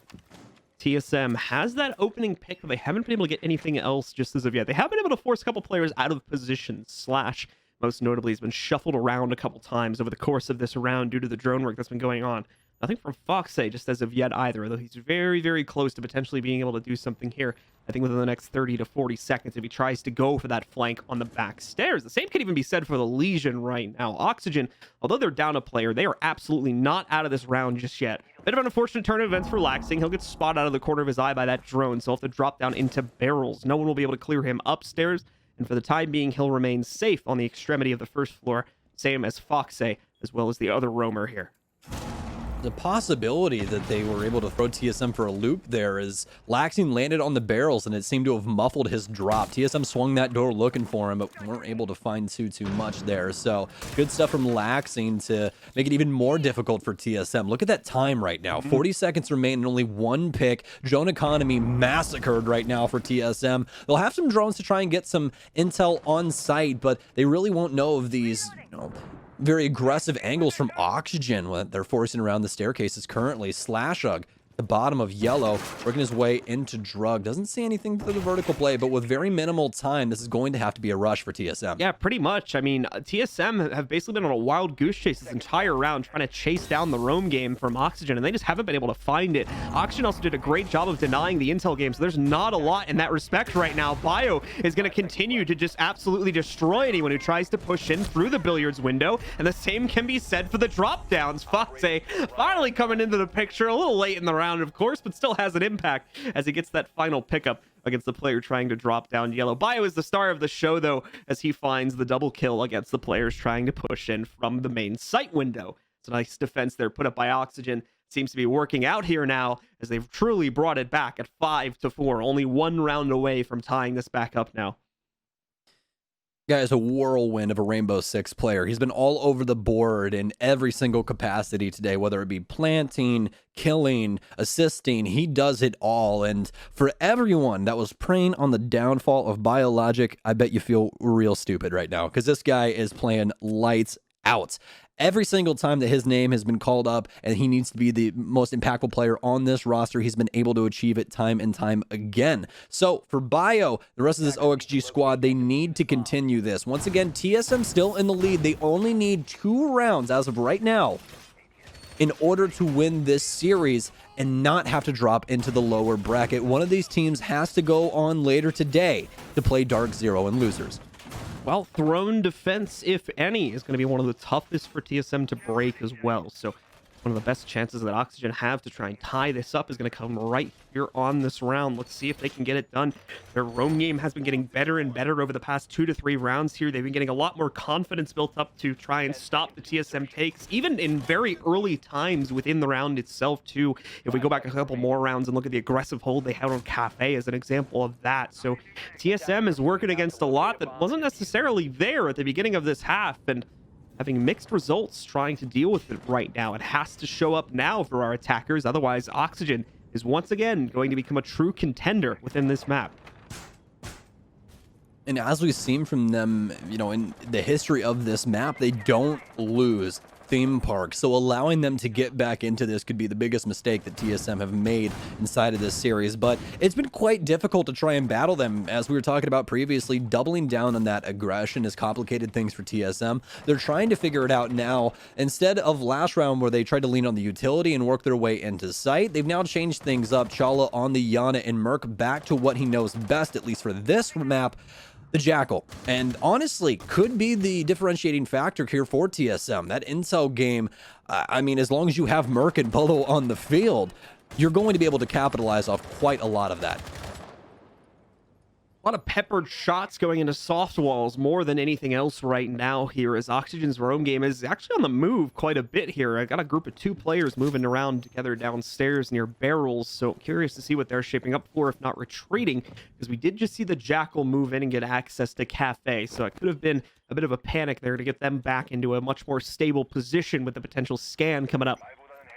D: TSM has that opening pick, but they haven't been able to get anything else just as of yet. They have been able to force a couple players out of position. Slash, most notably, has been shuffled around a couple times over the course of this round due to the drone work that's been going on. Nothing from Foxay just as of yet either, although he's very close to potentially being able to do something here, I think within the next 30 to 40 seconds if he tries to go for that flank on the back stairs. The same could even be said for the Legion right now. Oxygen, although they're down a player, they are absolutely not out of this round just yet. Bit of an unfortunate turn of events for Laxing. He'll get spotted out of the corner of his eye by that drone, so he'll have to drop down into barrels. No one will be able to clear him upstairs, and for the time being, he'll remain safe on the extremity of the first floor, same as Foxay, as well as the other roamer here.
E: The possibility that they were able to throw TSM for a loop there is Laxing landed on the barrels and it seemed to have muffled his drop. TSM swung that door looking for him, but weren't able to find too much there. So good stuff from Laxing to make it even more difficult for TSM. Look at that time right now. 40 seconds remain and only 1 pick. Drone economy massacred right now for TSM. They'll have some drones to try and get some intel on site, but they really won't know of these, very aggressive angles from Oxygen when they're forcing around the staircases currently. Slashug, the bottom of yellow, working his way into drug. Doesn't see anything through the vertical play, but with very minimal time, this is going to have to be a rush for TSM.
D: Yeah, pretty much. I mean, TSM have basically been on a wild goose chase this entire round, trying to chase down the roam game from Oxygen, and they just haven't been able to find it. Oxygen also did a great job of denying the intel game, so there's not a lot in that respect right now. Bio is going to continue to just absolutely destroy anyone who tries to push in through the billiards window, and the same can be said for the drop downs. Foxay finally coming into the picture a little late in the round, of course, but still has an impact as he gets that final pickup against the player trying to drop down yellow. Bio is the star of the show, though, as he finds the double kill against the players trying to push in from the main site window. It's a nice defense there put up by Oxygen. Seems to be working out here now as they've truly brought it back at 5-4, only 1 round away from tying this back up now.
E: Guy is a whirlwind of a Rainbow Six player. He's been all over the board in every single capacity today, whether it be planting, killing, assisting. He does it all. And for everyone that was preying on the downfall of Biologic, I bet you feel real stupid right now, because this guy is playing lights out. Every single time that his name has been called up and he needs to be the most impactful player on this roster, he's been able to achieve it time and time again. So for Bio, the rest of this OXG squad, they need to continue this. Once again, TSM still in the lead. They only need 2 rounds as of right now in order to win this series and not have to drop into the lower bracket. One of these teams has to go on later today to play Dark Zero and losers.
D: Well, throne defense, if any, is going to be one of the toughest for TSM to break as well. So one of the best chances that Oxygen have to try and tie this up is going to come right here on this round. Let's see if they can get it done. Their roam game has been getting better and better over the past 2 to 3 rounds here. They've been getting a lot more confidence built up to try and stop the TSM takes, even in very early times within the round itself, too. If we go back a couple more rounds and look at the aggressive hold they had on Cafe as an example of that. So TSM is working against a lot that wasn't necessarily there at the beginning of this half, and having mixed results trying to deal with it right now. It has to show up now for our attackers. Otherwise, Oxygen is once again going to become a true contender within this map.
E: And as we've seen from them, you know, in the history of this map, they don't lose theme park. So allowing them to get back into this could be the biggest mistake that TSM have made inside of this series. But it's been quite difficult to try and battle them. As we were talking about previously, doubling down on that aggression has complicated things for TSM. They're trying to figure it out now. Instead of last round where they tried to lean on the utility and work their way into sight, they've now changed things up. Chala on the Yana and Merc back to what he knows best, at least for this map, the Jackal. And honestly, could be the differentiating factor here for TSM. That intel game, I mean, as long as you have Merc and Bolo on the field, you're going to be able to capitalize off quite a lot of that.
D: A lot of peppered shots going into soft walls more than anything else right now here, as Oxygen's roam game is actually on the move quite a bit here. I got a group of 2 players moving around together downstairs near barrels, so curious to see what they're shaping up for, if not retreating, because we did just see the Jackal move in and get access to Cafe, so it could have been a bit of a panic there to get them back into a much more stable position with the potential scan coming up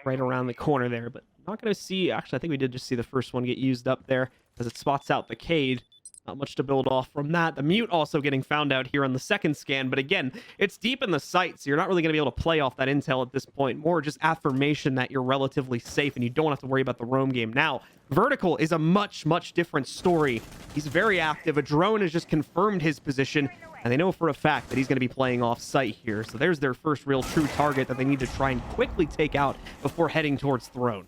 D: right around the corner there. But not going to see, actually I think we did just see the first one get used up there as it spots out the Cade. Not much to build off from that. The mute also getting found out here on the second scan, but again, it's deep in the sight, so you're not really going to be able to play off that intel at this point. More just affirmation that you're relatively safe and you don't have to worry about the roam game. Now, Vertical is a much different story. He's very active. A drone has just confirmed his position, and they know for a fact that he's going to be playing off site here. So there's their first real true target that they need to try and quickly take out before heading towards Throne.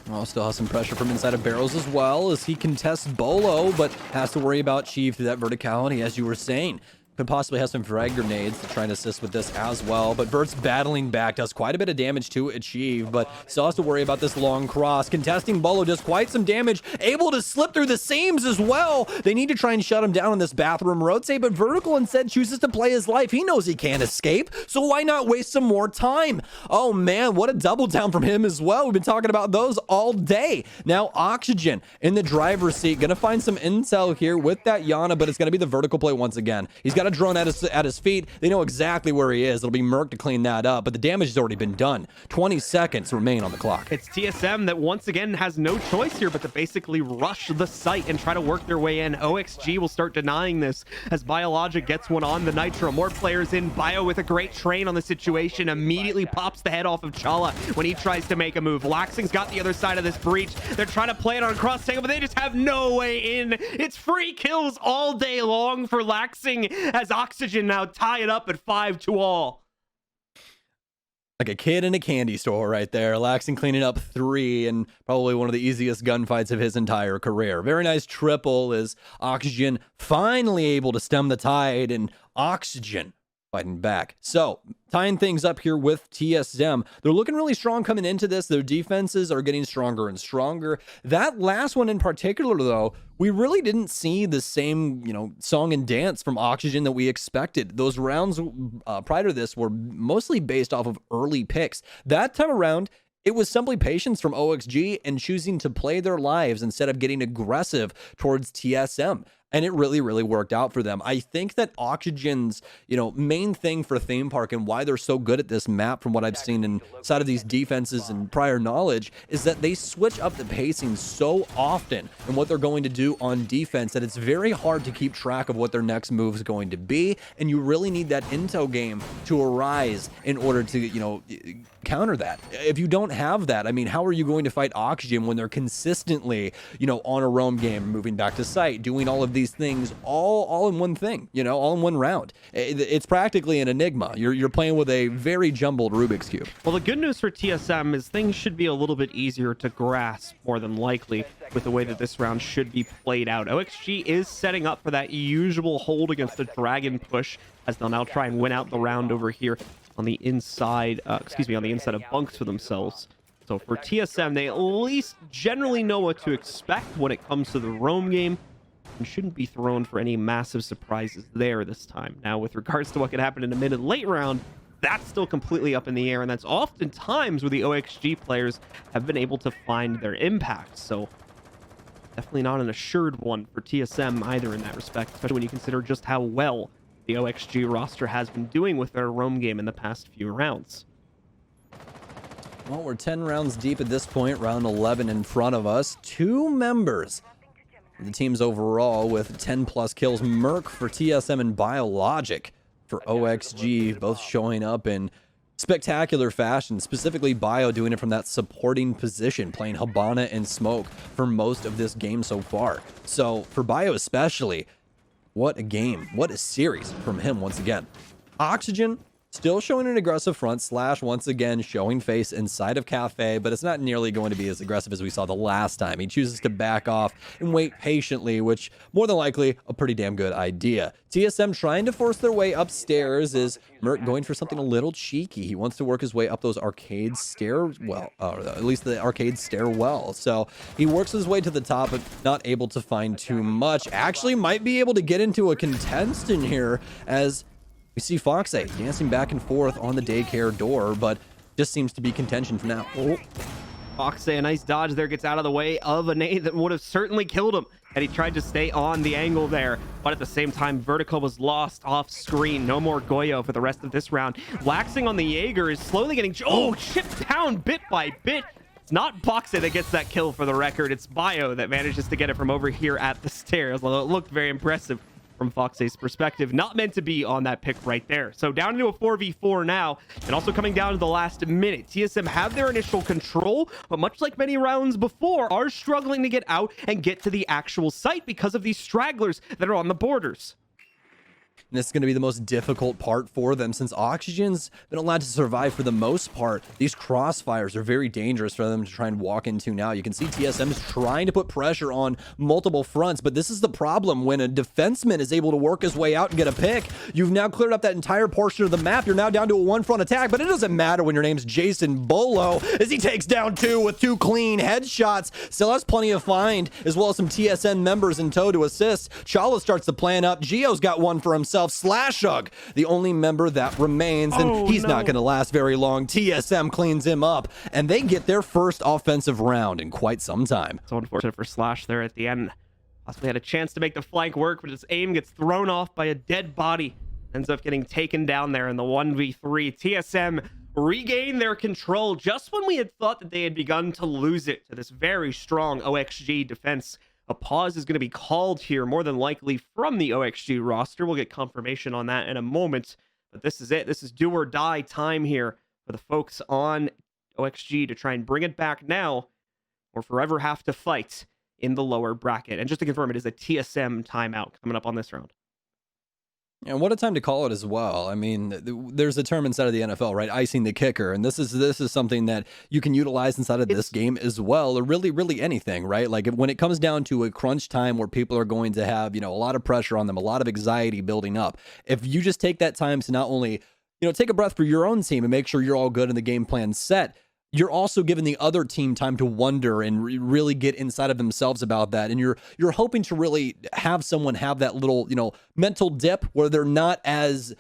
E: Well, still has some pressure from inside of barrels as well as he contests Bolo, but has to worry about Chief through that verticality, as you were saying. Could possibly have some frag grenades to try and assist with this as well, but Vert's battling back, does quite a bit of damage to Achieve, but still has to worry about this long cross. Contesting Bolo does quite some damage, able to slip through the seams as well. They need to try and shut him down in this bathroom rotate, but Vertical instead chooses to play his life. He knows he can't escape, so why not waste some more time? Oh man, what a double down from him as well. We've been talking about those all day. Now Oxygen in the driver's seat, gonna find some intel here with that Yana, but it's gonna be the Vertical play once again. He's got a drone at his feet. They know exactly where he is. It'll be Merc to clean that up, but the damage has already been done. 20 seconds remain on the clock.
D: It's TSM that once again has no choice here but to basically rush the site and try to work their way in. OXG will start denying this as Biologic gets one on the Nitro. More players in. Bio with a great train on the situation immediately pops the head off of Chala when he tries to make a move. Laxing's got the other side of this breach. They're trying to play it on cross tangle, but they just have no way in. It's free kills all day long for Laxing as Oxygen now tie it up at 5-all.
E: Like a kid in a candy store right there. Laxing cleaning up 3 and probably one of the easiest gunfights of his entire career. Very nice triple as Oxygen finally able to stem the tide, and Oxygen fighting back. So tying things up here with TSM, they're looking really strong coming into this. Their defenses are getting stronger and stronger. That last one in particular, though, we really didn't see the same, you know, song and dance from Oxygen that we expected. Those rounds prior to this were mostly based off of early picks. That time around, it was simply patience from OXG and choosing to play their lives instead of getting aggressive towards TSM. And it really worked out for them. I think that Oxygen's, you know, main thing for Theme Park and why they're so good at this map from what I've seen inside of these defenses and prior knowledge is that they switch up the pacing so often and what they're going to do on defense that it's very hard to keep track of what their next move is going to be. And you really need that intel game to arise in order to, you know, counter that. If you don't have that, I mean, how are you going to fight Oxygen when they're consistently, you know, on a roam game, moving back to site, doing all of these things all in one thing, you know, all in one round? It's practically an enigma. You're playing with a very jumbled Rubik's Cube.
D: Well, the good news for TSM is things should be a little bit easier to grasp, more than likely, with the way that this round should be played out. OXG is setting up for that usual hold against the Dragon push, as they'll now try and win out the round over here on the inside, on the inside of bunks for themselves. So for TSM, they at least generally know what to expect when it comes to the roam game, and shouldn't be thrown for any massive surprises there this time. Now, with regards to what could happen in the mid and late round, that's still completely up in the air, and that's oftentimes where the OXG players have been able to find their impact. So definitely not an assured one for TSM either in that respect, especially when you consider just how well the OXG roster has been doing with their roam game in the past few rounds.
E: Well, we're 10 rounds deep at this point, round 11 in front of us. 2 members of the teams overall with 10 plus kills. Merc for TSM and Biologic for OXG, both showing up in spectacular fashion, specifically Bio doing it from that supporting position, playing Habana and Smoke for most of this game so far. So for Bio especially, what a game, what a series from him once again. Oxygen still showing an aggressive front, Slash once again showing face inside of Cafe, but it's not nearly going to be as aggressive as we saw the last time. He chooses to back off and wait patiently, which more than likely a pretty damn good idea. TSM trying to force their way upstairs is Merc going for something a little cheeky. He wants to work his way up those arcade stairwell, or at least the arcade stairwell. So he works his way to the top, but not able to find too much. Actually might be able to get into a contestant here as we see Foxy dancing back and forth on the daycare door, but just seems to be contention for now. Oh.
D: Foxy, a nice dodge there, gets out of the way of a nade that would have certainly killed him had he tried to stay on the angle there. But at the same time, Vertical was lost off screen. No more Goyo for the rest of this round. Laxing on the Jaeger is slowly getting chipped down bit by bit. It's not Foxy that gets that kill for the record. It's Bio that manages to get it from over here at the stairs, although it looked very impressive from Foxy's perspective. Not meant to be on that pick right there. So down into a 4v4 now, and also coming down to the last minute. TSM have their initial control, but much like many rounds before, are struggling to get out and get to the actual site because of these stragglers that are on the borders.
E: And this is going to be the most difficult part for them since Oxygen's been allowed to survive for the most part. These crossfires are very dangerous for them to try and walk into now. You can see TSM is trying to put pressure on multiple fronts, but this is the problem when a defenseman is able to work his way out and get a pick. You've now cleared up that entire portion of the map. You're now down to a 1-front attack, but it doesn't matter when your name's Jason Bolo as he takes down 2 with 2 clean headshots. Still has plenty of find, as well as some TSN members in tow to assist. Chala starts to plan up. Gio's got one for himself. Slashug, the only member that remains, and he's not going to last very long. TSM cleans him up, and they get their first offensive round in quite some time.
D: So unfortunate for Slash there at the end. Possibly had a chance to make the flank work, but his aim gets thrown off by a dead body. Ends up getting taken down there in the 1v3. TSM regain their control just when we had thought that they had begun to lose it to this very strong OXG defense. A pause is going to be called here, more than likely from the OXG roster. We'll get confirmation on that in a moment. But this is it. This is do or die time here for the folks on OXG to try and bring it back now or forever have to fight in the lower bracket. And just to confirm, it is a TSM timeout coming up on this round.
E: And what a time to call it as well. I mean, there's a term inside of the NFL, right? Icing the kicker. And this is something that you can utilize inside of this game as well, or really anything, right? Like when it comes down to a crunch time where people are going to have, a lot of pressure on them, a lot of anxiety building up. If you just take that time to not only, take a breath for your own team and make sure you're all good and the game plan set, you're also giving the other team time to wonder and really get inside of themselves about that. And you're hoping to really have someone have that little, mental dip where they're not as,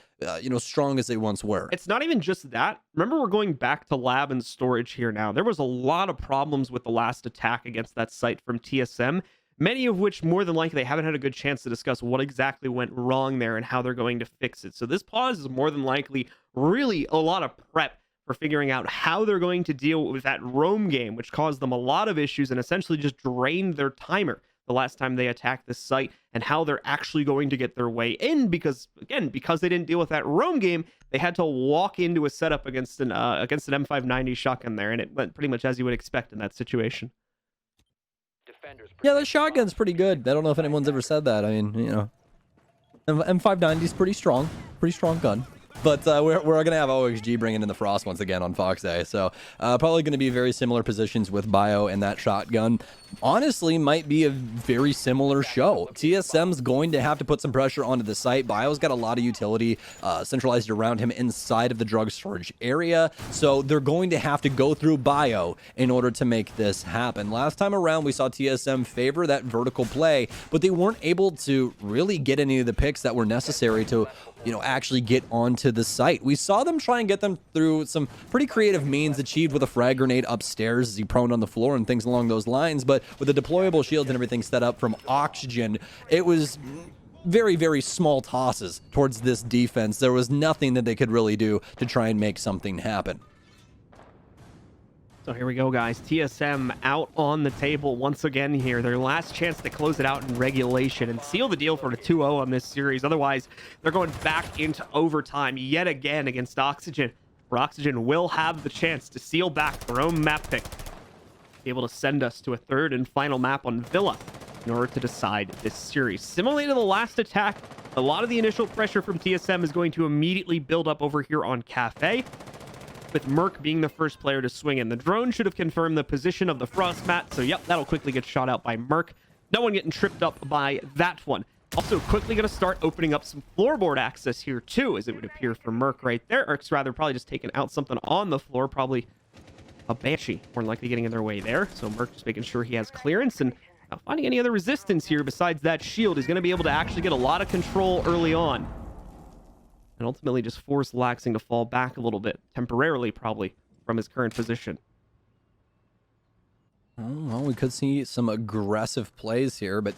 E: strong as they once were.
D: It's not even just that. Remember, we're going back to lab and storage here now. There was a lot of problems with the last attack against that site from TSM, many of which more than likely they haven't had a good chance to discuss what exactly went wrong there and how they're going to fix it. So this pause is more than likely really a lot of prep for figuring out how they're going to deal with that roam game, which caused them a lot of issues and essentially just drained their timer the last time they attacked this site, and how they're actually going to get their way in because they didn't deal with that roam game, they had to walk into a setup against an M590 shotgun there, and it went pretty much as you would expect in that situation.
E: Yeah, the shotgun's pretty good. I don't know if anyone's ever said that. I mean, M590 is pretty strong gun. But we're going to have OXG bringing in the Frost once again on Fox Day. So probably going to be very similar positions with Bio and that shotgun. Honestly, might be a very similar show. TSM's going to have to put some pressure onto the site. Bio's got a lot of utility centralized around him inside of the drug storage area. So they're going to have to go through Bio in order to make this happen. Last time around, we saw TSM favor that vertical play, but they weren't able to really get any of the picks that were necessary to actually get onto the site. We saw them try and get them through some pretty creative means, achieved with a frag grenade upstairs as he prone on the floor and things along those lines, but with the deployable shields and everything set up from Oxygen, it was very small tosses towards this defense. There was nothing that they could really do to try and make something happen.
D: So here we go, guys. TSM out on the table once again here. Their last chance to close it out in regulation and seal the deal for a 2-0 on this series. Otherwise, they're going back into overtime yet again against Oxygen, where Oxygen will have the chance to seal back their own map pick, be able to send us to a third and final map on Villa in order to decide this series. Similarly to the last attack, a lot of the initial pressure from TSM is going to immediately build up over here on Cafe, with Merc being the first player to swing in. The drone should have confirmed the position of the frost mat, so yep, that'll quickly get shot out by Merc. No one getting tripped up by that one. Also quickly going to start opening up some floorboard access here too, as it would appear for Merc right there. Or rather, probably just taking out something on the floor, probably a Banshee, more than likely getting in their way there. So Merc just making sure he has clearance, and not finding any other resistance here besides that shield. He's going to be able to actually get a lot of control early on, and ultimately just force Laxing to fall back a little bit, temporarily probably, from his current position.
E: Well, we could see some aggressive plays here, but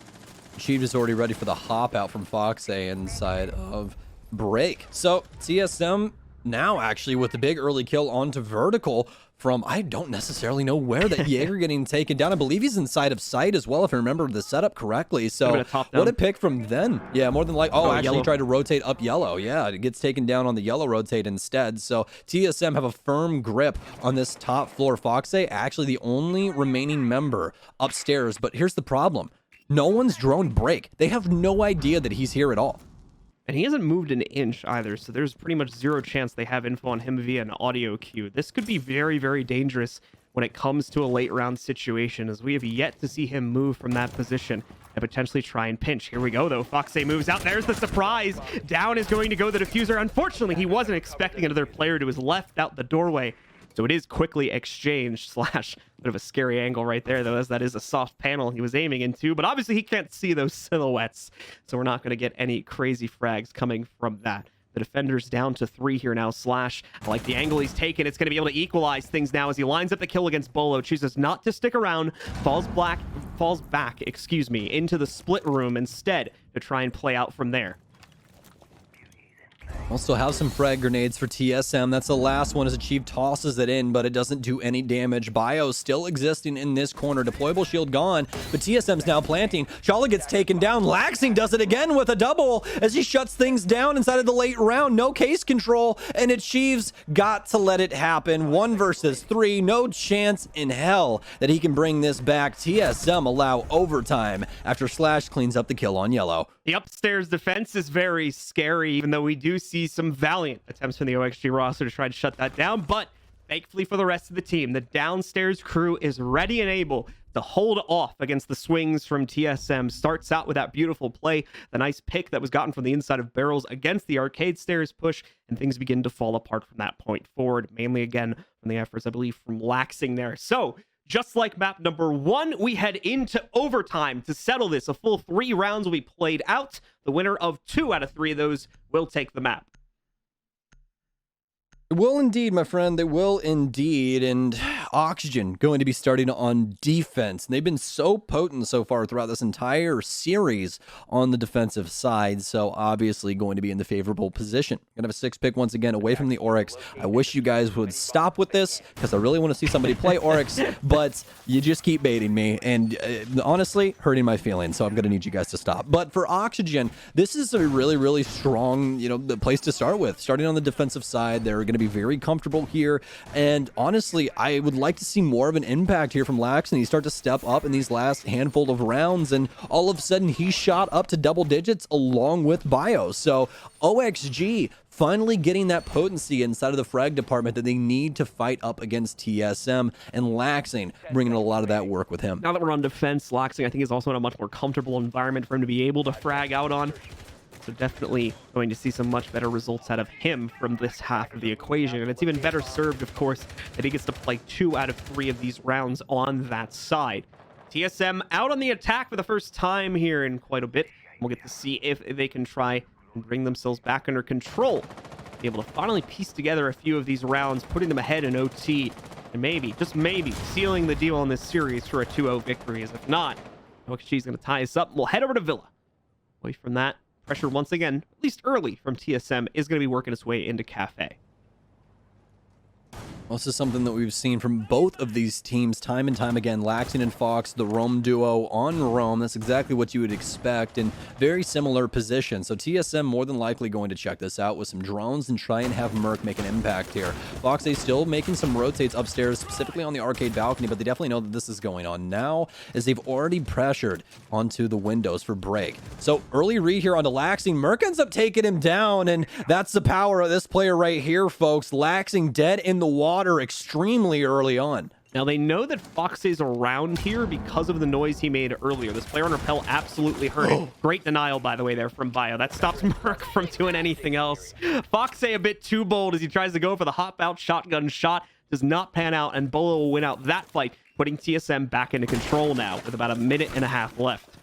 E: Sheev is already ready for the hop out from Foxay inside of Break. So TSM now actually with the big early kill onto Vertical from, I don't necessarily know where, that Jaeger getting taken down. I believe he's inside of sight as well, if I remember the setup correctly. So what a pick from then. Yeah, more than like, actually
D: yellow.
E: Tried to rotate up yellow. Yeah, it gets taken down on the yellow rotate instead. So TSM have a firm grip on this top floor. Foxay actually the only remaining member upstairs, but here's the problem. No one's droned Break. They have no idea that he's here at all.
D: And he hasn't moved an inch either, so there's pretty much zero chance they have info on him via an audio cue. This could be very, very dangerous when it comes to a late round situation, as we have yet to see him move from that position and potentially try and pinch. Here we go, though. Foxay moves out. There's the surprise. Down is going to go the diffuser. Unfortunately, he wasn't expecting another player to his left out the doorway. So it is quickly exchanged / bit of a scary angle right there, though, as that is a soft panel he was aiming into. But obviously he can't see those silhouettes, so we're not going to get any crazy frags coming from that. The defender's down to 3 here now. Slash, I like the angle he's taken. It's going to be able to equalize things now as he lines up the kill against Bolo. Chooses not to stick around. Falls back, into the split room instead to try and play out from there.
E: Also have some frag grenades for TSM. That's the last one as Achieve tosses it in, but it doesn't do any damage. Bio still existing in this corner. Deployable shield gone, but TSM's now planting. Shala gets taken down. Laxing does it again with a double as he shuts things down inside of the late round. No case control, and Achieve's got to let it happen. 1 versus 3. No chance in hell that he can bring this back. TSM allow overtime after Slash cleans up the kill on yellow.
D: The upstairs defense is very scary, even though we do see some valiant attempts from the OXG roster to try to shut that down. But thankfully for the rest of the team, the downstairs crew is ready and able to hold off against the swings from TSM. Starts out with that beautiful play, the nice pick that was gotten from the inside of barrels against the arcade stairs push, and things begin to fall apart from that point forward, mainly again from the efforts, I believe, from Laxing there. So just like map number 1, we head into overtime to settle this. A full 3 rounds will be played out. The winner of 2 out of 3 of those will take the map.
E: It will indeed, my friend. They will indeed. And Oxygen going to be starting on defense. And they've been so potent so far throughout this entire series on the defensive side. So obviously going to be in the favorable position. Gonna have a 6 pick once again away from the Oryx. I wish you guys would stop with this because I really want to see somebody play Oryx, but you just keep baiting me and honestly hurting my feelings. So I'm gonna need you guys to stop. But for Oxygen, this is a really, really strong, the place to start with. Starting on the defensive side, they're gonna be very comfortable here, and honestly I would like to see more of an impact here from Lax, and he start to step up in these last handful of rounds, and all of a sudden he shot up to double digits along with Bio. So OXG finally getting that potency inside of the frag department that they need to fight up against TSM, and Laxing bringing a lot of that work with him.
D: Now that we're on defense, Laxing I think is also in a much more comfortable environment for him to be able to frag out on. So definitely going to see some much better results out of him from this half of the equation. And it's even better served, of course, that he gets to play 2 out of 3 of these rounds on that side. TSM out on the attack for the first time here in quite a bit. We'll get to see if they can try and bring themselves back under control. Be able to finally piece together a few of these rounds, putting them ahead in OT, and maybe, just maybe, sealing the deal on this series for a 2-0 victory. As if not, OXG is going to tie us up. We'll head over to Villa. Away from that, pressure once again, at least early from TSM, is going to be working its way into Cafe.
E: Well, this is something that we've seen from both of these teams time and time again. Laxing and Fox, the Roam duo on Roam. That's exactly what you would expect in very similar positions. So TSM more than likely going to check this out with some drones and try and have Merc make an impact here. Fox still making some rotates upstairs, specifically on the arcade balcony, but they definitely know that this is going on now as they've already pressured onto the windows for break. So early read here onto Laxing. Merc ends up taking him down, and that's the power of this player right here, folks. Laxing dead in the water extremely early on.
D: Now they know that Foxy's around here because of the noise he made earlier. This player on Repel absolutely heard it. Great denial, by the way, there from Bio. That stops Merc from doing anything else. Foxy a bit too bold as he tries to go for the hop-out shotgun shot. Does not pan out, and Bolo will win out that fight, putting TSM back into control now with about a minute and a half left.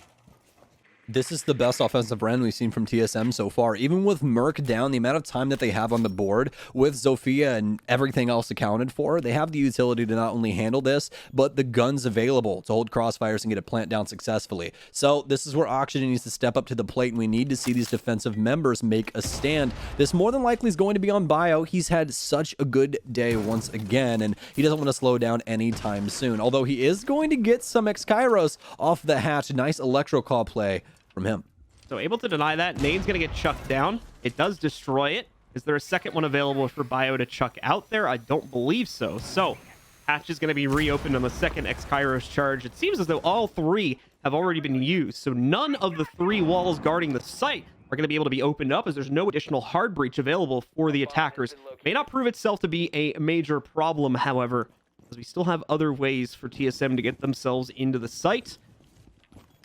E: This is the best offensive run we've seen from TSM so far. Even with Merc down, the amount of time that they have on the board with Zofia and everything else accounted for, they have the utility to not only handle this, but the guns available to hold crossfires and get a plant down successfully. So this is where Oxygen needs to step up to the plate, and we need to see these defensive members make a stand. This more than likely is going to be on Bio. He's had such a good day once again, and he doesn't want to slow down anytime soon. Although he is going to get some X-Kairos off the hatch. Nice electro call play from him.
D: So able to deny that. Nade's going to get chucked down. It does destroy it. Is there a second one available for Bio to chuck out there? I don't believe so. So hatch is going to be reopened on the second X-Kairos charge. It seems as though all three have already been used. So none of the three walls guarding the site are going to be able to be opened up, as there's no additional hard breach available for the attackers. May not prove itself to be a major problem, however, as we still have other ways for TSM to get themselves into the site.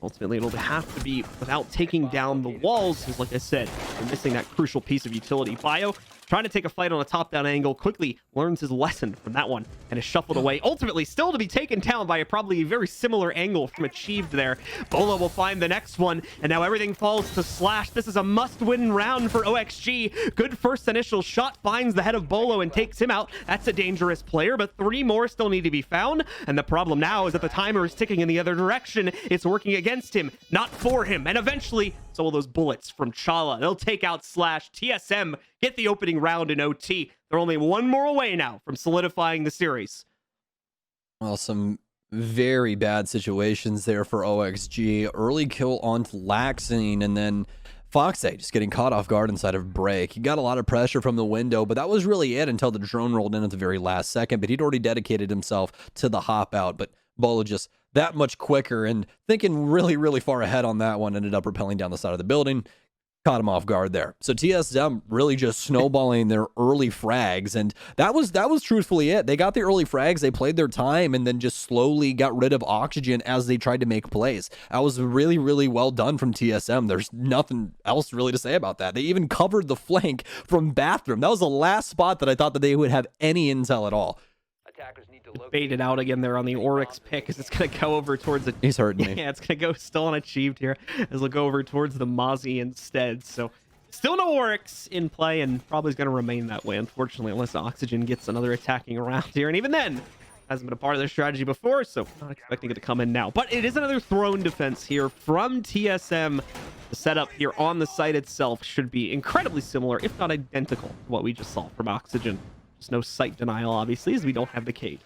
D: Ultimately, it'll have to be without taking down the walls, because like I said, we're missing that crucial piece of utility. Bio trying to take a fight on a top-down angle, quickly learns his lesson from that one and is shuffled away. Ultimately, still to be taken down by a probably very similar angle from Achieved there. Bolo will find the next one, and now everything falls to Slash. This is a must-win round for OXG. Good first initial shot finds the head of Bolo and takes him out. That's a dangerous player, but three more still need to be found, and the problem now is that the timer is ticking in the other direction. It's working against him, not for him, and eventually, so will those bullets from Chala. They'll take out Slash. TSM get the opening round in OT. They're only one more away now from solidifying the series.
E: Well, some very bad situations there for OXG. Early kill onto Laxing, and then Foxy just getting caught off guard inside of break. He got a lot of pressure from the window, but that was really it until the drone rolled in at the very last second. But he'd already dedicated himself to the hop out. But Bolo just that much quicker and thinking really, really far ahead on that one, ended up rappelling down the side of the building. Caught him off guard there. So TSM really just snowballing their early frags, and that was truthfully it. They got the early frags, they played their time, and then just slowly got rid of Oxygen as they tried to make plays. That was really, really well done from TSM. There's nothing else really to say about that. They even covered the flank from Bathroom. That was the last spot that I thought that they would have any intel at all.
G: Attackers need to
D: Baited out again there on the Oryx pick, as it's going to go over towards the...
E: He's hurting me.
D: Yeah, it's going to go still unachieved here, as it'll go over towards the Mozzie instead. So still no Oryx in play, and probably is going to remain that way, unfortunately, unless Oxygen gets another attacking round here. And even then, hasn't been a part of their strategy before, so not expecting it to come in now. But it is another throne defense here from TSM. The setup here on the site itself should be incredibly similar, if not identical, to what we just saw from Oxygen. Just no site denial, obviously, as we don't have the Cade.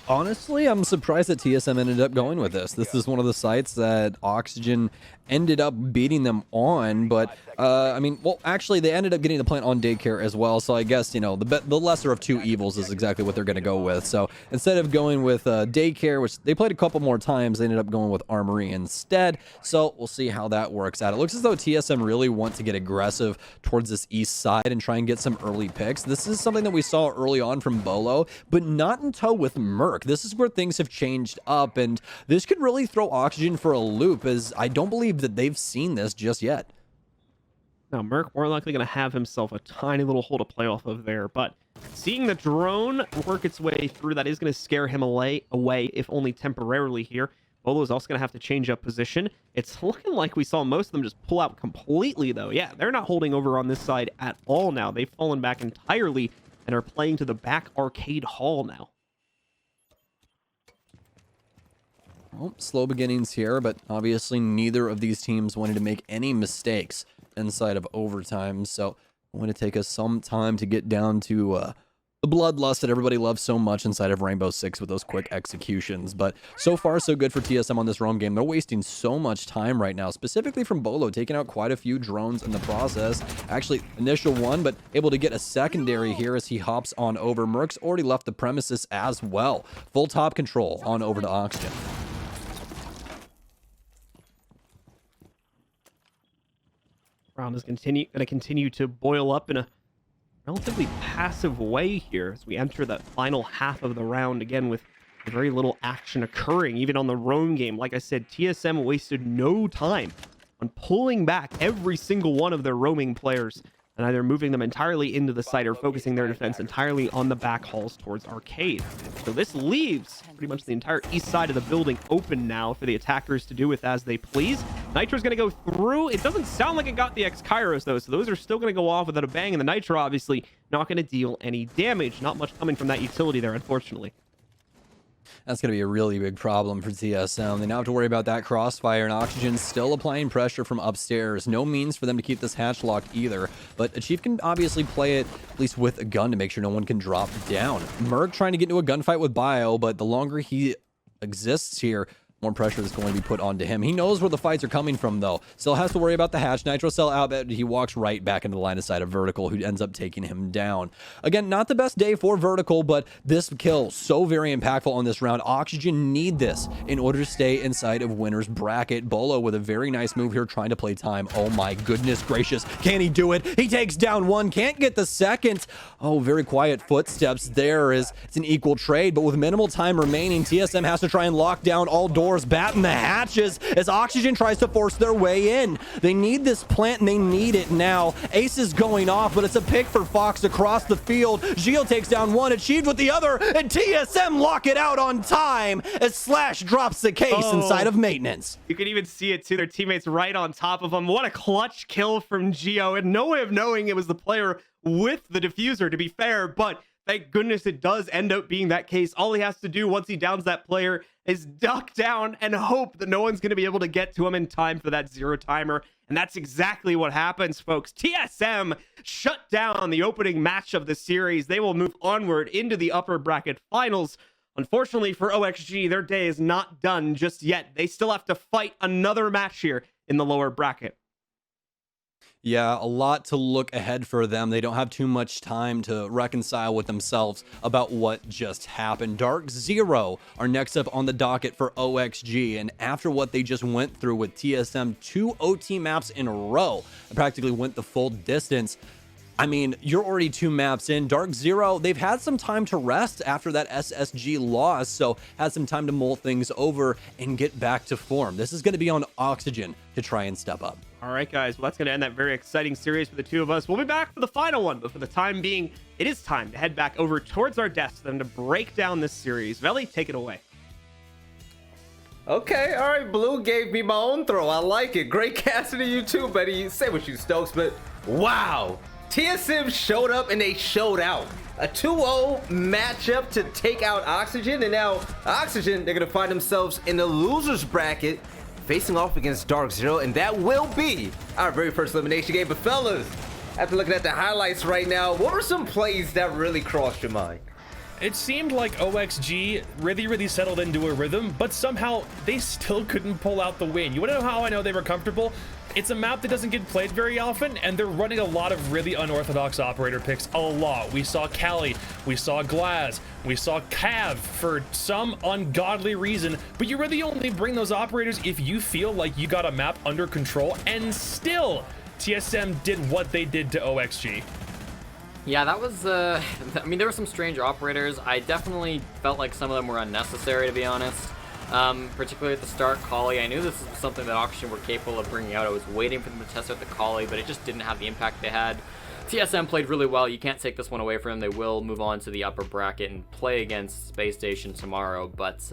E: Honestly, I'm surprised that TSM ended up going with this. This is one of the sites that Oxygen ended up beating them on, but I mean, well, actually, they ended up getting the plant on Daycare as well, so I guess, you know, the lesser of two evils is exactly what they're going to go with. So instead of going with Daycare, which they played a couple more times, they ended up going with Armory instead, so we'll see how that works out. It looks as though TSM really want to get aggressive towards this east side and try and get some early picks. This is something that we saw early on from Bolo, but not in tow with Merc. This is where things have changed up, and this could really throw Oxygen for a loop, as I don't believe that they've seen this just yet.
D: Now, Merc more likely going to have himself a tiny little hole to play off of there, but seeing the drone work its way through, that is going to scare him away, if only temporarily here. Bolo is also going to have to change up position. It's looking like we saw most of them just pull out completely, though. Yeah, they're not holding over on this side at all now. They've fallen back entirely and are playing to the back arcade hall now.
E: Well, slow beginnings here, but obviously neither of these teams wanted to make any mistakes inside of overtime, so Going to take us some time to get down to the bloodlust that everybody loves so much inside of Rainbow Six with those quick executions. But so far, so good for TSM on this roam game. They're wasting so much time right now, specifically from Bolo, taking out quite a few drones in the process. Actually, initial one, but able to get a secondary here as he hops on over. Merc's already left the premises as well. Full top control on over to Oxygen.
D: Round is going to continue to boil up in a relatively passive way here as we enter that final half of the round, again with very little action occurring even on the roam game. Like I said, TSM wasted no time on pulling back every single one of their roaming players and either moving them entirely into the site or focusing their defense entirely on the back halls towards Arcade. So this leaves pretty much the entire east side of the building open now for the attackers to do with as they please. Nitro's going to go through. It doesn't sound like it got the X-Kairos though, so those are still going to go off without a bang, and the Nitro obviously not going to deal any damage. Not much coming from that utility there, unfortunately.
E: That's going to be a really big problem for TSM. They now have to worry about that crossfire, and Oxygen still applying pressure from upstairs. No means for them to keep this hatch locked either, but a Chief can obviously play it at least with a gun to make sure no one can drop down. Merc trying to get into a gunfight with Bio, but the longer he exists here, more pressure is going to be put onto him. He knows where the fights are coming from, though. Still has to worry about the hatch. Nitro cell out, but he walks right back into the line of sight of Vertical, who ends up taking him down. Again, not the best day for Vertical, but this kill, so very impactful on this round. Oxygen need this in order to stay inside of winner's bracket. Bolo with a very nice move here, trying to play time. Oh my goodness gracious. Can he do it? He takes down one, can't get the second. Oh, very quiet footsteps there as it's an equal trade, but with minimal time remaining, TSM has to try and lock down all doors, batten the hatches as Oxygen tries to force their way in. They need this plant and they need it now. Ace is going off, but it's a pick for Fox across the field. Gio takes down one, achieved with the other, and TSM lock it out on time as Slash drops the case inside of maintenance.
D: You can even see it too. Their teammates right on top of them. What a clutch kill from Gio, and no way of knowing it was the player with the diffuser, to be fair, but thank goodness it does end up being that case. All he has to do once he downs that player is duck down and hope that no one's going to be able to get to him in time for that zero timer. And that's exactly what happens, folks. TSM shut down the opening match of the series. They will move onward into the upper bracket finals. Unfortunately for OXG, their day is not done just yet. They still have to fight another match here in the lower bracket.
E: Yeah, a lot to look ahead for them. They don't have too much time to reconcile with themselves about what just happened. Dark Zero are next up on the docket for OXG, and after what they just went through with TSM 2 OT maps in a row, practically went the full distance. I mean, you're already 2 maps in. Dark Zero, they've had some time to rest after that SSG loss, so had some time to mull things over and get back to form. This is going to be on Oxygen to try and step up.
D: All right, guys. Well, that's going to end that very exciting series for the two of us. We'll be back for the final one, but for the time being, it is time to head back over towards our desks and to break down this series. Veli, take it away.
A: Okay, all right, Blue gave me my own throw. I like it. Great casting of you too, buddy. Say what you, Stokes, but wow. TSM showed up and they showed out. A 2-0 matchup to take out Oxygen, and now Oxygen, they're gonna find themselves in the loser's bracket facing off against Dark Zero, and that will be our very first elimination game. But fellas, after looking at the highlights right now, what were some plays that really crossed your mind?
C: It seemed like OXG really settled into a rhythm, but somehow they still couldn't pull out the win. You want to know how I know they were comfortable? It's a map that doesn't get played very often, and they're running a lot of really unorthodox operator picks a lot. We saw Cali, we saw Glaz, we saw Cav for some ungodly reason, but you really only bring those operators if you feel like you got a map under control, and still TSM did what they did to OXG.
B: Yeah, that was, I mean, there were some strange operators. I definitely felt like some of them were unnecessary, to be honest. Particularly at the start, Collie. I knew this was something that Oxygen were capable of bringing out. I was waiting for them to test out the Collie, but it just didn't have the impact they had. TSM played really well. You can't take this one away from them. They will move on to the upper bracket and play against Space Station tomorrow. But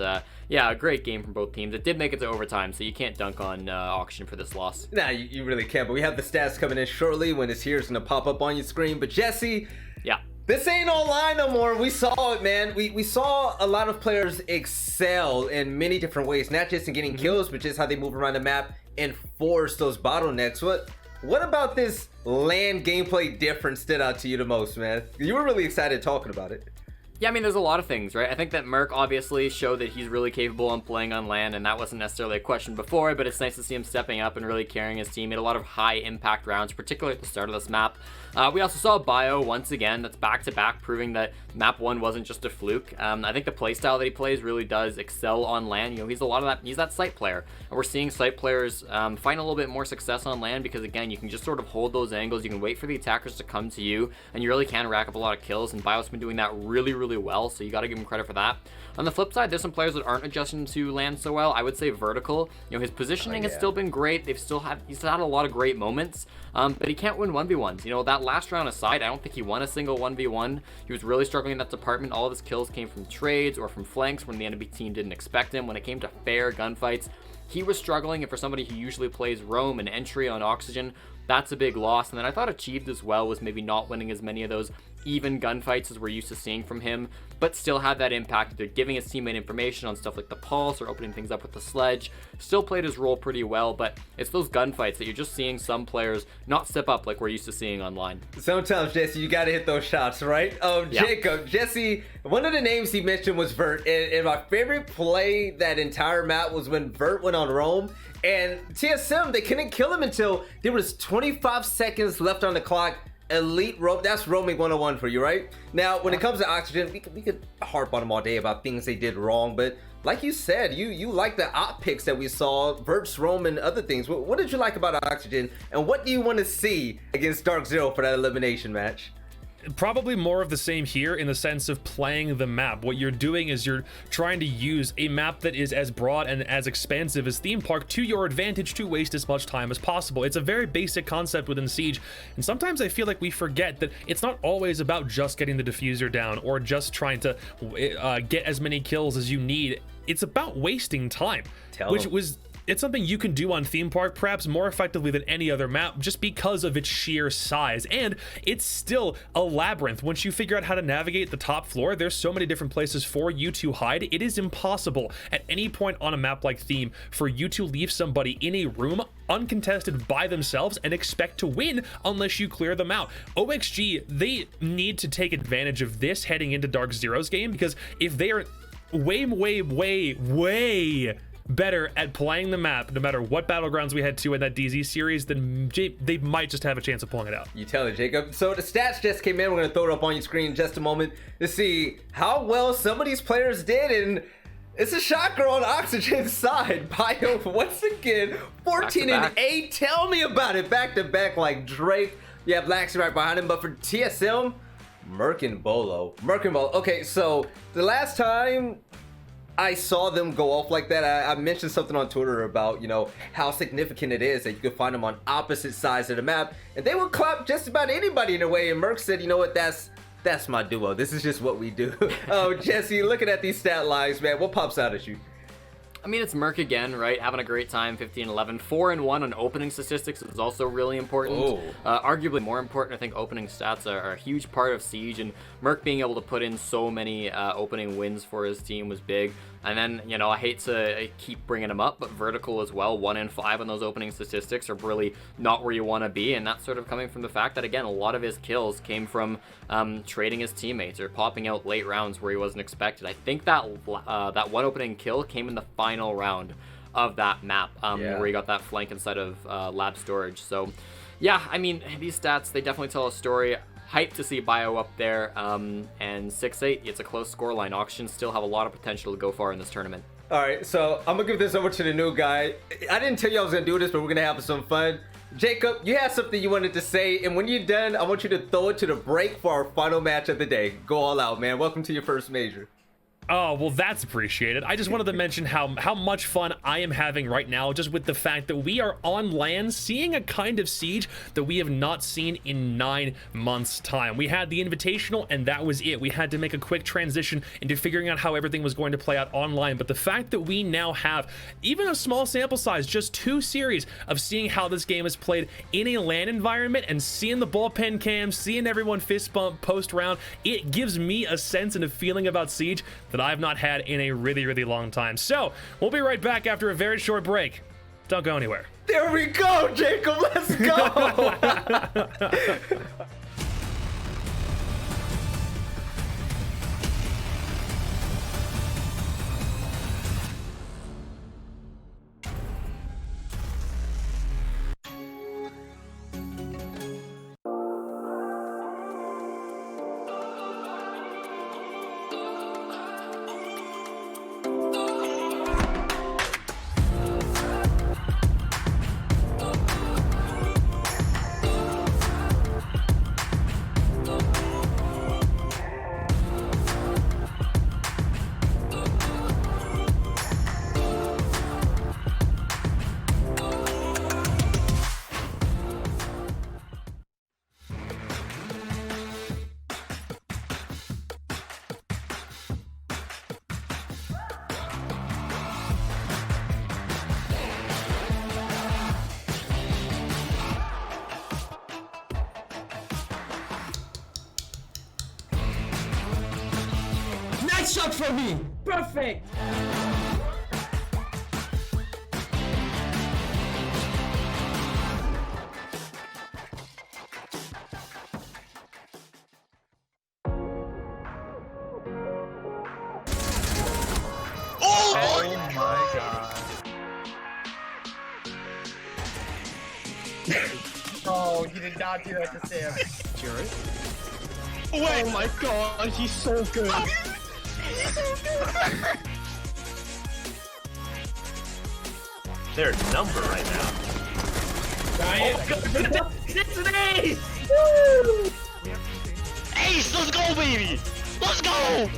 B: yeah, a great game from both teams. It did make it to overtime, so you can't dunk on Oxygen for this loss.
A: Nah, you really can't. But we have the stats coming in shortly when it's here. It's going to pop up on your screen. But Jesse,
B: yeah.
A: This ain't online no more. We saw it, man. We saw a lot of players excel in many different ways, not just in getting kills, but just how they move around the map and force those bottlenecks. what about this LAN gameplay difference stood out to you the most, man? You were really excited talking about it.
B: Yeah, I mean, there's a lot of things, right? I think that Merc obviously showed that he's really capable on playing on LAN, and that wasn't necessarily a question before, but it's nice to see him stepping up and really carrying his team. He had a lot of high impact rounds, particularly at the start of this map. We also saw Bio once again, that's back-to-back, proving that map 1 wasn't just a fluke. I think the playstyle that he plays really does excel on LAN. You know, he's that site player, and we're seeing site players find a little bit more success on LAN because, again, you can just sort of hold those angles, you can wait for the attackers to come to you, and you really can rack up a lot of kills, and Bio's been doing that really well, so you gotta give him credit for that. On the flip side, there's some players that aren't adjusting to LAN so well. I would say Vertical, you know, his positioning has still been great. He's had a lot of great moments, but he can't win 1v1s. You know, that last round aside, I don't think he won a single 1v1. He was really struggling in that department. All of his kills came from trades or from flanks when the enemy team didn't expect him. When it came to fair gunfights, he was struggling, and for somebody who usually plays roam and entry on Oxygen, that's a big loss. And then I thought Achieved as well was maybe not winning as many of those even gunfights as we're used to seeing from him, but still had that impact. They're giving his teammate information on stuff like the pulse or opening things up with the sledge. Still played his role pretty well, but it's those gunfights that you're just seeing some players not step up like we're used to seeing online.
A: Sometimes, Jesse, you gotta hit those shots, right?
B: Yeah.
A: Jacob, Jesse, one of the names he mentioned was Vert, and my favorite play that entire map was when Vert went on roam, and TSM, they couldn't kill him until there was 25 seconds left on the clock. Elite roam, that's roaming 101 for you, right? Now, when it comes to Oxygen, we could harp on them all day about things they did wrong, but like you said, you like the op picks that we saw, Vert's roam and other things. What did you like about Oxygen, and what do you want to see against Dark Zero for that elimination match?
C: Probably more of the same here in the sense of playing the map. What you're doing is you're trying to use a map that is as broad and as expansive as Theme Park to your advantage to waste as much time as possible. It's a very basic concept within Siege, and sometimes I feel like we forget that it's not always about just getting the diffuser down or just trying to get as many kills as you need. It's about wasting time, it's something you can do on Theme Park perhaps more effectively than any other map just because of its sheer size, and it's still a labyrinth. Once you figure out how to navigate the top floor, there's so many different places for you to hide. It is impossible at any point on a map like Theme for you to leave somebody in a room uncontested by themselves and expect to win unless you clear them out. OXG, they need to take advantage of this heading into Dark Zero's game, because if they are way better at playing the map, no matter what battlegrounds we head to in that DZ series, then they might just have a chance of pulling it out.
A: You tell it, Jacob. So the stats just came in. We're going to throw it up on your screen in just a moment to see how well some of these players did, and it's a shocker on Oxygen's side. Bio, once again, 14 and 8. Tell me about it. Back to back like Drake. You have Laxi right behind him, but for TSM, Merc and Bolo. Okay, so the last time I saw them go off like that, I mentioned something on Twitter about, you know, how significant it is that you could find them on opposite sides of the map, and they would clap just about anybody in a way. And Merc said, you know what, that's my duo. This is just what we do. Oh, Jesse, looking at these stat lines, man, what pops out at you?
B: I mean, it's Merc again, right? Having a great time, 15-11. 4-1 on opening statistics is also really important. Arguably more important, I think opening stats are a huge part of Siege, and Merc being able to put in so many opening wins for his team was big. And then, you know, I hate to keep bringing him up, but Vertical as well, 1-5 on those opening statistics are really not where you want to be, and that's sort of coming from the fact that, again, a lot of his kills came from trading his teammates or popping out late rounds where he wasn't expected. I think that that one opening kill came in the final round of that map, where he got that flank inside of lab storage. So, yeah, I mean, these stats, they definitely tell a story. Hyped to see Bio up there, and 6-8, it's a close scoreline. Oxygen still have a lot of potential to go far in this tournament.
A: All right, so I'm gonna give this over to the new guy. I didn't tell you I was gonna do this, but we're gonna have some fun. Jacob, you had something you wanted to say, and when you're done, I want you to throw it to the break for our final match of the day. Go all out, man. Welcome to your first major.
C: Oh, well, that's appreciated. I just wanted to mention how much fun I am having right now, just with the fact that we are on land seeing a kind of Siege that we have not seen in 9 months' time. We had the Invitational, and that was it. We had to make a quick transition into figuring out how everything was going to play out online, but the fact that we now have even a small sample size, just 2 series of seeing how this game is played in a LAN environment and seeing the bullpen cams, seeing everyone fist bump post-round, it gives me a sense and a feeling about Siege that I've not had in a really long time. So we'll be right back after a very short break. Don't go anywhere.
A: There we go, Jacob. Let's go.
F: Nice shot for me. Perfect.
H: Oh my god. Oh, you did not do that to Sam. Jared? Oh my god, he's so good.
I: They're a number right now.
H: It's an ace! Ace, let's go, baby! Let's go!